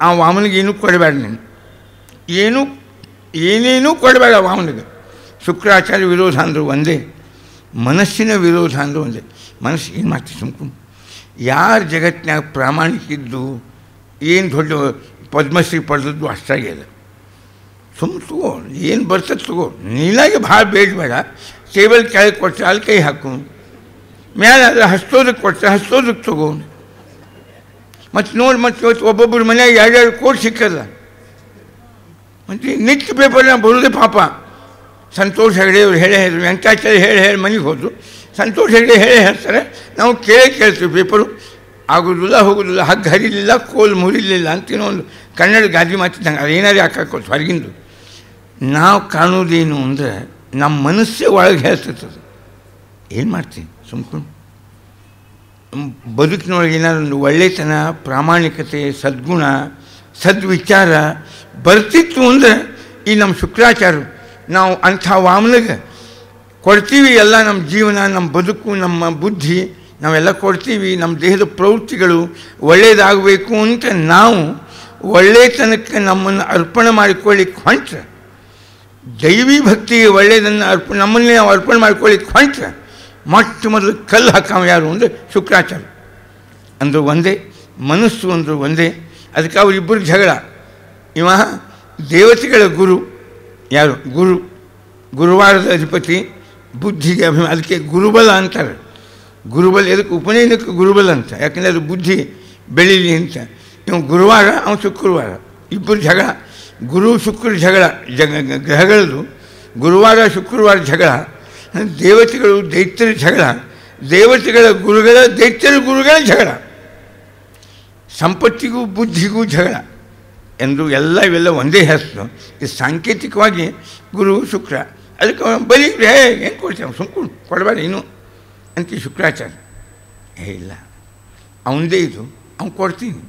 ಆ ವಾಮನಿಗೆ ಏನೂ ಕೊಡಬೇಡ, ನೀನು ಏನೇನೂ ಕೊಡಬೇಡ ವಾಮನಿಗೆ. ಶುಕ್ರಾಚಾರ್ಯ ವಿರೋಧ ಅಂದರು ಒಂದೇ, ಮನಸ್ಸಿನ ವಿರೋಧ ಅಂದರು ಒಂದೇ. ಮನಸ್ಸು ಏನು ಮಾಡ್ತೀವಿ ಸುಮ್ಕೊಂಡು? ಯಾರು ಜಗತ್ತಿನಾಗ ಪ್ರಾಮಾಣಿಕಿದ್ದು ಏನು ದೊಡ್ಡ ಪದ್ಮಶ್ರೀ ಪಡೆದದ್ದು ಅಷ್ಟಾಗಿದೆ. ಸುಮ್ಮನೆ ತಗೋ, ಏನು ಬರ್ತದೆ ತಗೋ, ನೀನಾಗೆ ಭಾಳ ಬೇಡಬೇಡ. ಟೇಬಲ್ ಕೆಳಗೆ ಕೊಟ್ಟರೆ ಅಲ್ಲಿ ಕೈ ಹಾಕು, ಮೇಲೆ ಆದರೆ ಹಸ್ತೋದಕ್ಕೆ ಕೊಟ್ಟರೆ ಹಸ್ತೋದಕ್ಕೆ ತಗೋ. ಮತ್ತು ನೋಡಿ, ಮತ್ತು ಇವತ್ತು ಒಬ್ಬೊಬ್ಬರ ಮನೆಯಾಗ 2-2 ಕೋಟಿ ಸಿಕ್ಕಲ್ಲ. ಮತ್ತು ನಿತ್ಯ ಪೇಪರ್ನ ಬರೋದೇ ಪಾಪ. ಸಂತೋಷ್ ಹೆಗಡೆ ಅವ್ರು ಹೇಳೇ ಹೇಳಿದ್ರು, ವೆಂಕಟಾಚಾರ್ಯ ಹೇಳಿ ಮನೆಗೆ ಹೋದ್ರು. ಸಂತೋಷ್ ಹೆಗಡೆ ಹೇಳೇ ಹೇಳ್ತಾರೆ, ನಾವು ಕೇಳ್ತೀವಿ ಪೇಪರು, ಆಗೋದಿಲ್ಲ ಹೋಗೋದಿಲ್ಲ, ಹಗ್ಗ ಹರಿಲಿಲ್ಲ, ಕೋಲು ಮುರಿಲಿಲ್ಲ ಅಂತ ಒಂದು ಕನ್ನಡ ಗಾದಿ ಮಾತಿದ್ದಂಗೆ. ಅದೇನಾದ್ರು ಹಾಕೋದು ಹೊರಗಿಂದು. ನಾವು ಕಾಣೋದೇನು ಅಂದರೆ ನಮ್ಮ ಮನಸ್ಸೇ ಒಳಗೆ ಹೇಳ್ತಿರ್ತದೆ. ಏನು ಮಾಡ್ತೀವಿ ಸುಮ್ಕೊಂಡು? ಬದುಕಿನೊಳಗೆ ಏನಾದ್ರು ಒಂದು ಒಳ್ಳೆತನ, ಪ್ರಾಮಾಣಿಕತೆ, ಸದ್ಗುಣ, ಸದ್ವಿಚಾರ ಬರ್ತಿತ್ತು ಅಂದರೆ ಈ ನಮ್ಮ ಶುಕ್ರಾಚಾರ್ಯರು ನಾವು ಅಂಥ ವಾಮನಿಗೆ ಕೊಡ್ತೀವಿ ಎಲ್ಲ ನಮ್ಮ ಜೀವನ, ನಮ್ಮ ಬದುಕು, ನಮ್ಮ ಬುದ್ಧಿ ನಾವೆಲ್ಲ ಕೊಡ್ತೀವಿ. ನಮ್ಮ ದೇಹದ ಪ್ರವೃತ್ತಿಗಳು ಒಳ್ಳೆಯದಾಗಬೇಕು ಅಂತ ನಾವು ಒಳ್ಳೆಯತನಕ್ಕೆ ನಮ್ಮನ್ನು ಅರ್ಪಣೆ ಮಾಡಿಕೊಳ್ಳಿಕ್ಕೆ ಹೊಂಟ್ರೆ, ದೈವಿ ಭಕ್ತಿಗೆ ಒಳ್ಳೆಯದನ್ನು ನಮ್ಮನ್ನೇ ನಾವು ಅರ್ಪಣೆ ಮಾಡ್ಕೊಳ್ಳಿಕ್ಕೆ ಹೊಂಟ್ರೆ ಮೊಟ್ಟ ಮೊದಲು ಕಲ್ಲು ಹಾಕಾವ ಯಾರು ಅಂದರೆ ಶುಕ್ರಾಚಾರ್ಯ. ಅಂದರು ಒಂದೇ, ಮನಸ್ಸು ಅಂದರು ಒಂದೇ. ಅದಕ್ಕೆ ಅವರಿಬ್ಬರು ಜಗಳ. ಇವ ದೇವತೆಗಳ ಗುರು ಯಾರು? ಗುರುವಾರದ ಅಧಿಪತಿ, ಬುದ್ಧಿಗೆ ಅಭಿಮಾನ, ಅದಕ್ಕೆ ಗುರುಬಲ ಅಂತಾರೆ. ಗುರುಬಲ ಎದಕ್ಕೆ? ಉಪನಯನಕ್ಕೆ ಗುರುಬಲ ಅಂತ, ಯಾಕಂದರೆ ಅದು ಬುದ್ಧಿ ಬೆಳೀಲಿ ಅಂತ. ಇವು ಗುರುವಾರ, ಅವನು ಶುಕ್ರವಾರ, ಇಬ್ಬರು ಜಗಳ. ಗುರು ಶುಕ್ರ ಜಗಳ, ಗ್ರಹಗಳದು ಗುರುವಾರ ಶುಕ್ರವಾರ ಜಗಳ. ದೇವತೆಗಳು ದೈತ್ಯರ ಜಗಳ, ದೇವತೆಗಳ ಗುರುಗಳ ದೈತ್ಯರ ಗುರುಗಳ ಜಗಳ, ಸಂಪತ್ತಿಗೂ ಬುದ್ಧಿಗೂ ಜಗಳ ಎಂದು ಇವೆಲ್ಲ ಒಂದೇ ಹೆಸರು. ಇದು ಸಾಂಕೇತಿಕವಾಗಿ ಗುರು ಶುಕ್ರ. ಅದಕ್ಕೆ ಬಲಿ ಏನು ಕೊಡ್ತೇವೆ, ಸುಮ್ಕೊಂಡು ಕೊಡಬೇಡ ಇನ್ನು ಅಂತ ಶುಕ್ರಾಚಾರ್ಯ. ಇಲ್ಲ, ಅವನದೇ ಇದು, ಅವ್ನು ಕೊಡ್ತೀನಿ,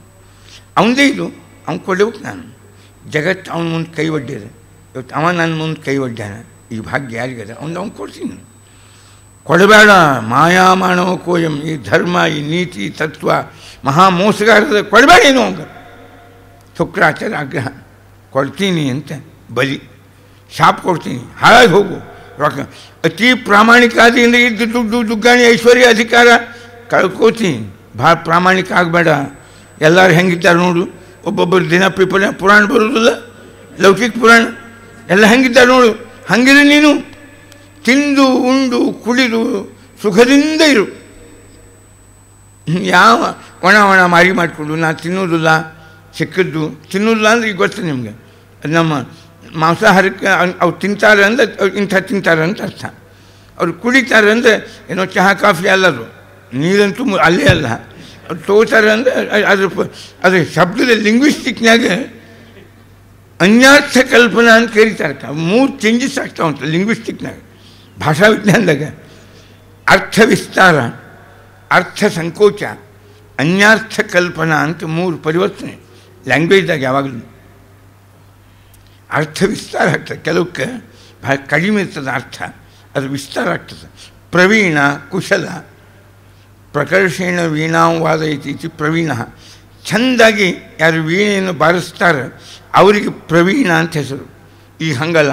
ಅವನದೇ ಇದು, ಅವ್ನು ಕೊಡ್ಬೇಕು. ನಾನು ಜಗತ್ತು ಅವನ ಮುಂದೆ ಕೈ ಒಡ್ಡಿದೆ. ಇವತ್ತು ಅವ ನನ್ನ ಮುಂದೆ ಕೈ ಒಡ್ಡ್ಯಾನ. ಈ ಭಾಗ್ಯ ಯಾರಿಗದ? ಅವ್ನು ಕೊಡ್ತೀನಿ. ಕೊಡಬೇಡ ಮಾಯಾಮಾನವ ಕೋಯಂ, ಈ ಧರ್ಮ, ಈ ನೀತಿ ತತ್ವ ಮಹಾ ಮೋಸಗಾರದ ಕೊಡಬೇಡ ಏನು ಅವಂಗ. ಶುಕ್ರಾಚಾರ್ಯ ಆಗ್ರಹ, ಕೊಡ್ತೀನಿ ಅಂತ ಬಲಿ, ಶಾಪ್ ಕೊಡ್ತೀನಿ, ಹಾಳಾಗಿ ಹೋಗು, ರೊಕ್ಕ ಅತಿ ಪ್ರಾಮಾಣಿಕಾದಿಯಿಂದ ಇದ್ದು ದುಡ್ಡು ದುಗ್ಗಾಣಿ ಐಶ್ವರ್ಯ ಅಧಿಕಾರ ಕಳ್ಕೋತೀನಿ, ಭಾಳ ಪ್ರಾಮಾಣಿಕ ಆಗಬೇಡ. ಎಲ್ಲರೂ ಹೆಂಗಿದ್ದಾರೆ ನೋಡು, ಒಬ್ಬೊಬ್ಬರು ದಿನ ಪುರಾಣ ಬರೋದಿಲ್ಲ, ಲೌಕಿಕ ಪುರಾಣ ಎಲ್ಲ ಹೆಂಗಿದ್ದಾರೆ ನೋಡು, ಹಂಗಿರು ನೀನು. ತಿಂದು ಉಂಡು ಕುಡಿದು ಸುಖದಿಂದ ಇರು. ಯಾವ ಒಣ ಮಾರಿ ಮಾಡಿಕೊಂಡು ನಾನು ತಿನ್ನೋದಿಲ್ಲ, ಸಿಕ್ಕದ್ದು ತಿನ್ನೋದಿಲ್ಲ ಅಂದರೆ ಈಗ ಗೊತ್ತು ನಿಮಗೆ. ಅದು ನಮ್ಮ ಮಾಂಸಾಹಾರಕ್ಕೆ ಅವ್ರು ತಿಂತಾರೆ ಅಂದರೆ ಇಂಥ ತಿಂತಾರೆ ಅಂತ ಅರ್ಥ. ಅವ್ರು ಕುಡಿತಾರೆ ಅಂದರೆ ಏನೋ ಚಹಾ ಕಾಫಿ ಅಲ್ಲದು, ನೀರಂತೂ ಅಲ್ಲೇ ಅಲ್ಲ. ಅವ್ರು ತಗೋತಾರೆ ಅಂದರೆ ಅದ್ರ ಶಬ್ದದ ಲಿಂಗ್ವಿಸ್ಟಿಕ್ನಾಗ ಅನ್ಯಾರ್ಥ ಕಲ್ಪನಾ ಅಂತ ಕರೀತಾರೆ. 3 ಚೇಂಜಸ್ ಆಗ್ತಾ ಉಂಟು ಲಿಂಗ್ವಿಸ್ಟಿಕ್ನಾಗ, ಭಾಷಾ ವಿಜ್ಞಾನದಾಗ. ಅರ್ಥ ವಿಸ್ತಾರ, ಅರ್ಥ ಸಂಕೋಚ, ಅನ್ಯಾರ್ಥ ಕಲ್ಪನಾ ಅಂತ 3 ಪರಿವರ್ತನೆ ಲ್ಯಾಂಗ್ವೇಜ್ದಾಗ ಯಾವಾಗಲೂ. ಅರ್ಥ ವಿಸ್ತಾರ ಆಗ್ತದೆ, ಕೆಲವಕ್ಕೆ ಭಾಳ ಕಡಿಮೆ ಇರ್ತದೆ ಅರ್ಥ, ಅದು ವಿಸ್ತಾರ ಆಗ್ತದೆ. ಪ್ರವೀಣ ಕುಶಲ, ಪ್ರಕರ್ಷೇಣ ವೀಣಾವಾದ ಇತಿ ಪ್ರವೀಣ. ಚೆಂದಾಗಿ ಯಾರು ವೀಣೆಯನ್ನು ಬಾರಿಸ್ತಾರೆ ಅವರಿಗೆ ಪ್ರವೀಣ ಅಂತ ಹೆಸರು. ಈಗ ಹಂಗಲ್ಲ,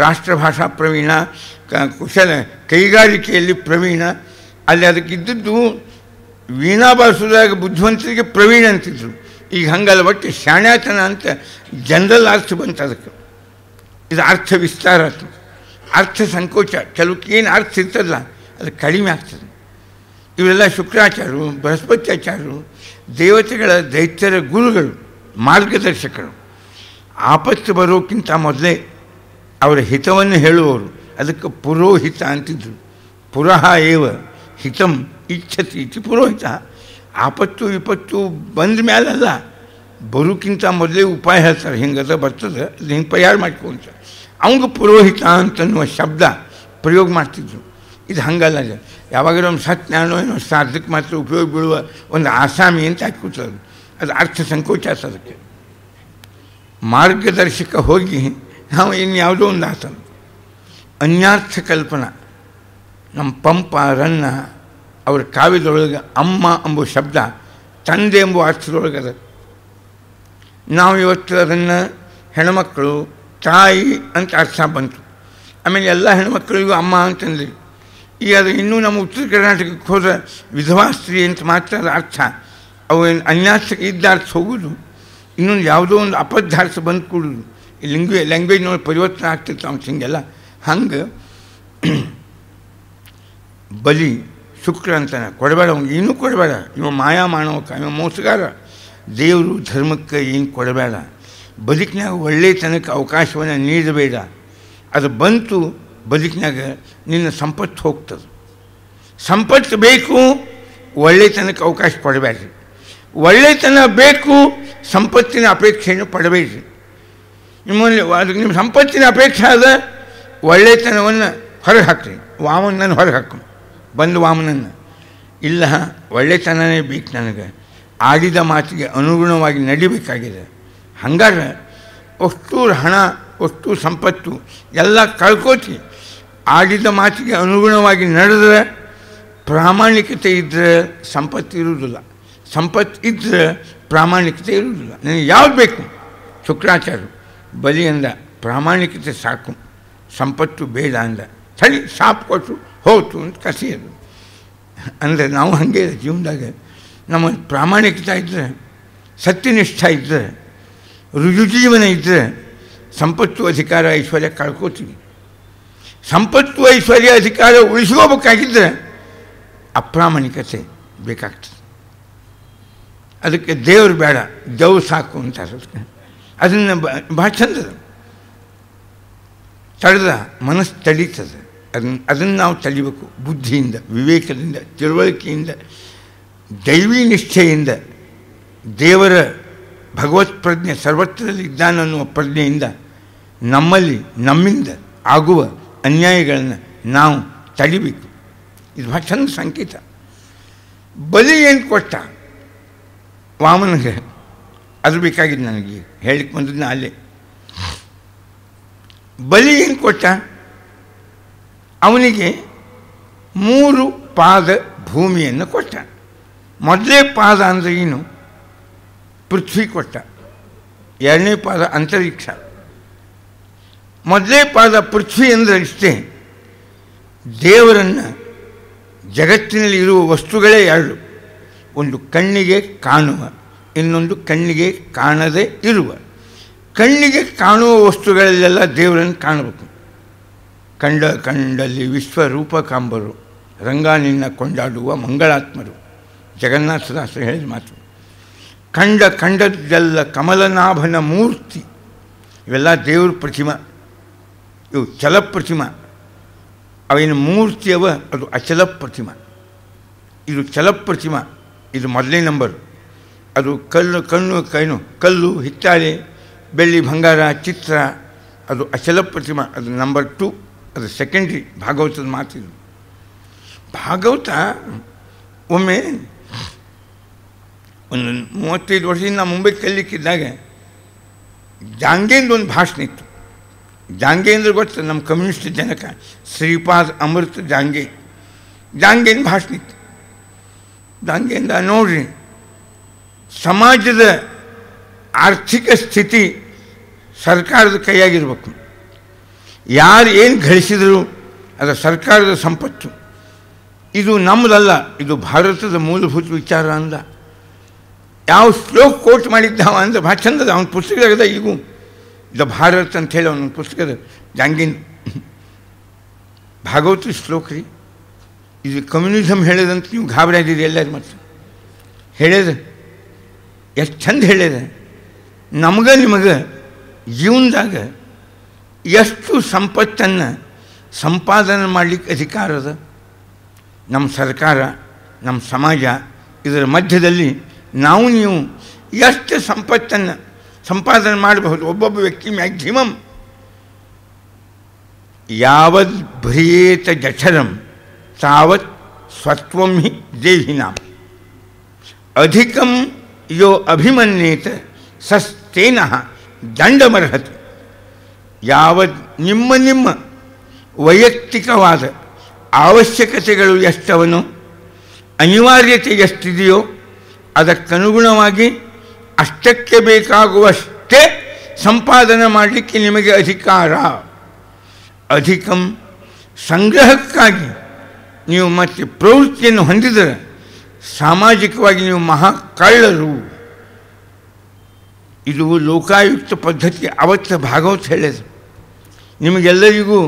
ರಾಷ್ಟ್ರಭಾಷಾ ಪ್ರವೀಣ, ಕುಶಲ ಕೈಗಾರಿಕೆಯಲ್ಲಿ ಪ್ರವೀಣ. ಅಲ್ಲಿ ಅದಕ್ಕಿದ್ದದ್ದು ವೀಣಾ ಬಾರಿಸೋದಾಗ ಬುದ್ಧಿವಂತರಿಗೆ ಪ್ರವೀಣ ಅಂತಿದ್ರು. ಈಗ ಹಂಗಲ್ಲ, ಒಟ್ಟು ಶಾಣ್ಯಾತನ ಅಂತ ಜನರಲ್ ಅರ್ಥ ಬಂತು ಅದಕ್ಕೆ. ಇದು ಅರ್ಥ ವಿಸ್ತಾರ ಆಯ್ತು. ಅರ್ಥ ಸಂಕೋಚ, ಕೆಲವಕ್ಕೆ ಏನು ಅರ್ಥ ಇರ್ತದಲ್ಲ ಅದು ಕಡಿಮೆ ಆಗ್ತದೆ. ಇವರೆಲ್ಲ ಶುಕ್ರಾಚಾರ್ಯರು, ಬೃಹಸ್ಪತ್ಯಾಚಾರ್ಯರು, ದೇವತೆಗಳ ದೈತ್ಯರ ಗುರುಗಳು, ಮಾರ್ಗದರ್ಶಕರು. ಆಪತ್ತು ಬರೋಕ್ಕಿಂತ ಮೊದಲೇ ಅವರ ಹಿತವನ್ನು ಹೇಳುವವರು. ಅದಕ್ಕೆ ಪುರೋಹಿತ ಅಂತಿದ್ರು. ಪುರಃ ಏವ ಹಿತಂ ಇಚ್ಛತಿ ಇತಿ ಪುರೋಹಿತ. ಆಪತ್ತು ವಿಪತ್ತು ಬಂದ ಮೇಲಲ್ಲ, ಬರೋಕ್ಕಿಂತ ಮೊದಲೇ ಉಪಾಯ ಹೇಳ್ತಾರೆ, ಹಿಂಗದ ಬರ್ತದೆ, ಅದು ಹಿಂಗೆ ಪರಿಹಾರ ಮಾಡ್ಕೊಂತ. ಅವಂಗೆ ಪುರೋಹಿತ ಅಂತನ್ನುವ ಶಬ್ದ ಪ್ರಯೋಗ ಮಾಡ್ತಿದ್ರು. ಇದು ಹಂಗಲ್ಲ, ಯಾವಾಗಲೂ ಒಂದು ಸತ್ಜ್ಞಾನೋ ಏನೋ ಸಾಧಕ್ಕೆ ಮಾತ್ರ ಉಪಯೋಗ ಬೀಳುವ ಒಂದು ಆಸಾಮಿ ಅಂತ ಹಾಕುತ್ತದೆ. ಅದು ಅರ್ಥ ಸಂಕೋಚ ಅದಕ್ಕೆ. ಮಾರ್ಗದರ್ಶಕ ಹೋಗಿ ನಾವು ಇನ್ಯಾವುದೋ ಒಂದು ಆಸನ. ಅನ್ಯಾರ್ಥ ಕಲ್ಪನಾ, ನಮ್ಮ ಪಂಪ ರನ್ನ ಅವರ ಕಾವ್ಯದೊಳಗೆ ಅಮ್ಮ ಎಂಬ ಶಬ್ದ ತಂದೆ ಎಂಬ ಅರ್ಥದೊಳಗೆ ಅದ. ನಾವು ಇವತ್ತು ಅದನ್ನು ಹೆಣ್ಮಕ್ಕಳು ತಾಯಿ ಅಂತ ಅರ್ಥ ಬಂತು. ಆಮೇಲೆ ಎಲ್ಲ ಹೆಣ್ಮಕ್ಕಳಿಗೂ ಅಮ್ಮ ಅಂತಂದ್ರಿ. ಈಗ ಅದು ಇನ್ನೂ ನಮ್ಮ ಉತ್ತರ ಕರ್ನಾಟಕಕ್ಕೆ ಹೋದ ವಿಧವಾ ಸ್ತ್ರೀ ಅಂತ ಮಾತ್ರ ಅದು ಅರ್ಥ. ಅವು ಅನ್ಯಾರ್ಥಕ್ಕೆ ಇದ್ದ ಅರ್ಥ ಹೋಗೋದು, ಇನ್ನೊಂದು ಯಾವುದೋ ಒಂದು ಅಪಧಾರ್ಥ ಬಂದು ಕೂಡೋದು. ಈ ಲ್ಯಾಂಗ್ವೇಜ್ ನೋಡಿ ಪರಿವರ್ತನೆ ಆಗ್ತಿತ್ತು ಅವ್ನು ಹಿಂಗೆಲ್ಲ. ಹಂಗೆ ಬಲಿ ಶುಕ್ರ ಅಂತಾನೆ, ಕೊಡಬೇಡ ಅವ್ನಿಗೆ, ಇನ್ನೂ ಕೊಡಬೇಡ, ಇವ ಮಾಯಾ ಮಾನವಕ, ಇವ ಮೋಸಗಾರ, ದೇವರು ಧರ್ಮಕ್ಕೆ ಏನು ಕೊಡಬೇಡ, ಬದುಕಿನಾಗ ಒಳ್ಳೆಯತನಕ್ಕೆ ಅವಕಾಶವನ್ನು ನೀಡಬೇಡ. ಅದು ಬಂತು ಬದುಕಿನಾಗ ನಿನ್ನ ಸಂಪತ್ತು ಹೋಗ್ತದೆ. ಸಂಪತ್ತು ಬೇಕು, ಒಳ್ಳೆಯತನಕ್ಕೆ ಅವಕಾಶ ಕೊಡಬೇಡ್ರಿ. ಒಳ್ಳೆಯತನ ಬೇಕು, ಸಂಪತ್ತಿನ ಅಪೇಕ್ಷೆಯನ್ನು ಪಡಬೇಡ್ರಿ. ನಿಮ್ಮಲ್ಲಿ ಅದಕ್ಕೆ ನಿಮ್ಮ ಸಂಪತ್ತಿನ ಅಪೇಕ್ಷೆ ಆದ ಒಳ್ಳೆಯತನವನ್ನು ಹೊರಗೆ ಹಾಕ್ರಿ. ವಾಮನನ್ನು ಹೊರಗೆ ಹಾಕು, ಬಂದು ವಾಮನನ್ನು. ಇಲ್ಲ, ಒಳ್ಳೆತನನೇ ಬೇಕು ನನಗೆ, ಆಡಿದ ಮಾತಿಗೆ ಅನುಗುಣವಾಗಿ ನಡಿಬೇಕಾಗಿದೆ. ಹಂಗಾರೆ ಅಷ್ಟು ಹಣ ವಸ್ತು ಸಂಪತ್ತು ಎಲ್ಲ ಕಳ್ಕೋತಿ. ಆಡಿದ ಮಾತಿಗೆ ಅನುಗುಣವಾಗಿ ನಡೆದ್ರೆ, ಪ್ರಾಮಾಣಿಕತೆ ಇದ್ದರೆ ಸಂಪತ್ತು ಇರುವುದಿಲ್ಲ, ಸಂಪತ್ತು ಇದ್ದರೆ ಪ್ರಾಮಾಣಿಕತೆ ಇರುವುದಿಲ್ಲ. ನನಗೆ ಯಾವ್ದು ಬೇಕು? ಶುಕ್ರಾಚಾರ್ಯರು ಬಲಿ ಅಂದ, ಪ್ರಾಮಾಣಿಕತೆ ಸಾಕು, ಸಂಪತ್ತು ಬೇಡ ಅಂದ. ಸರಿ, ಶಾಪ್ ಕೊಟ್ಟು ಹೋಯ್ತು ಅಂತ ಕಸಿಯೋದು. ಅಂದರೆ ನಾವು ಹಾಗೆ ಜೀವನದಾಗ ನಮ್ಮ ಪ್ರಾಮಾಣಿಕತೆ ಇದ್ದರೆ, ಸತ್ಯನಿಷ್ಠ ಇದ್ದರೆ, ರುಜುಜೀವನ ಇದ್ದರೆ ಸಂಪತ್ತು ಅಧಿಕಾರ ಐಶ್ವರ್ಯ ಕಳ್ಕೋತೀವಿ. ಸಂಪತ್ತು ಐಶ್ವರ್ಯ ಅಧಿಕಾರ ಉಳಿಸ್ಕೋಬೇಕಾಗಿದ್ದರೆ ಅಪ್ರಾಮಾಣಿಕತೆ ಬೇಕಾಗ್ತದೆ. ಅದಕ್ಕೆ ದೇವರು ಬೇಡ, ದೇವ್ ಸಾಕು ಅಂತಾರೆ. ಅದನ್ನು ಭಾಳ ಚಂದದ ತಡೆದ ಮನಸ್ಸು ತಡೀತದೆ. ಅದನ್ನು ನಾವು ತಡಿಬೇಕು. ಬುದ್ಧಿಯಿಂದ, ವಿವೇಕದಿಂದ, ತಿಳುವಳಿಕೆಯಿಂದ, ದೈವಿ ನಿಷ್ಠೆಯಿಂದ, ದೇವರ ಭಗವತ್ ಪ್ರಜ್ಞೆ ಸರ್ವತ್ರದಲ್ಲಿ ಇದ್ದಾನನ್ನುವ ಪ್ರಜ್ಞೆಯಿಂದ ನಮ್ಮಿಂದ ಆಗುವ ಅನ್ಯಾಯಗಳನ್ನು ನಾವು ತಡಿಬೇಕು. ಇದು ಭಾಳ ಚಂದ ಸಂಕೇತ. ಬಲಿ ಏನು ಕೊಟ್ಟ ವಾಮನಿಗೆ, ಅದು ಬೇಕಾಗಿದ್ದು ನನಗೆ ಹೇಳಿಕ್ಕೆ ಬಂದದ್ದು ಅಲ್ಲೇ. ಬಲಿ ಏನು ಕೊಟ್ಟ? ಅವನಿಗೆ 3 ಪಾದ ಭೂಮಿಯನ್ನು ಕೊಟ್ಟ. ಮೊದಲೇ ಪಾದ ಅಂದರೆ ಏನು? ಪೃಥ್ವಿ ಕೊಟ್ಟ. 2ನೇ ಪಾದ ಅಂತರಿಕ್ಷ. ಮೊದಲೇ ಪಾದ ಪೃಥ್ವಿ ಅಂದರೆ ಇಷ್ಟೇ, ದೇವರನ್ನು, ಜಗತ್ತಿನಲ್ಲಿ ಇರುವ ವಸ್ತುಗಳೇ 2, ಒಂದು ಕಣ್ಣಿಗೆ ಕಾಣುವ, ಇನ್ನೊಂದು ಕಣ್ಣಿಗೆ ಕಾಣದೇ ಇರುವ. ಕಣ್ಣಿಗೆ ಕಾಣುವ ವಸ್ತುಗಳಲ್ಲೆಲ್ಲ ದೇವರನ್ನು ಕಾಣಬೇಕು. ಕಂಡಲ್ಲಿ ವಿಶ್ವರೂಪ ಕಾಂಬರು, ರಂಗ ನಿನ್ನ ಕೊಂಡಾಡುವ ಮಂಗಳಾತ್ಮರು, ಜಗನ್ನಾಥದಾಸರು ಹೇಳಿದ ಮಾತು. ಕಂಡದ್ದೆಲ್ಲ ಕಮಲನಾಭನ ಮೂರ್ತಿ. ಇವೆಲ್ಲ ದೇವ್ರ ಪ್ರತಿಮಾ, ಇವು ಚಲ ಪ್ರತಿಮಾ. ಅವೇನು ಮೂರ್ತಿಯವ ಅದು ಅಚಲ ಪ್ರತಿಮಾ. ಇದು ಚಲ ಪ್ರತಿಮಾ, ಇದು ಮೊದಲನೇ ನಂಬರು. ಅದು ಕಲ್ಲು, ಹಿತ್ತಾಳೆ, ಬೆಳ್ಳಿ, ಬಂಗಾರ, ಚಿತ್ರ, ಅದು ಅಚಲ ಪ್ರತಿಮಾ. ಅದು ನಂಬರ್ 2, ಅದು ಸೆಕೆಂಡ್ರಿ. ಭಾಗವತದ ಮಾತಿದು. ಭಾಗವತ ಒಮ್ಮೆ ಒಂದು 35 ವರ್ಷದಿಂದ ನಾನು ಮುಂಬೈ ಕಲಿಕ್ಕಿದ್ದಾಗ ಜಾಂಗೇಂದ್ರ ಒಂದು ಭಾಷಣ ಇತ್ತು. ಜಾಂಗೇಂದ್ರ ಗೊತ್ತು, ನಮ್ಮ ಕಮ್ಯುನಿಸ್ಟ್ ಜನಕ ಶ್ರೀಪಾದ್ ಅಮೃತ ಜಾಂಗೇಂದ್ರ ಭಾಷಣ ಇತ್ತು. ಜಾಂಗೇಂದ್ರ ನೋಡ್ರಿ, ಸಮಾಜದ ಆರ್ಥಿಕ ಸ್ಥಿತಿ ಸರ್ಕಾರದ ಕೈಯಾಗಿರ್ಬೇಕು. ಯಾರು ಏನು ಗಳಿಸಿದ್ರು ಅದು ಸರ್ಕಾರದ ಸಂಪತ್ತು. ಇದು ನಮ್ಮದಲ್ಲ, ಇದು ಭಾರತದ ಮೂಲಭೂತ ವಿಚಾರ ಅಂದ. ಯಾವ ಶ್ಲೋಕ ಕೋಟ್ ಮಾಡಿದ್ದಾವ ಅಂದರೆ ಭಾಳ ಚಂದದ. ಅವನ ಪುಸ್ತಕದಾಗ ಈಗೂ ದ ಭಾರತ್ ಅಂಥೇಳಿ ಅವನ ಪುಸ್ತಕದ ಜಾಂಗೀನ್ ಭಾಗವತ ಶ್ಲೋಕ ರೀ. ಇದು ಕಮ್ಯುನಿಸಮ್ ಹೇಳಿದಂತ ನೀವು ಗಾಬರಿಯಾಗಿದ್ದೀರಿ ಎಲ್ಲರೂ. ಮತ್ತು ಹೇಳ್ಯದ ಎಷ್ಟು ಚಂದ ಹೇಳ್ಯದ. ನಿಮಗೆ ಜೀವನದಾಗ ಎಷ್ಟು ಸಂಪತ್ತನ್ನು ಸಂಪಾದನೆ ಮಾಡಲಿಕ್ಕೆ ಅಧಿಕಾರ ಅದ? ನಮ್ಮ ಸರ್ಕಾರ, ನಮ್ಮ ಸಮಾಜ, ಇದರ ಮಧ್ಯದಲ್ಲಿ ನೀವು ಎಷ್ಟು ಸಂಪತ್ತನ್ನು ಸಂಪಾದನೆ ಮಾಡಬಹುದು? ಒಬ್ಬೊಬ್ಬ ವ್ಯಕ್ತಿ ಮ್ಯಾಕ್ಸಿಮಮ್ ಯಾವದ್ ಭ್ರಿಯೇತ ಜಠರಂ ತಾವತ್ ಸ್ವತ್ವಂ ಹಿ ದೇಹಿನಾಂ ಅಧಿಕಂ ಯೋ ಅಭಿಮನ್ಯೇತ ಸಸ್ತೇನಃ ದಂಡಮರ್ಹತಿ. ಯಾವದ್ ನಿಮ್ಮ ವೈಯಕ್ತಿಕವಾದ ಅವಶ್ಯಕತೆಗಳು ಎಷ್ಟವನೋ, ಅನಿವಾರ್ಯತೆ ಎಷ್ಟಿದೆಯೋ ಅದಕ್ಕನುಗುಣವಾಗಿ ಅಷ್ಟಕ್ಕೆ ಬೇಕಾಗುವಷ್ಟೇ ಸಂಪಾದನೆ ಮಾಡಲಿಕ್ಕೆ ನಿಮಗೆ ಅಧಿಕಾರ. ಅಧಿಕಂ ಸಂಗ್ರಹಕ್ಕಾಗಿ ನೀವು ಮತ್ತೆ ಪ್ರವೃತ್ತಿಯನ್ನು ಹೊಂದಿದರೆ ಸಾಮಾಜಿಕವಾಗಿ ನೀವು ಮಹಾ ಕಳ್ಳರು. ಇದು ಲೋಕಾಯುಕ್ತ ಪದ್ಧತಿ. ಅವತ್ತು ಭಾಗವತ ಹೇಳಿದ್ರು, ನಿಮಗೆಲ್ಲರಿಗೂ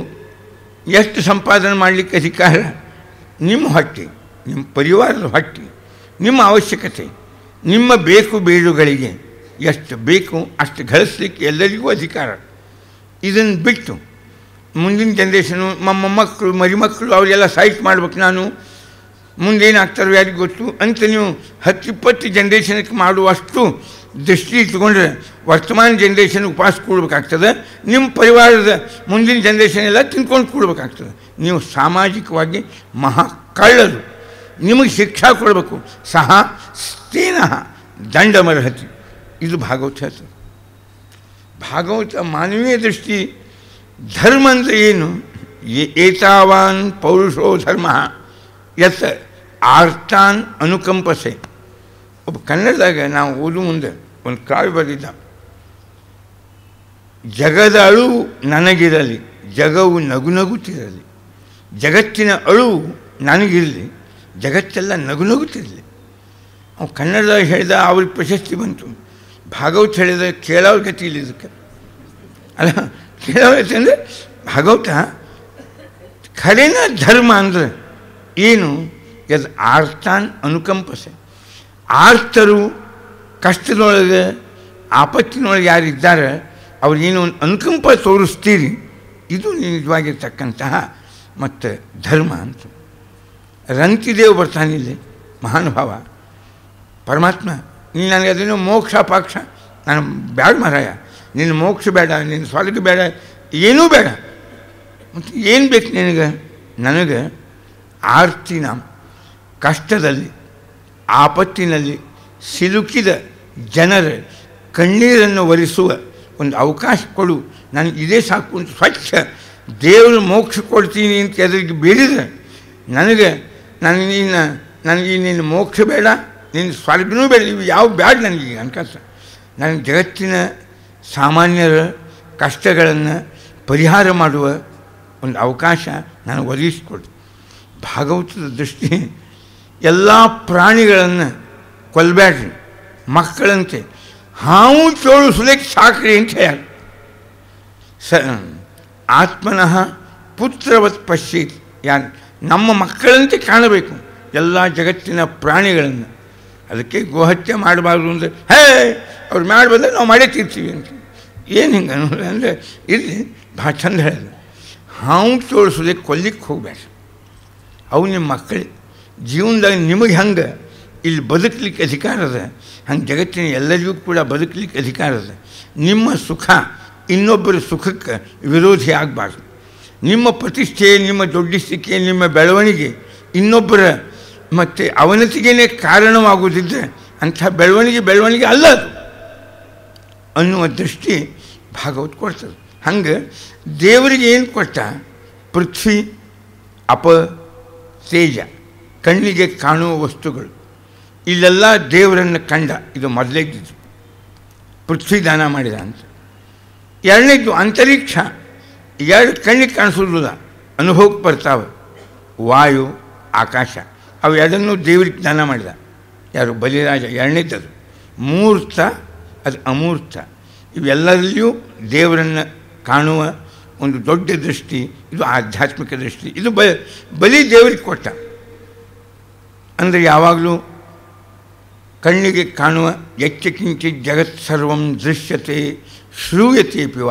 ಎಷ್ಟು ಸಂಪಾದನೆ ಮಾಡಲಿಕ್ಕೆ ಅಧಿಕಾರ? ನಿಮ್ಮ ಹೊಟ್ಟೆ, ನಿಮ್ಮ ಪರಿವಾರದ ಹೊಟ್ಟೆ, ನಿಮ್ಮ ಅವಶ್ಯಕತೆ, ನಿಮ್ಮ ಬೇಕು ಬೇಡುಗಳಿಗೆ ಎಷ್ಟು ಬೇಕು ಅಷ್ಟು ಗಳಿಸ್ಲಿಕ್ಕೆ ಎಲ್ಲರಿಗೂ ಅಧಿಕಾರ. ಇದನ್ನು ಬಿಟ್ಟು ಮುಂದಿನ ಜನ್ರೇಷನು, ನಮ್ಮ ಮಕ್ಕಳು ಮರಿಮಕ್ಕಳು ಅವರೆಲ್ಲ ಸೈಟ್ ಮಾಡ್ಬೇಕು, ನಾನು ಮುಂದೇನಾಗ್ತಾರೋ ಯಾರಿಗೆ ಗೊತ್ತು ಅಂತ ನೀವು 10-20 ಜನ್ರೇಷನ್ಗೆ ಮಾಡುವಷ್ಟು ದೃಷ್ಟಿ ಇಟ್ಕೊಂಡ್ರೆ ವರ್ತಮಾನ ಜನ್ರೇಷನ್ ಉಪವಾಸ ಕೂಡಬೇಕಾಗ್ತದೆ. ನಿಮ್ಮ ಪರಿವಾರದ ಮುಂದಿನ ಜನ್ರೇಷನ್ ಎಲ್ಲ ತಿನ್ಕೊಂಡು ಕೂಡಬೇಕಾಗ್ತದೆ. ನೀವು ಸಾಮಾಜಿಕವಾಗಿ ಮಹಾ ಕಳ್ಳರು. ನಿಮಗೆ ಶಿಕ್ಷಾ ಕೊಡಬೇಕು. ಸಹ ಸ್ಥೇನಃ ದಂಡಮರ್ಹತಿ. ಇದು ಭಾಗವತ ಹೇಳ್ತದೆ. ಭಾಗವತ ಮಾನವೀಯ ದೃಷ್ಟಿ ಧರ್ಮ ಅಂದರೆ ಏನು? ಏತಾವಾನ್ ಪೌರುಷೋ ಧರ್ಮ ಯತ್ ಆರ್ತಾನ್ ಅನುಕಂಪಸೆ. ಒಬ್ಬ ಕನ್ನಡದಾಗ ನಾವು ಓದು ಮುಂದೆ ಒಂದು ಕಾವ್ಯ ಬರೆದಿದ್ದ, ಜಗದ ಅಳುವು ನನಗಿರಲಿ, ಜಗವು ನಗು ನಗುತ್ತಿರಲಿ. ಜಗತ್ತಿನ ಅಳುವು ನನಗಿರಲಿ, ಜಗತ್ತೆಲ್ಲ ನಗು ನಗುತ್ತಿರಲಿ. ಅವ್ನು ಕನ್ನಡದಾಗ ಹೇಳಿದ, ಅವ್ರಿಗೆ ಪ್ರಶಸ್ತಿ ಬಂತು. ಭಾಗವತ ಹೇಳಿದ ಕೇಳೋರ ಗತಿ ಇಲ್ಲ ಇದಕ್ಕೆ ಅಲ್ಲ. ಕೇಳೋರ ಗತಿ ಅಂದರೆ ಭಾಗವತ ಖರೇನ ಧರ್ಮ ಅಂದರೆ ಏನು? ಅದು ಆರ್ತಾನ್ ಅನುಕಂಪಸೆ. ಆರ್ತರು ಕಷ್ಟದೊಳಗೆ ಆಪತ್ತಿನೊಳಗೆ ಯಾರಿದ್ದಾರೆ ಅವ್ರಿಗೇನು ಒಂದು ಅನುಕಂಪ ತೋರಿಸ್ತೀರಿ, ಇದು ನಿಜವಾಗಿರ್ತಕ್ಕಂತಹ ಮತ್ತು ಧರ್ಮ ಅಂತ. ರಂತಿದೇವ್ ಬರ್ತಾನಿಲ್ಲಿ, ಮಹಾನುಭಾವ ಪರಮಾತ್ಮ, ನೀನು ನನಗೆ ಅದೇನೋ ಮೋಕ್ಷ ಪಾಕ್ಷ, ನಾನು ಬೇಡ ಮಾರಾಯ, ನಿನ್ನ ಮೋಕ್ಷ ಬೇಡ, ನಿನ್ನ ಸ್ವರ್ಗ ಬೇಡ, ಏನೂ ಬೇಡ, ಮತ್ತು ಏನು ಬೇಕು ನಿನಗೆ? ನನಗೆ ಆರ್ತಿನ ಕಷ್ಟದಲ್ಲಿ ಆಪತ್ತಿನಲ್ಲಿ ಸಿಲುಕಿದ ಜನರ ಕಣ್ಣೀರನ್ನು ಒರೆಸುವ ಒಂದು ಅವಕಾಶ ಕೊಡು, ನನಗೆ ಇದೇ ಸಾಕು ಅಂತ ಸ್ವಚ್ಛ ದೇವರು ಮೋಕ್ಷ ಕೊಡ್ತೀನಿ ಅಂತ ಎದುರಿಗೆ ಬೇಡಿದರೆ ನನಗೆ ನಿನ್ನ ಮೋಕ್ಷ ಬೇಡ, ನಿನ್ನ ಸ್ವರ್ಗನೂ ಬೇಡ, ಇವು ಯಾವ ಬೇಡ ನನಗೆ ಅನ್ಕಸ. ನನಗೆ ಜಗತ್ತಿನ ಸಾಮಾನ್ಯರ ಕಷ್ಟಗಳನ್ನು ಪರಿಹಾರ ಮಾಡುವ ಒಂದು ಅವಕಾಶ ನನಗೆ ಒದಗಿಸಿಕೊಡು. ಭಾಗವತದ ದೃಷ್ಟಿ ಎಲ್ಲ ಪ್ರಾಣಿಗಳನ್ನು ಕೊಲ್ಲಬೇಡ್ರಿ, ಮಕ್ಕಳಂತೆ ಹಾವು ಚೋಳಿಸ್ಲಿಕ್ಕೆ ಸಾಕ್ರಿ ಅಂತ ಹೇಳಿ ಆತ್ಮನಃ ಪುತ್ರವತ್ ಪಶ್ಯೇತ್. ಯಾರು ನಮ್ಮ ಮಕ್ಕಳಂತೆ ಕಾಣಬೇಕು ಎಲ್ಲ ಜಗತ್ತಿನ ಪ್ರಾಣಿಗಳನ್ನು. ಅದಕ್ಕೆ ಗೋಹತ್ಯೆ ಮಾಡಬಾರ್ದು ಅಂದರೆ ಅವ್ರು ಮಾಡಿ ಬಂದರೆ ನಾವು ಮಾಡೇ ತೀರ್ತೀವಿ ಅಂತ. ಏನು ಹಿಂಗೆ ಅನ್ನೋದು ಅಂದರೆ ಇಲ್ಲಿ ಭಾಳ ಚಂದ ಹೇಳೋದು, ಹಾವು ತೋರಿಸೋದಕ್ಕೆ ಕೊಲ್ಲಿಕ್ಕೆ ಹೋಗಬೇಡ, ಅವು ನಿಮ್ಮ ಮಕ್ಕಳೇ. ಜೀವನದಾಗ ನಿಮಗೆ ಹಂಗೆ ಇಲ್ಲಿ ಬದುಕಲಿಕ್ಕೆ ಅಧಿಕಾರ ಅದ, ಹಂಗೆ ಜಗತ್ತಿನ ಎಲ್ಲರಿಗೂ ಕೂಡ ಬದುಕಲಿಕ್ಕೆ ಅಧಿಕಾರ ಅದ. ನಿಮ್ಮ ಸುಖ ಇನ್ನೊಬ್ಬರ ಸುಖಕ್ಕೆ ವಿರೋಧಿ ಆಗಬಾರ್ದು. ನಿಮ್ಮ ಪ್ರತಿಷ್ಠೆ, ನಿಮ್ಮ ದೊಡ್ಡಿಸ್ತಿಕೆ, ನಿಮ್ಮ ಬೆಳವಣಿಗೆ ಇನ್ನೊಬ್ಬರ ಮತ್ತು ಅವನತಿಗೇನೆ ಕಾರಣವಾಗುವುದಿದ್ದರೆ ಅಂಥ ಬೆಳವಣಿಗೆ ಅಲ್ಲ ಅದು ಅನ್ನುವ ದೃಷ್ಟಿ ಭಾಗವತ ಕೊಡ್ತದೆ. ಹಂಗೆ ದೇವರಿಗೆ ಏನು ಕೊಟ್ಟ? ಪೃಥ್ವಿ, ಅಪ, ತೇಜ, ಕಣ್ಣಿಗೆ ಕಾಣುವ ವಸ್ತುಗಳು. ಇಲ್ಲೆಲ್ಲ ದೇವರನ್ನು ಕಂಡ. ಇದು ಮೊದಲೇದ್ದು ಪೃಥ್ವಿ ದಾನ ಮಾಡಿದ ಅಂತ. ಎರಡನೇದ್ದು ಅಂತರಿಕ್ಷ, ಎರಡು ಕಣ್ಣಿಗೆ ಕಾಣಿಸೋದಿಲ್ಲ, ಅನುಭವಕ್ಕೆ ಬರ್ತಾವೆ. ವಾಯು, ಆಕಾಶ, ಅವು ಎರಡನ್ನೂ ದೇವರಿಗೆ ದಾನ ಮಾಡಿದ. ಯಾರು? ಬಲಿರಾಜ. ಎರಡನೇದ್ದದು ಮೂರ್ತ, ಅದು ಅಮೂರ್ತ. ಇವೆಲ್ಲರಲ್ಲಿಯೂ ದೇವರನ್ನು ಕಾಣುವ ಒಂದು ದೊಡ್ಡ ದೃಷ್ಟಿ, ಇದು ಆಧ್ಯಾತ್ಮಿಕ ದೃಷ್ಟಿ. ಇದು ಬಲಿ ದೇವರಿಗೆ ಕೊಟ್ಟ. ಅಂದರೆ ಯಾವಾಗಲೂ ಕಣ್ಣಿಗೆ ಕಾಣುವ ಯಚ್ಚಕಿಂಚಿತ್ ಜಗತ್ ಸರ್ವಂ ದೃಶ್ಯತೆ ಶ್ರೂಯತೆ ಪಿವ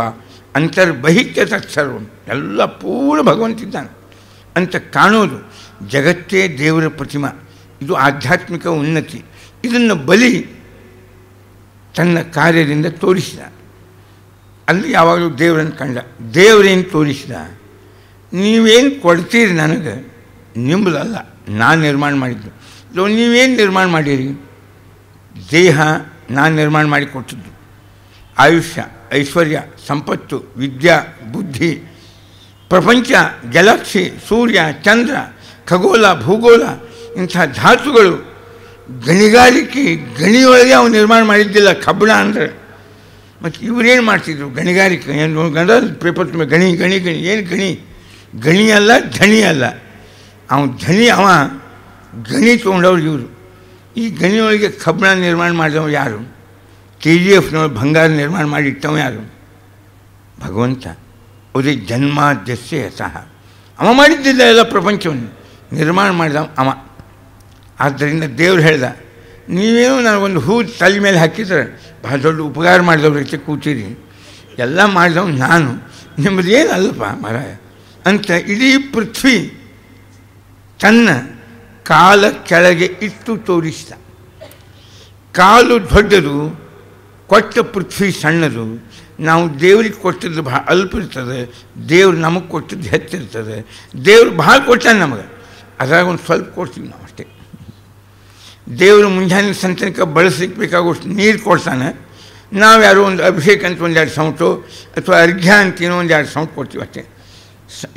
ಅಂತರ್ಬಹಿತ್ಯ ತತ್ಸರ್ವಂ, ಎಲ್ಲ ಪೂರ್ಣ ಭಗವಂತಿದ್ದಾನೆ ಅಂತ ಕಾಣೋದು. ಜಗತ್ತೇ ದೇವರ ಪ್ರತಿಮಾ. ಇದು ಆಧ್ಯಾತ್ಮಿಕ ಉನ್ನತಿ. ಇದನ್ನು ಬಲಿ ತನ್ನ ಕಾರ್ಯದಿಂದ ತೋರಿಸಿದ. ಅಲ್ಲಿ ಯಾವಾಗಲೂ ದೇವರನ್ನು ಕಂಡ. ದೇವರೇನು ತೋರಿಸಿದ? ನೀವೇನು ಕೊಡ್ತೀರಿ ನನಗೆ, ನಿಮ್ಮದಲ್ಲ, ನಾನು ನಿರ್ಮಾಣ ಮಾಡಿದ್ದು. ನೀವೇನು ನಿರ್ಮಾಣ ಮಾಡಿರಿ? ದೇಹ ನಾನು ನಿರ್ಮಾಣ ಮಾಡಿ ಕೊಟ್ಟಿದ್ದು. ಆಯುಷ್ಯ, ಐಶ್ವರ್ಯ, ಸಂಪತ್ತು, ವಿದ್ಯಾ, ಬುದ್ಧಿ, ಪ್ರಪಂಚ, ಗ್ಯಾಲಕ್ಸಿ, ಸೂರ್ಯ, ಚಂದ್ರ, ಖಗೋಳ, ಭೂಗೋಳ, ಇಂಥ ಧಾತುಗಳು, ಗಣಿಗಾರಿಕೆ, ಗಣಿಯೊಳಗೆ ಅವನು ನಿರ್ಮಾಣ ಮಾಡಿದ್ದಿಲ್ಲ. ಕಬ್ಬಣ ಅಂದರೆ ಮತ್ತು ಇವರೇನು ಮಾಡ್ತಿದ್ರು? ಗಣಿಗಾರಿಕೆ. ಏನು ಗಂಡ ಪೇಪರ್ ತುಂಬ ಗಣಿ ಗಣಿ ಗಣಿ. ಏನು ಗಣಿ? ಗಣಿ ಅಲ್ಲ, ಧಣಿ ಅಲ್ಲ. ಅವನು ಧಣಿ, ಅವ ಗಣಿ ತೊಗೊಂಡವ್ರು ಇವರು. ಈ ಗಣಿಯೊಳಗೆ ಕಬ್ಬಣ ನಿರ್ಮಾಣ ಮಾಡಿದವ ಯಾರು? KGFನೊಳಗೆ ಬಂಗಾರ ನಿರ್ಮಾಣ ಮಾಡಿ ಇಟ್ಟವ ಯಾರು? ಭಗವಂತ. ಅದೇ ಜನ್ಮಾದ್ಯಸ್ಯ ಯತಃ. ಅವ ಮಾಡಿದ್ದಿಲ್ಲ ಎಲ್ಲ ಪ್ರಪಂಚವನ್ನು ನಿರ್ಮಾಣ ಮಾಡಿದವ ಅವ. ಆದ್ದರಿಂದ ದೇವ್ರು ಹೇಳ್ದ, ನೀವೇನು ನನಗೊಂದು ಹೂ ತಲೆ ಮೇಲೆ ಹಾಕಿದ್ರೆ ಭಾಳ ದೊಡ್ಡ ಉಪಕಾರ ಮಾಡಿದವ್ರ ರೀತಿ ಕೂತೀರಿ, ಎಲ್ಲ ಮಾಡಿದವ್ ನಾನು, ನಿಮ್ಮದೇನು ಅಲ್ಲಪ್ಪ ಮರಾಯ ಅಂತ ಇಡೀ ಪೃಥ್ವಿ ತನ್ನ ಕಾಲ ಕೆಳಗೆ ಇಟ್ಟು ತೋರಿಸಿದ. ಕಾಲು ದೊಡ್ಡದು, ಕೊಟ್ಟ ಪೃಥ್ವಿ ಸಣ್ಣದು. ನಾವು ದೇವ್ರಿಗೆ ಕೊಟ್ಟಿದ್ದು ಭಾಳ ಅಲ್ಪ ಇರ್ತದೆ, ದೇವ್ರು ನಮಗೆ ಕೊಟ್ಟಿದ್ದು ಹೆಚ್ಚಿರ್ತದೆ. ದೇವ್ರು ಭಾಳ ಕೊಟ್ಟಾನೆ ನಮಗೆ, ಅದ್ರಾಗ ಒಂದು ಸ್ವಲ್ಪ ಕೊಡ್ತೀವಿ ನಾವು ಅಷ್ಟೇ. ದೇವರು ಮುಂಜಾನೆ ಸಂತನಕ ಬಳಸಲಿಕ್ಕೆ ಬೇಕಾಗುವಷ್ಟು ನೀರು ಕೊಡ್ತಾನೆ, ನಾವು ಯಾರೋ ಒಂದು ಅಭಿಷೇಕ ಅಂತ ಒಂದೆರಡು ಸೌಟು ಅಥವಾ ಅರ್ಘ್ಯ ಅಂತೀನೋ ಒಂದೆರಡು ಸೌಟ್ ಕೊಡ್ತೀವಿ ಅಷ್ಟೇ.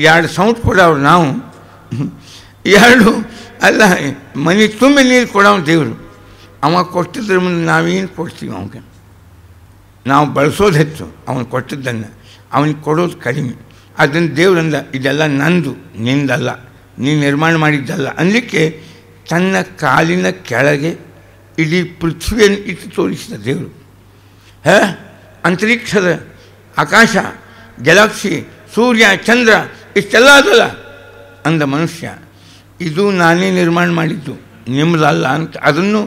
2 ಸೌಟ್ ಕೊಡೋರು ನಾವು, 2 ಅಲ್ಲ ಮನೆ ತುಂಬ ನೀರು ಕೊಡೋನು ದೇವರು. ಅವ ಕೊಟ್ಟಿದ್ರ ಮುಂದೆ ನಾವೇನು ಕೊಡ್ತೀವಿ ಅವನಿಗೆ? ನಾವು ಬಳಸೋದು ಹೆಚ್ಚು, ಅವನು ಕೊಟ್ಟಿದ್ದನ್ನು ಅವನಿಗೆ ಕೊಡೋದು ಕಡಿಮೆ. ಅದನ್ನು ದೇವರಿಂದ ಇದೆಲ್ಲ ನಂದು, ನಿಂದಲ್ಲ, ನೀನು ನಿರ್ಮಾಣ ಮಾಡಿದ್ದಲ್ಲ ಅನ್ನಲಿಕ್ಕೆ ತನ್ನ ಕಾಲಿನ ಕೆಳಗೆ ಇಡೀ ಪೃಥ್ವಿಯನ್ನು ಇಟ್ಟು ತೋರಿಸಿದ ದೇವರು. ಅಂತರಿಕ್ಷದ ಆಕಾಶ, ಗ್ಯಾಲಕ್ಸಿ, ಸೂರ್ಯ, ಚಂದ್ರ ಇಷ್ಟೆಲ್ಲ ಅದಲ್ಲ ಅಂದ ಮನುಷ್ಯ, ಇದು ನಾನೇ ನಿರ್ಮಾಣ ಮಾಡಿದ್ದು, ನಿಮ್ಮದಲ್ಲ ಅಂತ ಅದನ್ನು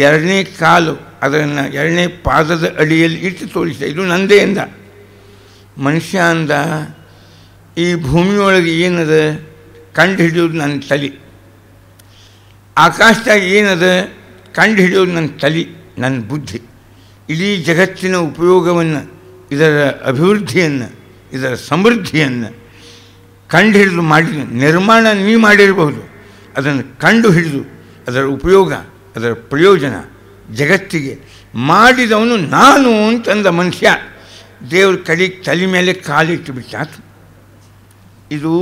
2ನೇ ಕಾಲು ಅದನ್ನು 2ನೇ ಪಾದದ ಅಡಿಯಲ್ಲಿ ಇಟ್ಟು ತೋರಿಸಿದ, ಇದು ನಂದೇ ಎಂದ. ಮನುಷ್ಯ ಅಂದ, ಈ ಭೂಮಿಯೊಳಗೆ ಏನದ ಕಂಡು ಹಿಡಿಯೋದು ನನ್ನ ತಲೆ, ಆಕಾಶದಾಗ ಏನದ ಕಂಡು ಹಿಡಿಯೋದು ನನ್ನ ತಲೆ, ನನ್ನ ಬುದ್ಧಿ. ಇಡೀ ಜಗತ್ತಿನ ಉಪಯೋಗವನ್ನು, ಇದರ ಅಭಿವೃದ್ಧಿಯನ್ನು, ಇದರ ಸಮೃದ್ಧಿಯನ್ನು ಕಂಡು ಹಿಡಿದು ಮಾಡಿದ ನಿರ್ಮಾಣ ನೀ ಮಾಡಿರಬಹುದು, ಅದನ್ನು ಕಂಡು ಹಿಡಿದು ಅದರ ಉಪಯೋಗ, ಅದರ ಪ್ರಯೋಜನ ಜಗತ್ತಿಗೆ ಮಾಡಿದವನು ನಾನು ಅಂತಂದ ಮನುಷ್ಯ. ದೇವ್ರ ಕಡೆಗೆ ತಲೆ ಮೇಲೆ ಕಾಲಿಟ್ಟು ಬಿಟ್ಟಾತು. ಇದು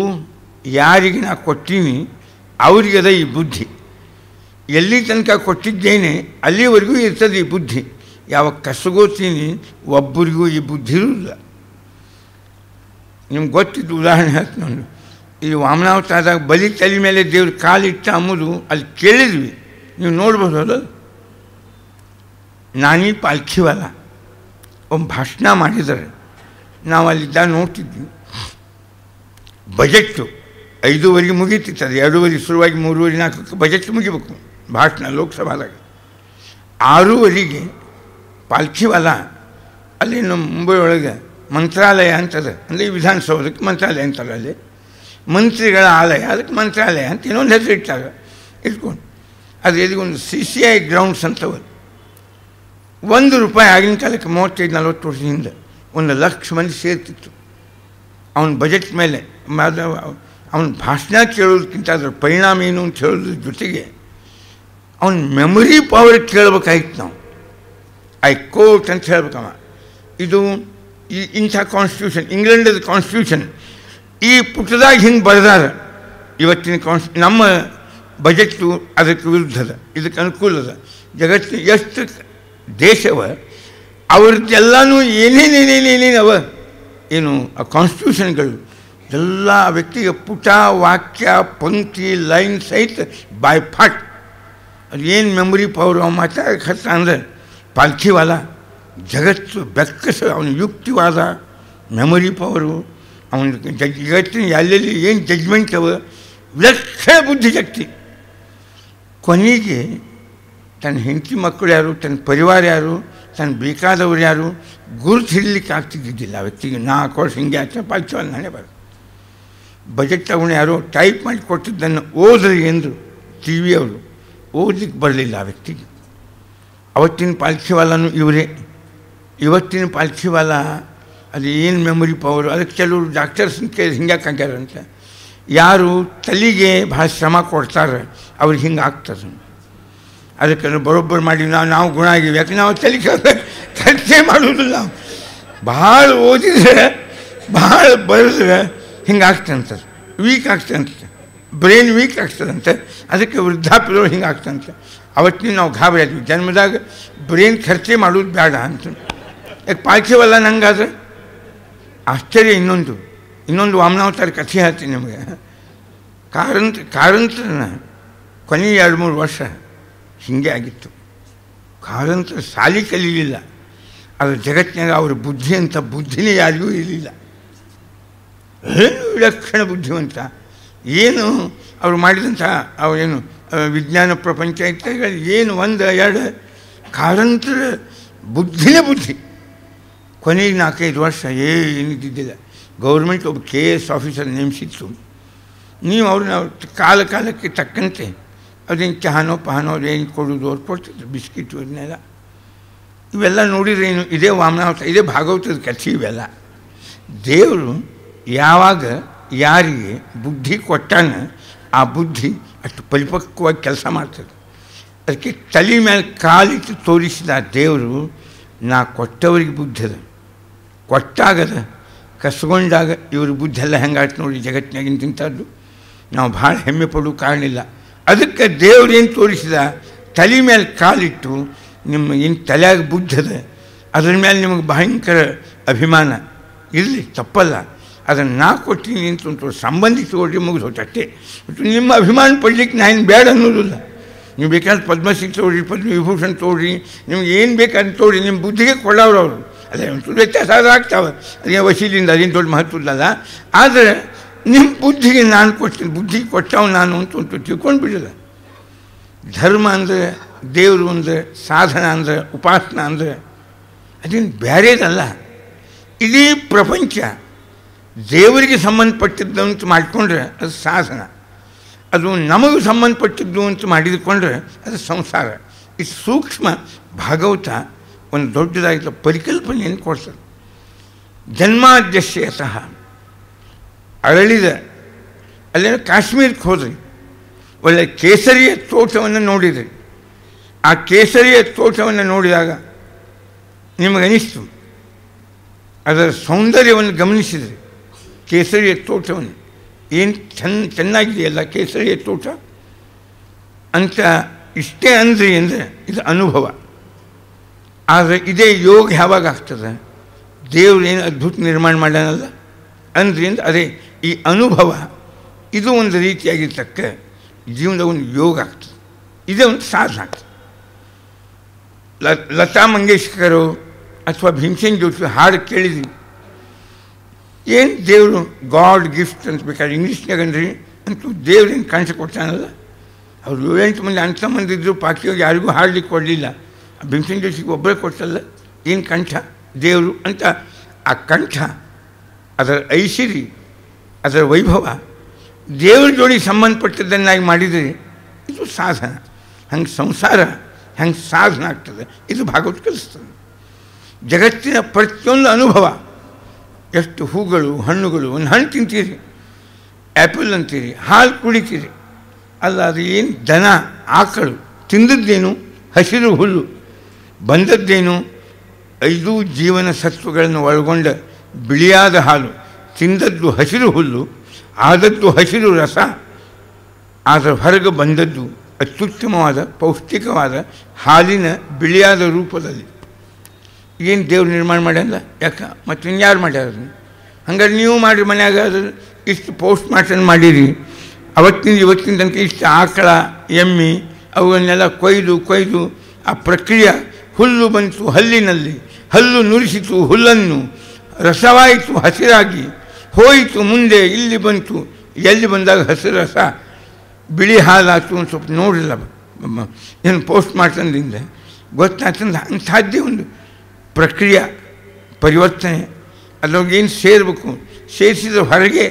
ಯಾರಿಗೆ ನಾ ಕೊಟ್ಟೀನಿ ಅವರಿಗದ ಈ ಬುದ್ಧಿ. ಎಲ್ಲಿ ತನಕ ಕೊಟ್ಟಿದ್ದೇನೆ ಅಲ್ಲಿವರೆಗೂ ಇರ್ತದೆ ಈ ಬುದ್ಧಿ. ಯಾವಾಗ ಕಸಗೋತೀನಿ ಒಬ್ಬರಿಗೂ ಈ ಬುದ್ಧಿ ಇರೋದಿಲ್ಲ. ನಿಮ್ಗೆ ಗೊತ್ತಿದ್ದು ಉದಾಹರಣೆ ಹೇಳ್ತೀನಿ ನಾನು. ಈ ವಾಮನಾವತಾರದಾಗ ಬಲಿ ತಲೆ ಮೇಲೆ ದೇವ್ರ ಕಾಲಿಟ್ಟ ಅಂಬುದು ಅಲ್ಲಿ ಕೇಳಿದ್ವಿ, ನೀವು ನೋಡ್ಬೋದು. ಅದು ನಾನೀ ಪಾಲ್ಖಿವಲ್ಲ ಒಂದು ಭಾಷಣ ಮಾಡಿದ್ದಾರೆ, ನಾವು ಅಲ್ಲಿದ್ದಾಗ ನೋಡ್ತಿದ್ವಿ. ಬಜೆಟ್ಟು 5:30 ಮುಗೀತಿತ್ತು, ಅದು 2:30 ಶುರುವಾಗಿ 3:30 4ಕ್ಕೆ ಬಜೆಟ್ ಮುಗಿಬೇಕು ಭಾಷಣ ಲೋಕಸಭಾದಾಗ. 6:30ಗೆ ಪಾಲ್ಖಿವಲ್ಲ ಅಲ್ಲಿ ನಮ್ಮ ಮುಂಬೈ ಒಳಗೆ ಮಂತ್ರಾಲಯ ಅಂತದ, ಅಂದರೆ ಈ ವಿಧಾನಸೌಧಕ್ಕೆ ಮಂತ್ರಾಲಯ ಅಂತಾರೆ, ಅಲ್ಲಿ ಮಂತ್ರಿಗಳ ಆಲಯ, ಅದಕ್ಕೆ ಮಂತ್ರಾಲಯ ಅಂತ ಇನ್ನೊಂದು ಹೆಸರು ಇಟ್ಕೊಂಡು ಅದು ಎಲ್ಲಿಗೊಂದು CCI ಗ್ರೌಂಡ್ಸ್ ಅಂತವ. ₹1 ಆಗಿನ ಕಾಲಕ್ಕೆ 35-40 ವರ್ಷದ ಹಿಂದೆ 1,00,000 ಮಂದಿ ಸೇರ್ತಿತ್ತು ಅವನ ಬಜೆಟ್ ಮೇಲೆ. ಅವನ ಭಾಷಣ ಕೇಳೋದಕ್ಕಿಂತ ಅದರ ಪರಿಣಾಮ ಏನು ಅಂತ ಹೇಳೋದ್ರ ಜೊತೆಗೆ ಅವನ ಮೆಮೊರಿ ಪವರ್ ಕೇಳಬೇಕಾಗಿತ್ತು ನಾವು. ಐ ಕೋಟ್ ಅಂತ ಹೇಳ್ಬೇಕವ. ಇದು ಇಂಥ ಕಾನ್ಸ್ಟಿಟ್ಯೂಷನ್, ಇಂಗ್ಲೆಂಡದ ಕಾನ್ಸ್ಟಿಟ್ಯೂಷನ್ ಈ ಪುಟದಾಗ ಹಿಂಗೆ ಬರೆದಾರ. ಇವತ್ತಿನ ನಮ್ಮ ಬಜೆಟ್ಟು ಅದಕ್ಕೆ ವಿರುದ್ಧದ, ಇದಕ್ಕೆ ಅನುಕೂಲದ. ಜಗತ್ತಿನ ಎಷ್ಟು ದೇಶವ ಅವ್ರದ್ದೆಲ್ಲನೂ ಏನೇನೇನೇನೇನೇನವ ಏನು ಆ ಕಾನ್ಸ್ಟಿಟ್ಯೂಷನ್ಗಳು ಎಲ್ಲ ವ್ಯಕ್ತಿಗೆ ಪುಟ, ವಾಕ್ಯ, ಪಂಕ್ತಿ, ಲೈನ್ ಸಹಿತ ಬಾಯ್ ಫಾಟ್. ಅದು ಏನು ಮೆಮೊರಿ ಪವರ್ ಅವ ಮಾತಾಡಕತ್ತ ಅಂದರೆ ಪಾಲ್ಖಿವಾಲ ಜಗತ್ತು ಬೆಕ್ಕಸ ಅವನ ಯುಕ್ತಿವಾದ, ಮೆಮೊರಿ ಪವರು, ಅವನ ಜಗತ್ತಿನ ಎಲ್ಲೆಲ್ಲಿ ಏನು ಜಡ್ಜ್ಮೆಂಟ್ ಅವ, ವಿಲಕ್ಷಣ ಬುದ್ಧಿಶಕ್ತಿ. ಕೊನೆಗೆ ತನ್ನ ಹೆಂಡತಿ ಮಕ್ಕಳು ಯಾರು, ತನ್ನ ಪರಿವಾರ ಯಾರು, ತನ್ನ ಬೇಕಾದವರು ಯಾರು ಗುರುತು ಹಿಡಲಿಕ್ಕೆ ಆಗ್ತಿದ್ದಿಲ್ಲ ಆ ವ್ಯಕ್ತಿಗೆ. 4 ವರ್ಷ ಹಿಂಗೆ ಆಚೆ ಪಾಲ್ಖಿವಾಲ ನಾನೇ ಬರೋದು. ಬಜೆಟ್ ತಗೊಂಡು ಯಾರೋ ಟೈಪ್ ಮಾಡಿ ಕೊಟ್ಟಿದ್ದನ್ನು ಓದ್ರಿ ಎಂದರು TV ಅವರು, ಓದಲಿಕ್ಕೆ ಬರಲಿಲ್ಲ ಆ ವ್ಯಕ್ತಿಗೆ. ಅವತ್ತಿನ ಪಾಲ್ಖಿವಾಲನೂ ಇವರೇ. ಇವತ್ತಿನ ಪಾಲ್ಖಿವಾಲ ಅದು ಏನು ಮೆಮೊರಿ ಪವರು, ಅದಕ್ಕೆ ಕೆಲವರು ಡಾಕ್ಟರ್ಸ್ನ ಕೇಳಿ ಹಿಂಗ್ಯಾಕೆ ಆಗ್ಯಾರಂತ. ಯಾರು ತಲೆಗೆ ಭಾಳ ಶ್ರಮ ಕೊಡ್ತಾರೆ ಅವ್ರಿಗೆ ಹಿಂಗೆ ಆಗ್ತದೆ. ಅದಕ್ಕೆ ಬರೋಬ್ಬರು ಮಾಡಿ ನಾವು ಗುಣ ಆಗಿವಿ. ಯಾಕೆ ನಾವು ತಲೆ ಚರ್ಚೆ ಮಾಡೋದಿಲ್ಲ. ನಾವು ಭಾಳ ಓದಿದ್ರೆ, ಭಾಳ ಬರೆದ್ರೆ ಹಿಂಗೆ ಆಗ್ತಂತೆ, ವೀಕ್ ಆಗ್ತಂತೆ, ಬ್ರೈನ್ ವೀಕ್ ಆಗ್ತದಂತೆ. ಅದಕ್ಕೆ ವೃದ್ಧಾಪ್ಯದವ್ರು ಹಿಂಗೆ ಆಗ್ತಂತೆ. ಅವತ್ತಿನ ನಾವು ಗಾಬರಿ ಆದ್ವಿ. ಜನ್ಮದಾಗ ಬ್ರೈನ್ ಖರ್ಚೆ ಮಾಡೋದು ಬೇಡ ಅಂತ. ಯಾಕೆ ಪಾಲ್ಖಿವಲ್ಲ ನಂಗಾದ್ರೆ ಆಶ್ಚರ್ಯ. ಇನ್ನೊಂದು ವಾಮನಾವತಾರ ಕಥೆ ಹೇಳ್ತೀನಿ ನಿಮಗೆ. ಕಾರಂತರನ ಕೊನೆಯ 2-3 ವರ್ಷ ಹೀಗೆ ಆಗಿತ್ತು. ಕಾರಂತರ ಸಾಲಿ ಕಲೀಲಿಲ್ಲ. ಅದರ ಜಗತ್ತಿನಾಗ ಅವ್ರ ಬುದ್ಧಿ ಅಂತ ಬುದ್ಧಿನೇ ಯಾರಿಗೂ ಇರಲಿಲ್ಲ. ಏನು ವಿಲಕ್ಷಣ ಬುದ್ಧಿವಂತ. ಏನು ಅವರು ಮಾಡಿದಂಥ ಅವರೇನು ವಿಜ್ಞಾನ ಪ್ರಪಂಚ ಇತ್ಯಾದಿಗಳು ಏನು 1-2 ಕಾರಂತರ ಬುದ್ಧಿನೇ ಬುದ್ಧಿ. ಕೊನೆಗೆ 4-5 ವರ್ಷ ಏನಿದ್ದಿದ್ದಿಲ್ಲ. ಗೌರ್ಮೆಂಟ್ ಒಬ್ಬ KS ಆಫೀಸರ್ ನೇಮಿಸಿತ್ತು. ನೀವು ಅವ್ರನ್ನ ಕಾಲಕ್ಕೆ ತಕ್ಕಂತೆ ಅದೇನು ಚಹಾನೋ ಪಹಾನೋ ಏನು ಕೊಡೋದು ಅವ್ರು ಕೊಡ್ತಿದ್ರು, ಬಿಸ್ಕಿಟ್ ಇವನ್ನೆಲ್ಲ. ಇವೆಲ್ಲ ನೋಡಿದ್ರೆ ಏನು ಇದೇ ವಾಮನಾವತಾರ, ಇದೇ ಭಾಗವತದ ಕಥೆ. ಇವೆಲ್ಲ ದೇವರು ಯಾವಾಗ ಯಾರಿಗೆ ಬುದ್ಧಿ ಕೊಟ್ಟಾನ ಆ ಬುದ್ಧಿ ಅಷ್ಟು ಪರಿಪಕ್ವವಾಗಿ ಕೆಲಸ ಮಾಡ್ತದೆ. ಅದಕ್ಕೆ ತಲೆ ಮೇಲೆ ಕಾಲಿಟ್ಟು ತೋರಿಸಿದ ದೇವರು ನಾ ಕೊಟ್ಟವರಿಗೆ ಬುದ್ಧಿ ಅದ, ಕೊಟ್ಟಾಗದ ಕಸ್ಕೊಂಡಾಗ ಇವ್ರ ಬುದ್ಧಿ ಎಲ್ಲ ಹೆಂಗಾಯ್ತು ನೋಡಿ ಜಗತ್ತಿನಾಗಿನ ತಿಂಥದ್ದು. ನಾವು ಭಾಳ ಹೆಮ್ಮೆ ಪಡೋ ಕಾರಣ ಇಲ್ಲ. ಅದಕ್ಕೆ ದೇವ್ರು ಏನು ತೋರಿಸಿದ, ತಲೆ ಮೇಲೆ ಕಾಲಿಟ್ಟು ನಿಮ್ಮ ಏನು ತಲೆಯಾಗ ಬುದ್ಧದ ಅದ್ರ ಮೇಲೆ ನಿಮಗೆ ಭಯಂಕರ ಅಭಿಮಾನ ಇರಲಿ, ತಪ್ಪಲ್ಲ. ಅದನ್ನು ನಾ ಕೊಟ್ಟಿನಿ ಅಂತ ಸಂಬಂಧಿಸಿ ತಗೊಳ್ರಿ, ಮುಗಿದು ಹೋಗ್ತಷ್ಟೇ. ನಿಮ್ಮ ಅಭಿಮಾನ ಪಡ್ಲಿಕ್ಕೆ ನಾನು ಬೇಡ ಅನ್ನೋದಿಲ್ಲ. ನೀವು ಬೇಕಾದ್ರೆ ಪದ್ಮಶ್ರೀ ತೊಗೊಳ್ರಿ, ಪದ್ಮವಿಭೂಷಣ್ ತೊಗೊಳ್ರಿ, ನಿಮ್ಗೆ ಏನು ಬೇಕಾದ್ರೆ ತೊಗೊಳ್ರಿ, ನಿಮ್ಮ ಬುದ್ಧಿಗೆ ಕೊಳ್ಳೋರು ಅವರು. ಅದೇ ಒಂದು ವ್ಯತ್ಯಾಸ ಆಗ್ತಾವೆ, ಅದೇ ವಶೀಲಿಂದ ಅದೇನು ದೊಡ್ಡ ಮಹತ್ವದಲ್ಲ. ಆದರೆ ನಿಮ್ಮ ಬುದ್ಧಿಗೆ ನಾನು ಕೊಡ್ತೀನಿ, ಬುದ್ಧಿಗೆ ಕೊಟ್ಟವು ನಾನು ಅಂತ ತಿಳ್ಕೊಂಡು ಬಿಡಲ್ಲ. ಧರ್ಮ ಅಂದರೆ ದೇವರು ಅಂದರೆ, ಸಾಧನ ಅಂದರೆ, ಉಪಾಸನ ಅಂದರೆ ಅದೇನು ಬೇರೆದಲ್ಲ. ಇಡೀ ಪ್ರಪಂಚ ದೇವರಿಗೆ ಸಂಬಂಧಪಟ್ಟಿದ್ದು ಅಂತ ಮಾಡಿಕೊಂಡ್ರೆ ಅದು ಸಾಧನ, ಅದು ನಮಗೆ ಸಂಬಂಧಪಟ್ಟಿದ್ದು ಅಂತ ಮಾಡಿದುಕೊಂಡ್ರೆ ಅದು ಸಂಸಾರ. ಇದು ಸೂಕ್ಷ್ಮ ಭಾಗವತ ಒಂದು ದೊಡ್ಡದಾಗಿದ್ದ ಪರಿಕಲ್ಪನೆಯನ್ನು ಕೊಡ್ತದೆ. ಜನ್ಮಾದ್ಯಸ್ಯತಃ ಅರಳಿದ ಅಲ್ಲೇನೋ ಕಾಶ್ಮೀರಕ್ಕೆ ಹೋದ್ರಿ, ಒಳ್ಳೆ ಕೇಸರಿಯ ತೋಟವನ್ನು ನೋಡಿದ್ರಿ. ಆ ಕೇಸರಿಯ ತೋಟವನ್ನು ನೋಡಿದಾಗ ನಿಮಗನಿಸ್ತು, ಅದರ ಸೌಂದರ್ಯವನ್ನು ಗಮನಿಸಿದ್ರಿ. ಕೇಸರಿಯ ತೋಟವನ್ನು ಏನು ಚೆನ್ನಾಗಿದೆಯಲ್ಲ ಕೇಸರಿಯ ತೋಟ ಅಂತ ಇಷ್ಟೇ ಅಂದ್ರಿ ಅಂದರೆ ಇದು ಅನುಭವ. ಆದರೆ ಇದೇ ಯೋಗ ಯಾವಾಗ ಆಗ್ತದೆ, ದೇವ್ರು ಏನು ಅದ್ಭುತ ನಿರ್ಮಾಣ ಮಾಡ್ಯಾನಲ್ಲ ಅಂದ್ರಿ ಅಂದ್ರೆ ಅದೇ ಈ ಅನುಭವ. ಇದು ಒಂದು ರೀತಿಯಾಗಿರ್ತಕ್ಕ ಜೀವನದ ಒಂದು ಯೋಗ ಆಗ್ತದೆ, ಇದೇ ಒಂದು ಸಾಧನ ಆಗ್ತದೆ. ಲತಾ ಮಂಗೇಶ್ಕರು ಅಥವಾ ಭೀಮಸೇನ್ ಜೋಶಿ ಹಾಡು ಕೇಳಿದ್ವಿ, ಏನು ದೇವರು ಗಾಡ್ ಗಿಫ್ಟ್ ಅಂತ ಬೇಕಾದ್ರೆ ಇಂಗ್ಲೀಷ್ನಾಗ ಅಂದ್ರಿ ಅಂತೂ ದೇವ್ರೇನು ಕಾಣಿಸಿ ಕೊಡ್ತಾನಲ್ಲ. ಅವ್ರು 7-8 ಮಂದಿ ಅಂಥ ಮಂದಿ ಇದ್ದರು, ಪಾಕಿಯಾಗಿ ಯಾರಿಗೂ ಹಾಡ್ಲಿಕ್ಕೆ ಕೊಡಲಿಲ್ಲ. ಭೀಮಸೇನ್ ಜೋಶಿಗೆ ಒಬ್ಬರೇ ಕೊಡ್ತಲ್ಲ, ಏನು ಕಂಠ ದೇವರು ಅಂತ. ಆ ಕಂಠ, ಅದರ ಐಶ್ವರ್ಯ, ಅದರ ವೈಭವ ದೇವ್ರ ಜೋಡಿ ಸಂಬಂಧಪಟ್ಟದ್ದನ್ನಾಗಿ ಮಾಡಿದರೆ ಇದು ಸಾಧನ. ಹಂಗೆ ಸಂಸಾರ ಹೆಂಗೆ ಸಾಧನ ಆಗ್ತದೆ ಇದು ಭಾಗವತ ಕಲಿಸ್ತದೆ. ಜಗತ್ತಿನ ಪ್ರತಿಯೊಂದು ಅನುಭವ, ಎಷ್ಟು ಹೂಗಳು ಹಣ್ಣುಗಳು, ಒಂದು ಹಣ್ಣು ತಿಂತೀರಿ, ಆ್ಯಪಲ್ ಅಂತೀರಿ, ಹಾಲು ಕುಡಿತೀರಿ, ಅಲ್ಲ ಅದು ಏನು ದನ ಆಕಳು ತಿಂದದ್ದೇನು ಹಸಿರು ಹುಲ್ಲು, ಬಂದದ್ದೇನು 5 ಜೀವನ ಸತ್ವಗಳನ್ನು ಒಳಗೊಂಡ ಬಿಳಿಯಾದ ಹಾಲು, ತಿಂದದ್ದು ಹಸಿರು ಹುಲ್ಲು, ಆದದ್ದು ಹಸಿರು ರಸ, ಅದರ ಹೊರಗೆ ಬಂದದ್ದು ಅತ್ಯುತ್ತಮವಾದ ಪೌಷ್ಟಿಕವಾದ ಹಾಲಿನ ಬಿಳಿಯಾದ ರೂಪದಲ್ಲಿ. ಏನು ದೇವ್ರು ನಿರ್ಮಾಣ ಮಾಡ್ಯಲ್ಲ, ಯಾಕೆ ಮತ್ತು ಇನ್ಯಾರು ಮಾಡ್ಯಾರ? ಹಂಗಾರೆ ನೀವು ಮಾಡಿ ಮನ್ಯಾಗ ಅದು ಇಷ್ಟು ಪೋಸ್ಟ್ ಮಾರ್ಟಮ್ ಮಾಡಿರಿ, ಅವತ್ತಿನ ಇವತ್ತಿನ ತನಕ ಇಷ್ಟು ಆಕಳ ಎಮ್ಮೆ ಅವುಗಳನ್ನೆಲ್ಲ ಕೊಯ್ದು ಆ ಪ್ರಕ್ರಿಯೆ, ಹುಲ್ಲು ಬಂತು ಹಲ್ಲಿನಲ್ಲಿ, ಹಲ್ಲು ನುರಿಸಿತು ಹುಲ್ಲನ್ನು, ರಸವಾಯಿತು ಹಸಿರಾಗಿ, ಹೋಯಿತು ಮುಂದೆ ಇಲ್ಲಿ ಬಂತು, ಎಲ್ಲಿ ಬಂದಾಗ ಹಸಿರು ರಸ ಬಿಳಿ ಹಾಲಾಯ್ತು ಒಂದು ಸ್ವಲ್ಪ ನೋಡಿಲ್ಲ ಏನು ಪೋಸ್ಟ್ ಮಾರ್ಟಮ್ದಿಂದ ಗೊತ್ತಾಗ್ತಂದ. ಅಂಥದ್ದೇ ಒಂದು ಪ್ರಕ್ರಿಯೆ ಪರಿವರ್ತನೆ, ಅದ್ರೊಳಗೆ ಏನು ಸೇರಬೇಕು, ಸೇರಿಸಿದ ಹೊರಗೆ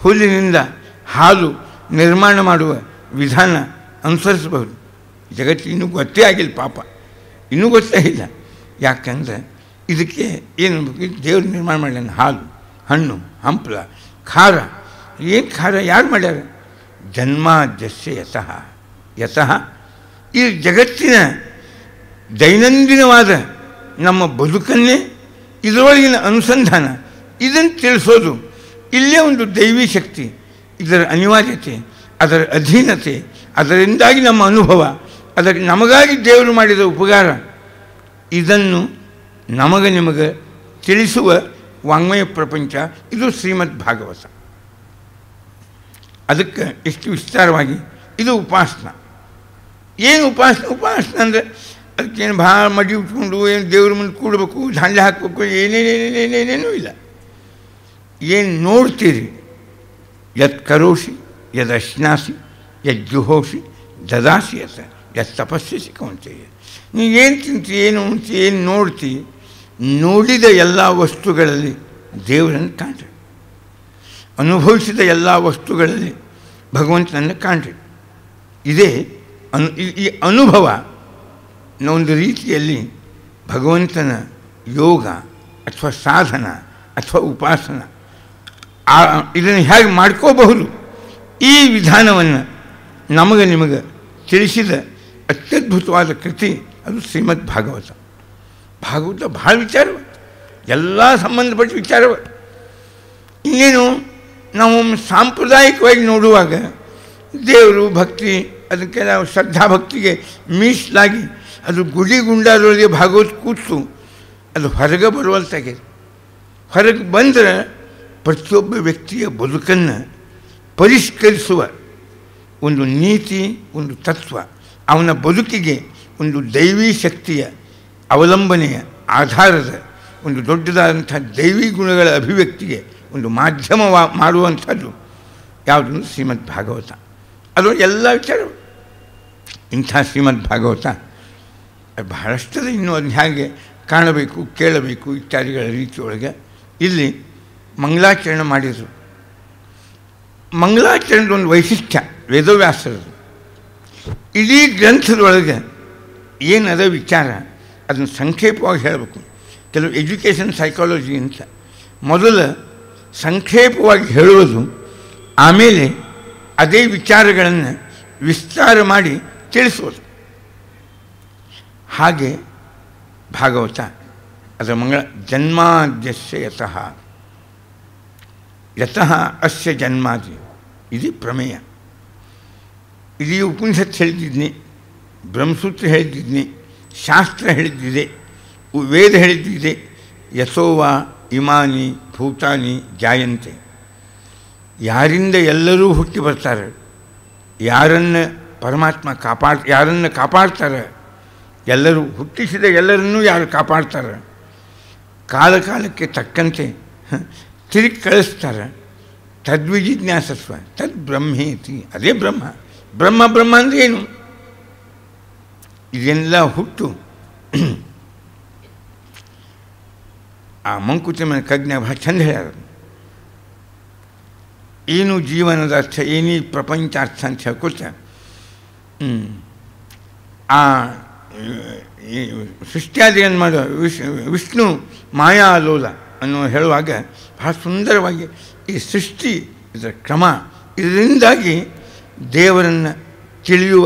ಹುಲ್ಲಿನಿಂದ ಹಾಲು ನಿರ್ಮಾಣ ಮಾಡುವ ವಿಧಾನ ಅನುಸರಿಸಬಹುದು. ಜಗತ್ತಿಗೆ ಇನ್ನೂ ಗೊತ್ತೇ ಆಗಿಲ್ಲ, ಪಾಪ ಇನ್ನೂ ಗೊತ್ತೇ ಇಲ್ಲ. ಯಾಕಂದರೆ ಇದಕ್ಕೆ ಏನು ದೇವರು ನಿರ್ಮಾಣ ಮಾಡ್ಯಾನ, ಹಾಲು ಹಣ್ಣು ಹಂಪಲ ಖಾರ. ಏನು ಖಾರ ಯಾರು ಮಾಡ್ಯಾರ? ಜನ್ಮಾದ್ಯಸ್ಯ ಯತಃ. ಈ ಜಗತ್ತಿನ ದೈನಂದಿನವಾದ ನಮ್ಮ ಬದುಕನ್ನೇ ಇದರೊಳಗಿನ ಅನುಸಂಧಾನ, ಇದನ್ನು ತಿಳಿಸೋದು ಇಲ್ಲೇ ಒಂದು ದೈವಿ ಶಕ್ತಿ, ಇದರ ಅನಿವಾರ್ಯತೆ, ಅದರ ಅಧೀನತೆ, ಅದರಿಂದಾಗಿ ನಮ್ಮ ಅನುಭವ, ಅದಕ್ಕೆ ನಮಗಾಗಿ ದೇವರು ಮಾಡಿದ ಉಪಕಾರ, ಇದನ್ನು ನಿಮಗೆ ತಿಳಿಸುವ ವಾಂಗ್ಮಯ ಪ್ರಪಂಚ ಇದು ಶ್ರೀಮದ್ ಭಾಗವತ. ಅದಕ್ಕೆ ಎಷ್ಟು ವಿಸ್ತಾರವಾಗಿ ಇದು ಉಪಾಸನ. ಏನು ಉಪಾಸನ ಅಂದರೆ ಅದಕ್ಕೇನು ಭಾಳ ಮಡಿ ಉಟ್ಕೊಂಡು ಏನು ದೇವ್ರ ಮುಂದೆ ಕೂಡಬೇಕು, ದಾಂಡ್ಲೆ ಹಾಕಬೇಕು, ಏನೇನೇನೇನೇನೇನೂ ಇಲ್ಲ. ಏನು ನೋಡ್ತೀರಿ, ಯತ್ ಕರೋಷಿ ಯದಶ್ನಾಸಿ ಯಜ್ಜುಹೋಷಿ ದದಾಸಿ ಯತ್ ಯತ್ ತಪಸ್ಸಿ ಕೌಂತೆಯ. ನೀವು ಏನು ತಿಂತಿ, ಏನು ಉಣ್ತಿ, ಏನು ನೋಡ್ತಿ, ನೋಡಿದ ಎಲ್ಲ ವಸ್ತುಗಳಲ್ಲಿ ದೇವರನ್ನು ಕಾಣ್ರಿ, ಅನುಭವಿಸಿದ ಎಲ್ಲ ವಸ್ತುಗಳಲ್ಲಿ ಭಗವಂತನನ್ನು ಕಾಣ್ರಿ. ಇದೇ ಈ ಅನುಭವ ಒಂದು ರೀತಿಯಲ್ಲಿ ಭಗವಂತನ ಯೋಗ ಅಥವಾ ಸಾಧನ ಅಥವಾ ಉಪಾಸನ. ಇದನ್ನು ಹೇಗೆ ಮಾಡ್ಕೋಬಹುದು, ಈ ವಿಧಾನವನ್ನು ನಿಮಗೆ ತಿಳಿಸಿದ ಅತ್ಯದ್ಭುತವಾದ ಕೃತಿ ಅದು ಶ್ರೀಮದ್ ಭಾಗವತ. ಭಾಗವತ ಭಾಳ ವಿಚಾರವ, ಎಲ್ಲ ಸಂಬಂಧಪಟ್ಟ ವಿಚಾರವ. ಇನ್ನೇನು ನಾವು ಸಾಂಪ್ರದಾಯಿಕವಾಗಿ ನೋಡುವಾಗ ದೇವರು ಭಕ್ತಿ, ಅದಕ್ಕೆ ನಾವು ಶ್ರದ್ಧಾಭಕ್ತಿಗೆ ಮೀಸಲಾಗಿ ಅದು ಗುಡಿ ಗುಂಡಾರೊಳಗೆ ಭಾಗವತ ಕೂತು ಅದು ಹೊರಗೆ ಬರುವಂತಾಗಿದೆ. ಹೊರಗೆ ಬಂದರೆ ಪ್ರತಿಯೊಬ್ಬ ವ್ಯಕ್ತಿಯ ಬದುಕನ್ನು ಪರಿಷ್ಕರಿಸುವ ಒಂದು ನೀತಿ, ಒಂದು ತತ್ವ, ಅವನ ಬದುಕಿಗೆ ಒಂದು ದೈವೀ ಶಕ್ತಿಯ ಅವಲಂಬನೆಯ ಆಧಾರದ ಒಂದು ದೊಡ್ಡದಾದಂಥ ದೈವಿ ಗುಣಗಳ ಅಭಿವ್ಯಕ್ತಿಗೆ ಒಂದು ಮಾಧ್ಯಮ ಮಾಡುವಂಥದ್ದು ಯಾವುದು? ಶ್ರೀಮದ್ ಭಾಗವತ. ಅದು ಎಲ್ಲ ವಿಚಾರ. ಇಂಥ ಶ್ರೀಮದ್ ಭಾಗವತ ಬಹಳಷ್ಟದ. ಇನ್ನೂ ಅದನ್ನ ಹೇಗೆ ಕಾಣಬೇಕು, ಕೇಳಬೇಕು ಇತ್ಯಾದಿಗಳ ರೀತಿಯೊಳಗೆ ಇಲ್ಲಿ ಮಂಗಳಾಚರಣೆ ಮಾಡಿದರು. ಮಂಗಳಾಚರಣೆದ ಒಂದು ವೈಶಿಷ್ಟ್ಯ ವೇದವ್ಯಾಸರದು. ಇಡೀ ಗ್ರಂಥದೊಳಗೆ ಏನದ ವಿಚಾರ ಅದನ್ನು ಸಂಕ್ಷೇಪವಾಗಿ ಹೇಳಬೇಕು. ಕೆಲವು ಎಜುಕೇಷನ್ ಸೈಕಾಲಜಿ ಅಂತ ಮೊದಲು ಸಂಕ್ಷೇಪವಾಗಿ ಹೇಳುವುದು, ಆಮೇಲೆ ಅದೇ ವಿಚಾರಗಳನ್ನು ವಿಸ್ತಾರ ಮಾಡಿ ತಿಳಿಸೋದು. ಹಾಗೆ ಭಾಗವತ ಅದರ ಮಂಗಳ ಜನ್ಮಾದ್ಯಸ್ಯ ಯತಃ ಯತಃ ಅಸ್ಯ ಜನ್ಮಾದಿ ಇದು ಪ್ರಮೇಯ. ಇದೀ ಉಪನಿಷತ್ತು ಹೇಳಿದ್ದಿದ್ನಿ, ಬ್ರಹ್ಮಸೂತ್ರ ಹೇಳಿದ್ದಿದ್ನಿ, ಶಾಸ್ತ್ರ ಹೇಳಿದ್ದಿದೆ, ವೇದ ಹೇಳಿದ್ದಿದೆ. ಯಥೋವಾ ಇಮಾನಿ ಭೂತಾನಿ ಜಾಯಂತೆ. ಯಾರಿಂದ ಎಲ್ಲರೂ ಹುಟ್ಟಿ ಬರ್ತಾರೆ, ಯಾರನ್ನು ಪರಮಾತ್ಮ ಯಾರನ್ನು ಕಾಪಾಡ್ತಾರೆ, ಎಲ್ಲರೂ ಹುಟ್ಟಿಸಿದ ಎಲ್ಲರನ್ನೂ ಯಾರು ಕಾಪಾಡ್ತಾರೆ, ಕಾಲಕಾಲಕ್ಕೆ ತಕ್ಕಂತೆ ತಿರುಗಿ ಕಳಿಸ್ತಾರೆ. ತದ್ವಿಜಿಜ್ಞಾಸಸ್ವ ತದ್ ಬ್ರಹ್ಮೇತಿ. ಅದೇ ಬ್ರಹ್ಮ. ಬ್ರಹ್ಮ ಬ್ರಹ್ಮ ಅಂದರೆ ಏನು? ಇದೆಲ್ಲ ಹುಟ್ಟು ಆ ಮಂಕುತಿಮ್ಮನ ಕಜ್ಞ ಭಾಳ ಚಂದ ಹೇಳ್ಯಾರ. ಏನು ಜೀವನದ ಅರ್ಥ, ಏನೀ ಪ್ರಪಂಚಾರ್ಥ ಅಂತ ಹೇಳ್ಕೊತ ಆ ಸೃಷ್ಟಿಯಾದಿಗಳನ್ನು ಮಾಡೋ ವಿಷ್ಣು ಮಾಯಾಲೋಲ ಅನ್ನೋ ಹೇಳುವಾಗ ಬಹಳ ಸುಂದರವಾಗಿ ಈ ಸೃಷ್ಟಿ, ಇದರ ಕ್ರಮ, ಇದರಿಂದಾಗಿ ದೇವರನ್ನು ತಿಳಿಯುವ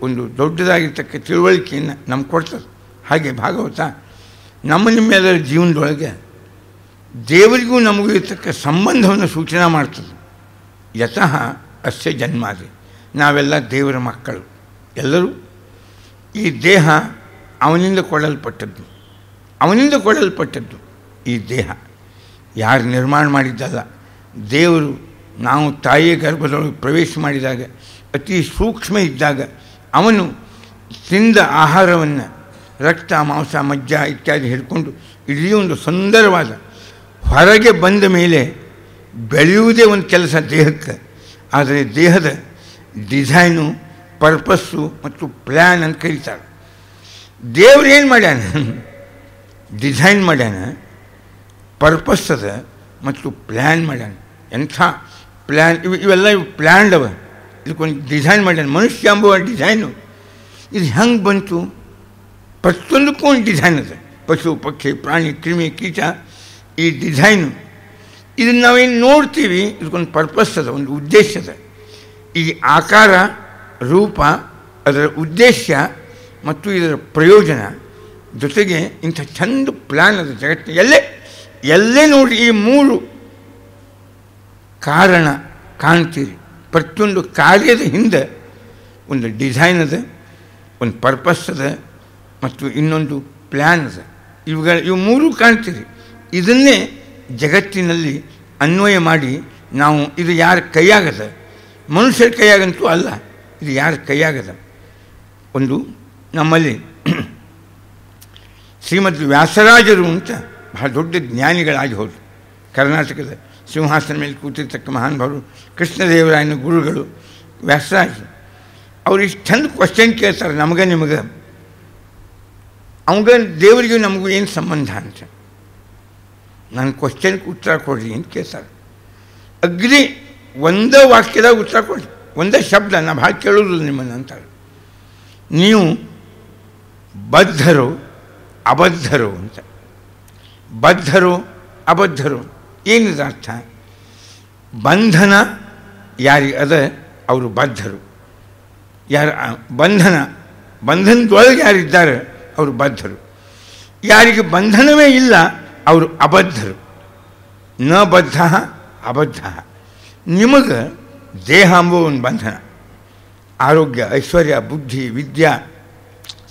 ಒಂದು ದೊಡ್ಡದಾಗಿರ್ತಕ್ಕ ತಿಳುವಳಿಕೆಯನ್ನು ನಮ್ಗೆ ಕೊಡ್ತದೆ. ಹಾಗೆ ಭಾಗವತ ನಿಮ್ಮೆಲ್ಲರ ಜೀವನದೊಳಗೆ ದೇವರಿಗೂ ನಮಗೂ ಇರ್ತಕ್ಕ ಸಂಬಂಧವನ್ನು ಸೂಚನೆ ಮಾಡ್ತದೆ. ಯತಃ ಅಸ್ಯ ಜನ್ಮಾದಿ. ನಾವೆಲ್ಲ ದೇವರ ಮಕ್ಕಳು ಎಲ್ಲರೂ. ಈ ದೇಹ ಅವನಿಂದ ಕೊಡಲ್ಪಟ್ಟದ್ದು. ಈ ದೇಹ ಯಾರು ನಿರ್ಮಾಣ ಮಾಡಿದ್ದಲ್ಲ, ದೇವರು ನಾವು ತಾಯಿಯ ಗರ್ಭದೊಳಗೆ ಪ್ರವೇಶ ಮಾಡಿದಾಗ ಅತಿ ಸೂಕ್ಷ್ಮ ಇದ್ದಾಗ ಅವನು ತಿಂದ ಆಹಾರವನ್ನು ರಕ್ತ ಮಾಂಸ ಮಜ್ಜ ಇತ್ಯಾದಿ ಹಿಡ್ಕೊಂಡು ಇಡೀ ಒಂದು ಸುಂದರವಾದ ಹೊರಗೆ ಬಂದ ಮೇಲೆ ಬೆಳೆಯುವುದೇ ಒಂದು ಕೆಲಸ ದೇಹಕ್ಕೆ. ಆದರೆ ದೇಹದ ಡಿಸೈನು, ಪರ್ಪಸ್ಸು ಮತ್ತು ಪ್ಲ್ಯಾನ್ ಅಂತ ಕರೀತಾರೆ. ದೇವ್ರು ಏನು ಮಾಡ್ಯಾನ? ಡಿಸೈನ್ ಮಾಡ್ಯಾನ, ಪರ್ಪಸ್ ಅದ ಮತ್ತು ಪ್ಲ್ಯಾನ್ ಮಾಡ್ಯಾನ. ಎಂಥ ಪ್ಲ್ಯಾನ್! ಇವೆಲ್ಲ ಪ್ಲ್ಯಾನ್ಡ್ ಅವ. ಇದಕ್ಕೊಂದು ಡಿಸೈನ್ ಮಾಡ್ಯಾನ. ಮನುಷ್ಯ ಎಂಬುವ ಡಿಸೈನು ಇದು ಹೆಂಗೆ ಬಂತು? ಪ್ರತಿಯೊಂದಕ್ಕೂ ಒಂದು ಡಿಸೈನ್ ಅದ. ಪಶು ಪಕ್ಷಿ ಪ್ರಾಣಿ ಕ್ರಿಮಿ ಕೀಟ ಈ ಡಿಸೈನು ಇದನ್ನು ನಾವೇನು ನೋಡ್ತೀವಿ, ಇದಕ್ಕೊಂದು ಪರ್ಪಸ್ ಅದ, ಒಂದು ಉದ್ದೇಶ ಅದ. ಈ ಆಕಾರ, ರೂಪ, ಅದರ ಉದ್ದೇಶ ಮತ್ತು ಇದರ ಪ್ರಯೋಜನ ಜೊತೆಗೆ ಇಂಥ ಚಂದ ಪ್ಲ್ಯಾನ್ ಅದ ಜಗತ್ತಿನ. ಎಲ್ಲೇ ನೋಡಿ ಈ ಮೂರು ಕಾರಣ ಕಾಣ್ತೀರಿ. ಪ್ರತಿಯೊಂದು ಕಾರ್ಯದ ಹಿಂದೆ ಒಂದು ಡಿಸೈನ್ ಅದ, ಒಂದು ಪರ್ಪಸ್ ಅದ ಮತ್ತು ಇನ್ನೊಂದು ಪ್ಲ್ಯಾನ್ ಅದ. ಇವು ಮೂರು ಕಾಣ್ತೀರಿ. ಇದನ್ನೇ ಜಗತ್ತಿನಲ್ಲಿ ಅನ್ವಯ ಮಾಡಿ ನಾವು ಇದು ಯಾರ ಕೈಯಾಗದ, ಮನುಷ್ಯರ ಕೈಯಾಗಂತೂ ಅಲ್ಲ, ಇದು ಯಾರ ಕೈಯಾಗದ. ಒಂದು ನಮ್ಮಲ್ಲಿ ಶ್ರೀಮದ್ ವ್ಯಾಸರಾಜರು ಅಂತ ಬಹಳ ದೊಡ್ಡ ಜ್ಞಾನಿಗಳಾಗಿ ಹೋದರು. ಕರ್ನಾಟಕದ ಸಿಂಹಾಸನ ಮೇಲೆ ಕೂತಿರ್ತಕ್ಕ ಮಹಾನುಭಾವರು, ಕೃಷ್ಣದೇವರಾಯನ ಗುರುಗಳು ವ್ಯಾಸರಾಜರು. ಅವ್ರು ಇಷ್ಟು ಚಂದ ಕ್ವಶನ್ ಕೇಳ್ತಾರೆ ನಮಗೆ ನಿಮಗೆ. ಅವಾಗ ದೇವರಿಗೂ ನಮಗೂ ಏನು ಸಂಬಂಧ ಅಂತ ನಾನು ಕ್ವಶನ್ಗೆ ಉತ್ತರ ಕೊಡ್ರಿ ಅಂತ ಕೇಳ್ತಾರೆ. ಅಗ್ರಿ ಒಂದೇ ವಾಕ್ಯದಾಗ ಉತ್ತರ ಕೊಡ್ರಿ, ಒಂದೇ ಶಬ್ದ. ನಾ ಭಾಳ ಕೇಳೋದಿಲ್ಲ ನಿಮ್ಮನ್ನು ಅಂತಾರೆ. ನೀವು ಬದ್ಧರು ಅಬದ್ಧರು ಅಂತ. ಬದ್ಧರು ಅಬದ್ಧರು ಏನಿದೆ ಅರ್ಥ? ಬಂಧನ ಯಾರಿಗೆ ಅದ ಅವರು ಬದ್ಧರು. ಬಂಧನದೊಳಗೆ ಯಾರಿದ್ದಾರೆ ಅವರು ಬದ್ಧರು. ಯಾರಿಗೆ ಬಂಧನವೇ ಇಲ್ಲ ಅವರು ಅಬದ್ಧರು. ನ ಬದ್ಧ ಅಬದ್ಧ. ನಿಮಗೆ ದೇಹ ಎಂಬುವ ಒಂದು ಬಂಧನ, ಆರೋಗ್ಯ, ಐಶ್ವರ್ಯ, ಬುದ್ಧಿ, ವಿದ್ಯಾ,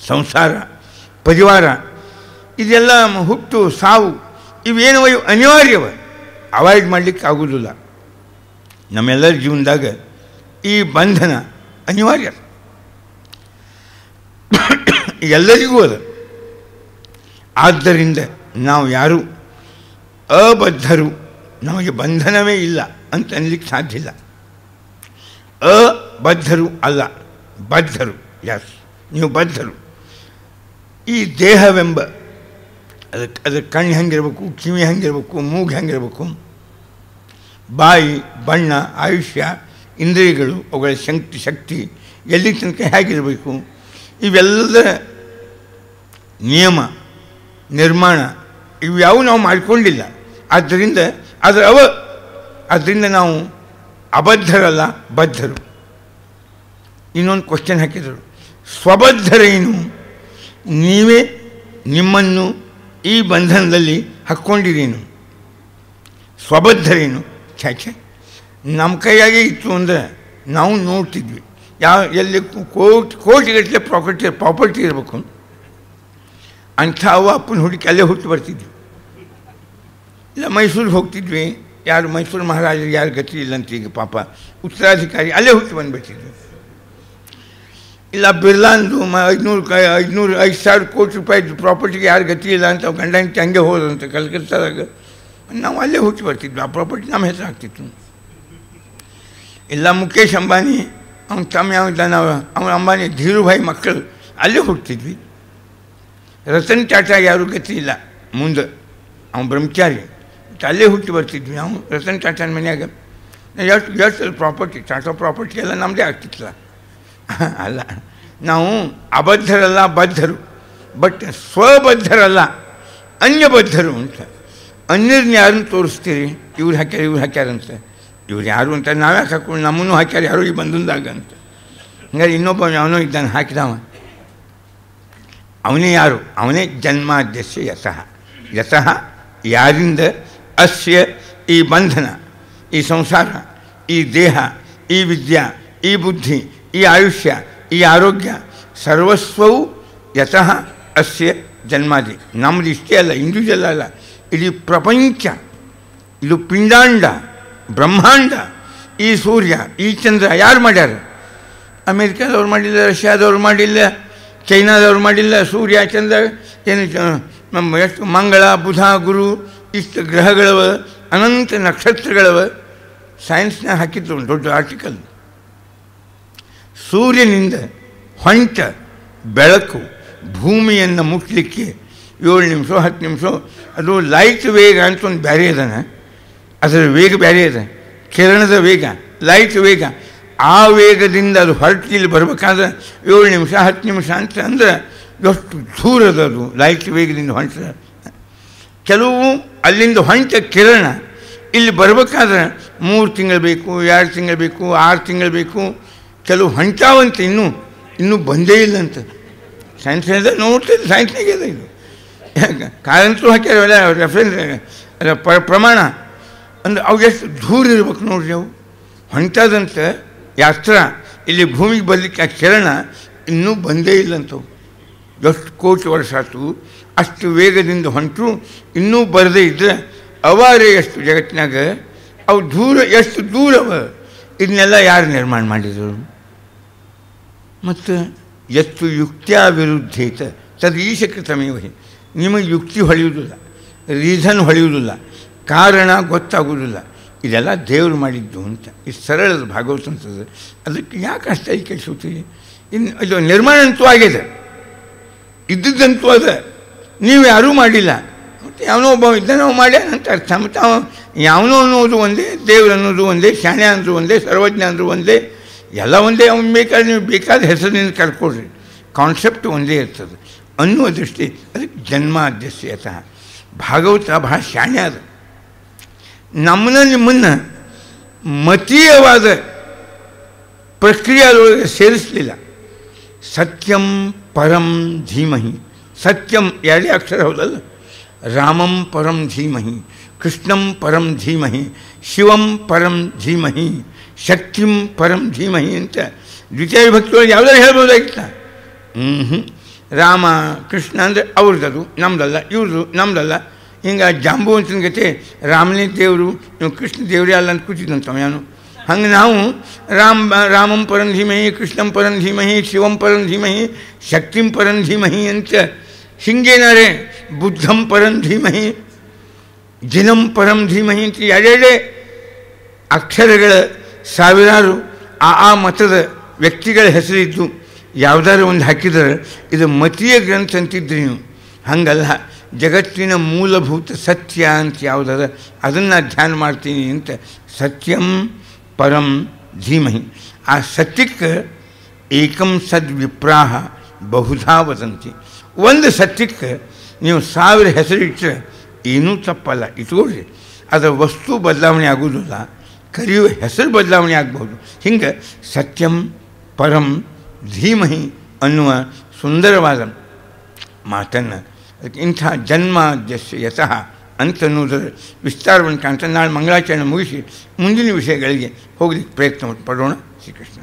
ಸಂಸಾರ, ಪರಿವಾರ, ಇದೆಲ್ಲ ಹುಟ್ಟು ಸಾವು ಇವೇನೋ ಅನಿವಾರ್ಯವ, ಅವಾಯ್ಡ್ ಮಾಡಲಿಕ್ಕೆ ಆಗೋದಿಲ್ಲ. ನಮ್ಮೆಲ್ಲರ ಜೀವನದಾಗ ಈ ಬಂಧನ ಅನಿವಾರ್ಯ, ಎಲ್ಲರಿಗೂ ಅದು. ಆದ್ದರಿಂದ ನಾವು ಯಾರೂ ಅಬದ್ಧರು, ನಮಗೆ ಬಂಧನವೇ ಇಲ್ಲ ಅಂತ ಅನ್ಲಿಕ್ಕೆ ಸಾಧ್ಯ ಇಲ್ಲ. ಅಬದ್ಧರು ಅಲ್ಲ, ಬದ್ಧರು. ಎಸ್, ನೀವು ಬದ್ಧರು. ಈ ದೇಹವೆಂಬ ಅದಕ್ಕೆ ಕಣ್ಣು ಹೆಂಗಿರ್ಬೇಕು, ಕಿವಿ ಹೆಂಗಿರ್ಬೇಕು, ಮೂಗು ಹೆಂಗಿರ್ಬೇಕು, ಬಾಯಿ, ಬಣ್ಣ, ಆಯುಷ್ಯ, ಇಂದ್ರಿಯಗಳು, ಅವುಗಳ ಶಕ್ತಿ ಎಲ್ಲಿ ತನಕ ಹೇಗಿರಬೇಕು, ಇವೆಲ್ಲದರ ನಿಯಮ ನಿರ್ಮಾಣ ಇವ್ಯಾವು ನಾವು ಮಾಡಿಕೊಂಡಿಲ್ಲ. ಆದ್ದರಿಂದ ಅದರಿಂದ ನಾವು ಅಬದ್ಧರಲ್ಲ, ಬದ್ಧರು. ಇನ್ನೊಂದು ಕ್ವಶನ್ ಹಾಕಿದರು, ಸ್ವಬದ್ಧರೇನು? ನೀವೇ ನಿಮ್ಮನ್ನು ಈ ಬಂಧನದಲ್ಲಿ ಹಾಕ್ಕೊಂಡಿರೇನು? ಸ್ವಬದ್ಧರೇನು? ಛೆ, ನಮ್ಮ ಕೈಯಾಗೆ ಇತ್ತು ಅಂದರೆ ನಾವು ನೋಡ್ತಿದ್ವಿ. ಎಲ್ಲಿ ಕೋಟಿಗಟ್ಟಲೆ ಪ್ರಾಪರ್ಟಿ ಇರಬೇಕು, ಅಂಥವು ಅಪ್ಪನ ಹುಡುಕಿ ಅಲ್ಲೇ ಹುಟ್ಟು ಬರ್ತಿದ್ವಿ. ಇಲ್ಲ ಮೈಸೂರಿಗೆ ಹೋಗ್ತಿದ್ವಿ, ಯಾರು ಮೈಸೂರು ಮಹಾರಾಜರಿಗೆ ಯಾರು ಗತಿ ಇಲ್ಲಂತ ಈಗ ಪಾಪ ಉತ್ತರಾಧಿಕಾರಿ ಅಲ್ಲೇ ಹುಟ್ಟು ಬಂದುಬಿಡ್ತಿದ್ವಿ. ಇಲ್ಲ ಬಿರ್ಲಾಂದು 5,000 ಕೋಟಿ ರೂಪಾಯಿ ಪ್ರಾಪರ್ಟಿಗೆ ಯಾರು ಗತಿ ಇಲ್ಲ ಅಂತ ಗಂಡ ಹೆಂಡತಿ ಹಂಗೆ ಹೋದಂತ ಕಲ್ಕತ್ತಾದಾಗ ನಾವು ಅಲ್ಲೇ ಹುಟ್ಟು ಬರ್ತಿದ್ವಿ. ಆ ಪ್ರಾಪರ್ಟಿ ನಮ್ಮ ಹೆಸರು ಆಗ್ತಿತ್ತು. ಇಲ್ಲ ಮುಖೇಶ್ ಅಂಬಾನಿ ಅವನ ತಮ್ಮ ಯಾವಿದ್ದಾನೆ ಅವನ ಅಂಬಾನಿ ಧೀರುಭಾಯಿ ಮಕ್ಕಳು ಅಲ್ಲೇ ಹುಟ್ಟಿದ್ವಿ. ರತನ್ ಟಾಟಾ ಯಾರು ಗತಿ ಇಲ್ಲ ಮುಂದೆ, ಅವನು ಬ್ರಹ್ಮಚಾರಿ, ಅಲ್ಲೇ ಹುಟ್ಟಿ ಬರ್ತಿದ್ವಿ ನಾವು. ರತನ್ ಟಾಟಾನ ಮನೆಯಾಗ ಎಷ್ಟು ಪ್ರಾಪರ್ಟಿ, ಟಾಟಾ ಪ್ರಾಪರ್ಟಿ ಎಲ್ಲ ನಮ್ಮದೇ ಆಗ್ತಿತ್ತಲ್ಲ. ಅಲ್ಲ, ನಾವು ಅಬದ್ಧರಲ್ಲ, ಬದ್ಧರು. ಬಟ್ ಸ್ವಬದ್ಧರಲ್ಲ, ಅನ್ಯಬದ್ಧರು ಅಂತ. ಅನ್ಯರನ್ನ ಯಾರನ್ನು ತೋರಿಸ್ತೀರಿ, ಇವ್ರು ಹಾಕ್ಯಾರಂತ. ಇವ್ರು ಯಾರು ಅಂತ ನಾವ್ಯಾಕೆ ಹಾಕೊಂಡು ನಮ್ಮನ್ನು ಹಾಕ್ಯಾರ ಯಾರು ಈ ಬಂಧನದಾಗ ಅಂತ. ಹಂಗಾರೆ ಇನ್ನೊಬ್ಬ ಅವನೋ ಇದ್ದಾನೆ ಹಾಕಿದವ, ಅವನೇ ಯಾರು? ಅವನೇ ಜನ್ಮಾದ್ಯಸ್ಯ ಯತಃ. ಯತಃ ಯಾರಿಂದ ಅಸ್ಯ ಈ ಬಂಧನ, ಈ ಸಂಸಾರ, ಈ ದೇಹ, ಈ ವಿದ್ಯಾ, ಈ ಬುದ್ಧಿ, ಈ ಆಯುಷ್ಯ, ಈ ಆರೋಗ್ಯ ಸರ್ವಸ್ವವು ಯತಃ ಅಸ್ಯ ಜನ್ಮಾದಿ. ನಮ್ಮದು ಇಷ್ಟೇ ಅಲ್ಲ, ಇಂಡಿವಿಜುವಲ್ ಅಲ್ಲ, ಇಡೀ ಪ್ರಪಂಚ, ಇದು ಪಿಂಡಾಂಡ, ಬ್ರಹ್ಮಾಂಡ. ಈ ಸೂರ್ಯ, ಈ ಚಂದ್ರ ಯಾರು ಮಾಡ್ಯಾರ? ಅಮೇರಿಕಾದವ್ರು ಮಾಡಿಲ್ಲ, ರಷ್ಯಾದವ್ರು ಮಾಡಿಲ್ಲ, ಚೈನಾದವ್ರು ಮಾಡಿಲ್ಲ. ಸೂರ್ಯ, ಚಂದ್ರ ಏನು ನಮ್ಮ ಎಷ್ಟು ಮಂಗಳ, ಬುಧ, ಗುರು, ಇಷ್ಟು ಗ್ರಹಗಳವ, ಅನಂತ ನಕ್ಷತ್ರಗಳವ. ಸೈನ್ಸ್ನಾಗ ಹಾಕಿದ್ರು ಒಂದು ದೊಡ್ಡ ಆರ್ಟಿಕಲ್. ಸೂರ್ಯನಿಂದ ಹೊಂಟ ಬೆಳಕು ಭೂಮಿಯನ್ನು ಮುಟ್ಟಲಿಕ್ಕೆ 7 ನಿಮಿಷ 10 ನಿಮಿಷ. ಅದು ಲೈಟ್ ವೇಗ ಅಂತ ಒಂದು ಬೇರೆ ಅದಾನೆ, ಅದರ ವೇಗ ಬೇರೆ ಇದೆ. ಕಿರಣದ ವೇಗ, ಲೈಟ್ ವೇಗ, ಆ ವೇಗದಿಂದ ಅದು ಹೊರಟು ಇಲ್ಲಿ ಬರಬೇಕಾದ್ರೆ 7 ನಿಮಿಷ 10 ನಿಮಿಷ ಅಂತ ಅಂದರೆ ಎಷ್ಟು ದೂರದದು ಲೈಟ್ ವೇಗದಿಂದ ಹೊಂಟ. ಕೆಲವು ಅಲ್ಲಿಂದ ಹೊಂಟ ಕಿರಣ ಇಲ್ಲಿ ಬರಬೇಕಾದ್ರೆ 3 ತಿಂಗಳು ಬೇಕು, 2 ತಿಂಗಳು ಬೇಕು, 6 ತಿಂಗಳು ಬೇಕು. ಕೆಲವು ಹೊಂಟಾವಂತ ಇನ್ನೂ ಬಂದೇ ಇಲ್ಲ ಅಂತ ಸೈನ್ಸ್ ಹೇಳಿದೆ. ನೋಡ್ತಿದ್ದೆ, ಸೈನ್ಸ್ನಾಗೆ ಇದೆ ಇದು. ಕಾರಂತೂ ಹಾಕ್ಯಾರಲ್ಲ ರೆಫರೆನ್ಸ್ ಪ್ರಮಾಣ ಅಂದರೆ ಅವು ಎಷ್ಟು ದೂರ ಇರ್ಬೇಕು ನೋಡ್ರಿ. ಅವು ಹೊಂಟದಂತೆ ಯಾತ್ರ ಇಲ್ಲಿ ಭೂಮಿಗೆ ಬರಲಿಕ್ಕೆ ಆ ಕಿರಣ ಇನ್ನೂ ಬಂದೇ ಇಲ್ಲಂತವು. ಎಷ್ಟು ಕೋಟಿ ವರ್ಷ ಆಯ್ತು, ಅಷ್ಟು ವೇಗದಿಂದ ಹೊಂಟರು, ಇನ್ನೂ ಬರದೇ ಇದ್ದರೆ ಅವಾರೇ ಎಷ್ಟು ಜಗತ್ತಿನಾಗ ಅವು ದೂರ, ಎಷ್ಟು ದೂರವ. ಇದನ್ನೆಲ್ಲ ಯಾರು ನಿರ್ಮಾಣ ಮಾಡಿದರು? ಮತ್ತು ಎಷ್ಟು ಯುಕ್ತಿಯ ವಿರುದ್ಧೇತ ತದೀಶಕೃತಮೇವಹಿ. ನಿಮಗೆ ಯುಕ್ತಿ ಹೊಳೆಯುವುದಿಲ್ಲ, ರೀಸನ್ ಹೊಳೆಯುವುದಿಲ್ಲ, ಕಾರಣ ಗೊತ್ತಾಗುವುದಿಲ್ಲ. ಇದೆಲ್ಲ ದೇವರು ಮಾಡಿದ್ದು ಅಂತ. ಇದು ಸರಳದ ಭಾಗವತ ಅಂತದ್ದು. ಅದಕ್ಕೆ ಯಾಕೆ ಅಷ್ಟಾಗಿ ಕೆಡಿಸುತ್ತೀವಿ? ಇನ್ನು ಇದು ನಿರ್ಮಾಣ ಅಂತೂ ಆಗಿದೆ, ಇದ್ದದ್ದಂತೂ ಅದ, ನೀವು ಯಾರೂ ಮಾಡಿಲ್ಲ. ಮತ್ತು ಯಾವನೋ ಒಬ್ಬ ಇದ್ದ ನಾವು ಮಾಡ್ಯಾನಂತ ಅರ್ಥ. ಮತ್ತು ಅವ ಯಾವನೋ ಅನ್ನೋದು ಒಂದೇ, ದೇವ್ರು ಅನ್ನೋದು ಒಂದೇ, ಶಾಣೆ ಅಂದರು ಒಂದೇ, ಸರ್ವಜ್ಞ ಅಂದರು ಒಂದೇ, ಎಲ್ಲ ಒಂದೇ. ಅವ್ನು ಬೇಕಾದ್ರೆ ನೀವು ಬೇಕಾದ ಹೆಸರಿನಿಂದ ಕರ್ಕೊಡ್ರಿ, ಕಾನ್ಸೆಪ್ಟ್ ಒಂದೇ ಇರ್ತದೆ ಅನ್ನುವ ದೃಷ್ಟಿ. ಅದಕ್ಕೆ ಜನ್ಮಾದ್ಯಸ್ಯತಃ. ಭಾಗವತ ಭಾಳ ಶಾಣೆ ಅದ. ನಿಮ್ಮನ್ನು ಮತೀಯವಾದ ಪ್ರಕ್ರಿಯೆಯೊಳಗೆ ಸೇರಿಸಲಿಲ್ಲ. ಸತ್ಯಂ ಪರಂ ಧೀಮಹಿ ಸತ್ಯಂ ಎರಡೇ ಅಕ್ಷರ ಹೌದಲ್ಲ. ರಾಮಂ ಪರಂ ಧೀಮಹಿ, ಕೃಷ್ಣಂ ಪರಂ ಧೀಮಹಿ, ಶಿವಂ ಪರಂ ಧೀಮಹಿ, ಶಕ್ತಿಂ ಪರಂ ಧೀಮಹಿ ಅಂತ ದ್ವಿತೀಯ ವಿಭಕ್ತಿಯೊಳಗೆ ಯಾವುದಾರು ಹೇಳ್ಬೋದಾಗಿತ್ತ. ರಾಮ ಕೃಷ್ಣ ಅಂದರೆ ಅವ್ರದ್ದು, ನಮ್ದಲ್ಲ, ಇವ್ರದ್ದು ನಮ್ದಲ್ಲ. ಹಿಂಗೆ ಜಾಂಬುವಂತನ ಗತೆ ರಾಮನೇ ದೇವರು, ನೀವು ಕೃಷ್ಣ ದೇವರೇ ಅಲ್ಲ ಅಂತ ಕೂತಿದ್ದಂತವ ಯಾನು. ಹಂಗೆ ನಾವು ರಾಮಂ ಪರಂ ಧೀಮಹಿ, ಕೃಷ್ಣಂ ಪರಂ ಧೀಮಹಿ, ಶಿವಂ ಪರಂ ಧೀಮಹಿ, ಶಕ್ತಿಂ ಪರಂ ಧೀಮಹಿ ಅಂತ ಹಿಂಗೇನಾರೆ ಬುದ್ಧಂ ಪರಂ ಧೀಮಹಿ, ಜಿನಂ ಪರಂ ಧೀಮಹಿ ಅಂತ ಎರಡೆರಡೇ ಅಕ್ಷರಗಳ ಸಾವಿರಾರು ಆ ಮತದ ವ್ಯಕ್ತಿಗಳ ಹೆಸರಿದ್ದು ಯಾವುದಾದ್ರು ಒಂದು ಹಾಕಿದರೆ ಇದು ಮತೀಯ ಗ್ರಂಥ ಅಂತಿದ್ರಿ ನೀವು. ಹಂಗಲ್ಲ, ಜಗತ್ತಿನ ಮೂಲಭೂತ ಸತ್ಯ ಅಂತ ಯಾವುದದ ಅದನ್ನು ಧ್ಯಾನ ಮಾಡ್ತೀನಿ ಅಂತ ಸತ್ಯಂ ಪರಂ ಧೀಮಹಿ. ಆ ಸತ್ಯಕ್ಕೆ ಏಕಂ ಸದ್ವಿಪ್ರಾಹ ಬಹುಧಾ ವದಂತಿ. ಒಂದು ಸತ್ಯಕ್ಕೆ ನೀವು 1000 ಹೆಸರಿಟ್ಟರೆ ಏನೂ ತಪ್ಪಲ್ಲ, ಇಟ್ಕೊಳ್ರಿ. ಅದರ ವಸ್ತು ಬದಲಾವಣೆ ಆಗೋದಿಲ್ಲ, ಕರೆಯುವ ಹೆಸರು ಬದಲಾವಣೆ ಆಗ್ಬೋದು. ಹಿಂಗೆ ಸತ್ಯಂ ಪರಂ ಧೀಮಹಿ ಅನ್ನುವ ಸುಂದರವಾದ ಮಾತನ್ನು ಅದಕ್ಕೆ ಇಂಥ ಜನ್ಮ ಯತಃ ಅಂತನ್ನುವುದರ ವಿಸ್ತಾರವನ್ನು ಕಾಣ್ತಾ ನಾಳೆ ಮಂಗಳಾಚರಣೆ ಮುಗಿಸಿ ಮುಂದಿನ ವಿಷಯಗಳಿಗೆ ಹೋಗಲಿಕ್ಕೆ ಪ್ರಯತ್ನ ಪಡೋಣ. ಶ್ರೀಕೃಷ್ಣ.